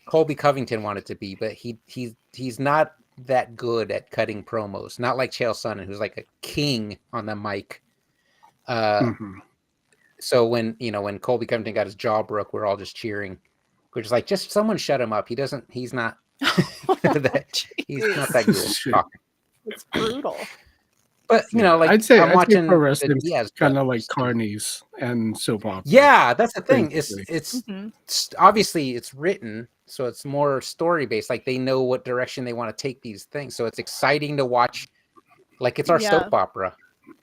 Colby Covington wanted to be, but he's not that good at cutting promos. Not like Chael Sonnen, who's like a king on the mic. Mhm. So when Colby Covington got his jaw broke, we're all just cheering. We're just like, just someone shut him up. He's not he's not that good Shit. talking. It's brutal. But like I'd say I'm watching pro the wrestling Diaz kind of like brothers. carnies and soap opera. Yeah, that's the thing. Basically. It's Mhm. obviously it's written, so it's more story based. Like they know what direction they want to take these things, so it's exciting to watch. Like it's our Yeah. soap opera.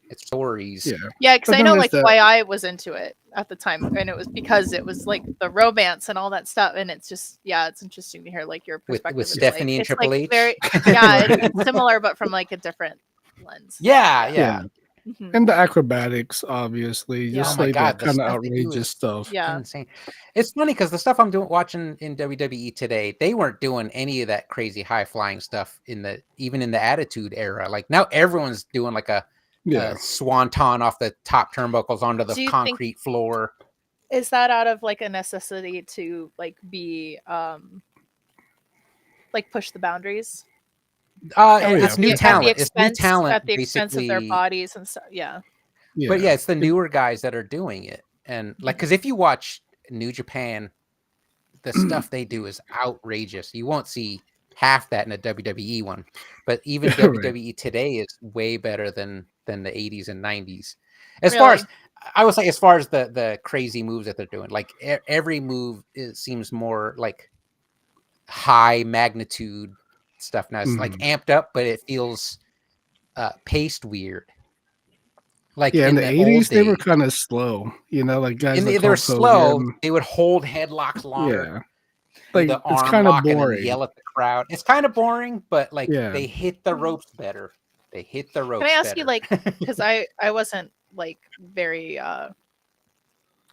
It's stories. Yeah. Yeah, because But I then know there's like the- why I was into it at the time, and it was because it was like the romance and all that stuff, and it's just it's interesting to hear like your With perspective. It's Stephanie and it's Triple H. Very, it's similar, but from like a different lens. Yeah. Yeah. Mhm. And the acrobatics, obviously, Yeah. just Oh my like God, that the kind of stuff they do outrageous is- stuff. Yeah. Insane. It's funny because the stuff I'm watching in WWE today, they weren't doing any of that crazy high flying stuff even in the Attitude Era. Like now everyone's doing like a swanton off the top turnbuckles onto the Do you think- concrete floor. Is that out of like a necessity to like be like push the boundaries? It's new yeah. talent. At the It's new expense, talent at the expense of their basically. bodies and stuff. Yeah. But yeah, it's the newer guys that are doing it. And like, because if you watch New Japan, the stuff they do is outrageous. You won't see half that in a WWE one. But even Right. WWE today is way better than the 80s and 90s. As far Really? as I would say, as far as the crazy moves that they're doing, like every move seems more like high magnitude stuff now. It's like amped up, but it feels paced weird. Like in the old 80s, they were days. kind of slow. Like guys like They were Hulk slow. Hogan. They would hold headlocks longer. Yeah. Do Like, the it's arm kind of lock and then boring. yell at the crowd. It's kind of boring, but like Yeah. they hit the ropes better. They hit the ropes. Can I ask you, better. like, because I wasn't like very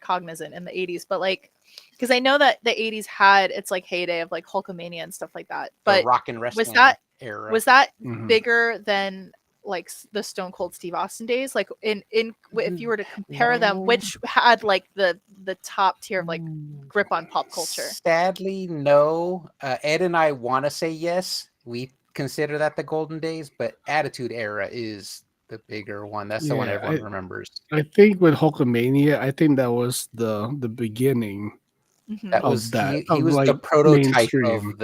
cognizant in the 80s, but like, because I know that the 80s had its like heyday of like Hulkamania and stuff like that. The But rock and wrestling was that era. Was that Mhm. bigger than like the Stone Cold Steve Austin days? Like if you were to compare them, No. which had like the top tier of like grip on pop culture? Sadly, no. Ed and I want to say yes. We consider that the golden days, but Attitude Era is the bigger one. That's the one Yeah, everyone remembers. I think with Hulkamania, I think that was the beginning Mhm. That of was that he of was the like prototype mainstream.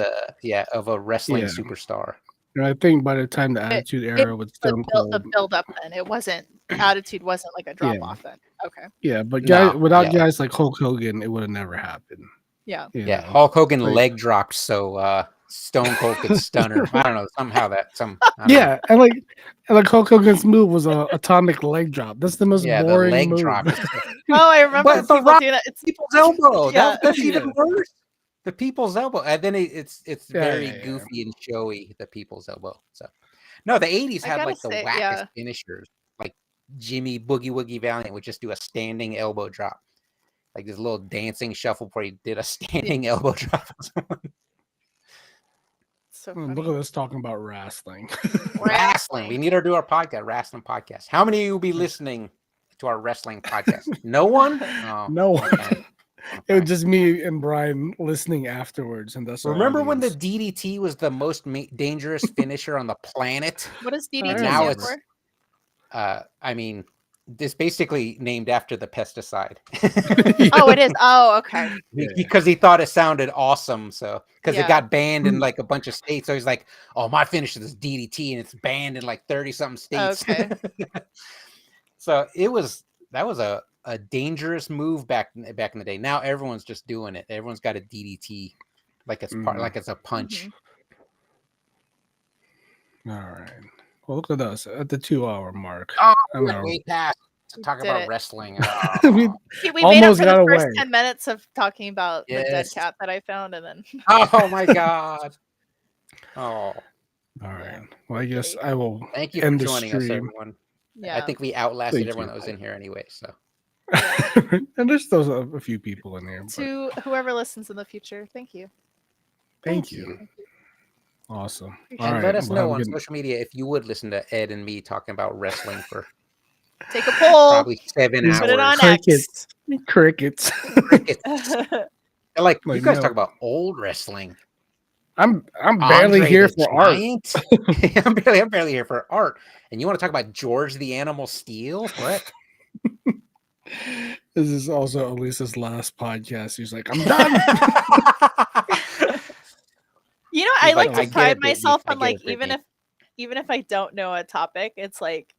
of a wrestling Yeah. superstar. And I think by the time the Attitude Era with Stone The Cold, build up then it wasn't Attitude wasn't like a drop Yeah. off then. Okay. yeah, but No, guys without yeah. guys like Hulk Hogan, it would have never happened. Yeah. You Yeah, know? Hulk Hogan like- leg dropped so Stone Cold could stun her. I don't know, somehow I don't know. Yeah, and like Hulk Hogan's move was a atomic leg drop. That's the most Yeah, the boring leg move. drop. Oh, I remember But the people Rock- doing that. It's People's elbow. Yeah. That's Yeah. even worse. The people's elbow, and then it's Yeah, very yeah, yeah. goofy and showy. The people's elbow. So, no, the '80s I had gotta like the say, wackest yeah. finishers. Like Jimmy Boogie Woogie Valiant would just do a standing elbow drop, like this little dancing shuffle before he did a standing elbow drop. So Look funny. at us talking about wrestling. Wrestling. We need to do our podcast, wrestling podcast. How many of you will be listening to our wrestling podcast? No one. Oh, No. okay. It was just me and Brian listening afterwards, and that's our Remember when the audience. DDT was the most dangerous finisher on the planet? What does DDT Alright. Now stand it's- for? I mean, this basically named after the pesticide. Oh, it is. Oh, okay. Because he thought it sounded awesome. So, because Yeah. it got banned in like a bunch of states. So he's like, oh, my finish is DDT and it's banned in like 30 something states. Okay. So that was a dangerous move back in the day. Now everyone's just doing it. Everyone's got a DDT like it's part, Mhm. like it's a punch. Mhm. All right. Well, look at us at the 2-hour mark. Oh, I we're know. way past to talk Did about it. wrestling. We- Oh. See, we made up Almost for the got first away. 10 minutes of talking about the dead Yes. cat that I found, and then Oh my god. Oh, All right. Well, I guess I will thank you for end the joining us, stream. everyone. yeah. I think we outlasted Thank everyone you. that was in here anyway. So and there's still a few people in there. But To whoever listens in the future, thank you. thank you. Awesome. Appreciate All and right. let us well, know have a on good- social media if you would listen to Ed and me talking about wrestling for Take a poll. probably 7 hours. Put it on Crickets. Crickets. Crickets. X. Like you Like, guys no. talk about old wrestling. I'm barely Andre here the for art. Giant. I'm barely here for art. And you want to talk about George the Animal Steel? What? This is also Elisa's last podcast. He's like, I'm done. You know, He's I like like, to "I get pride it, Brittany. myself I on get it, like even Brittany." if I don't know a topic, it's like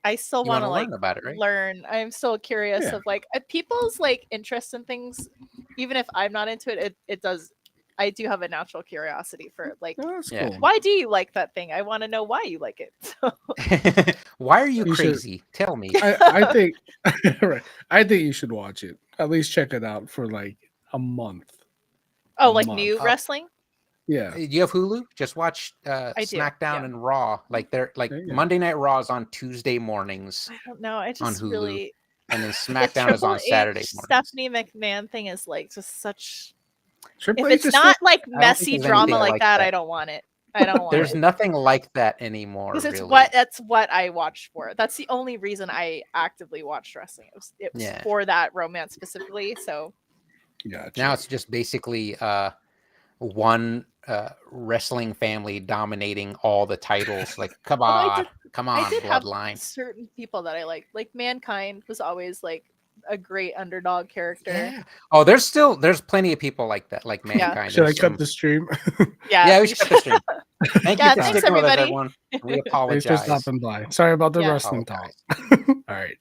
I still You want to wanna like learn about it, right? learn. I'm still curious Yeah. of like people's like interest in things. Even if I'm not into it, it does. I do have a natural curiosity for like Oh, that's Yeah. cool. why do you like that thing? I want to know why you like it. So, Why are you You should- crazy? Tell me. I think right. I think you should watch it. At least check it out for like a month. oh, like month. new Oh. wrestling? Yeah. Do you have Hulu? Just watch do, SmackDown yeah. and Raw. Like they're like There you go. Monday Night Raw is on Tuesday mornings, I don't know. I just Hulu. really and then the SmackDown is on Triple H Saturday mornings. Stephanie McMahon thing is like just such. Triple If H it's is not like think messy there's drama anything like like that, that. I don't want it. I don't want There's it. nothing like that anymore. Because it's really. that's what I watched for. That's the only reason I actively watched wrestling. It was Yeah. for that romance specifically. So Gotcha. Now it's just basically one wrestling family dominating all the titles. Like, come Although on, come on, I did have Bloodline. certain people that I liked. Like Mankind was always like a great underdog character. Yeah. Oh, there's plenty of people like that, like Mankind. Should I There's cut some- the stream? Yeah, we should cut the stream. Thank Yeah, you for thanks, sticking with us, everybody. everyone. We Thanks for apologize. stopping by. Sorry about the Yeah. wrestling talk. Apologize. All right.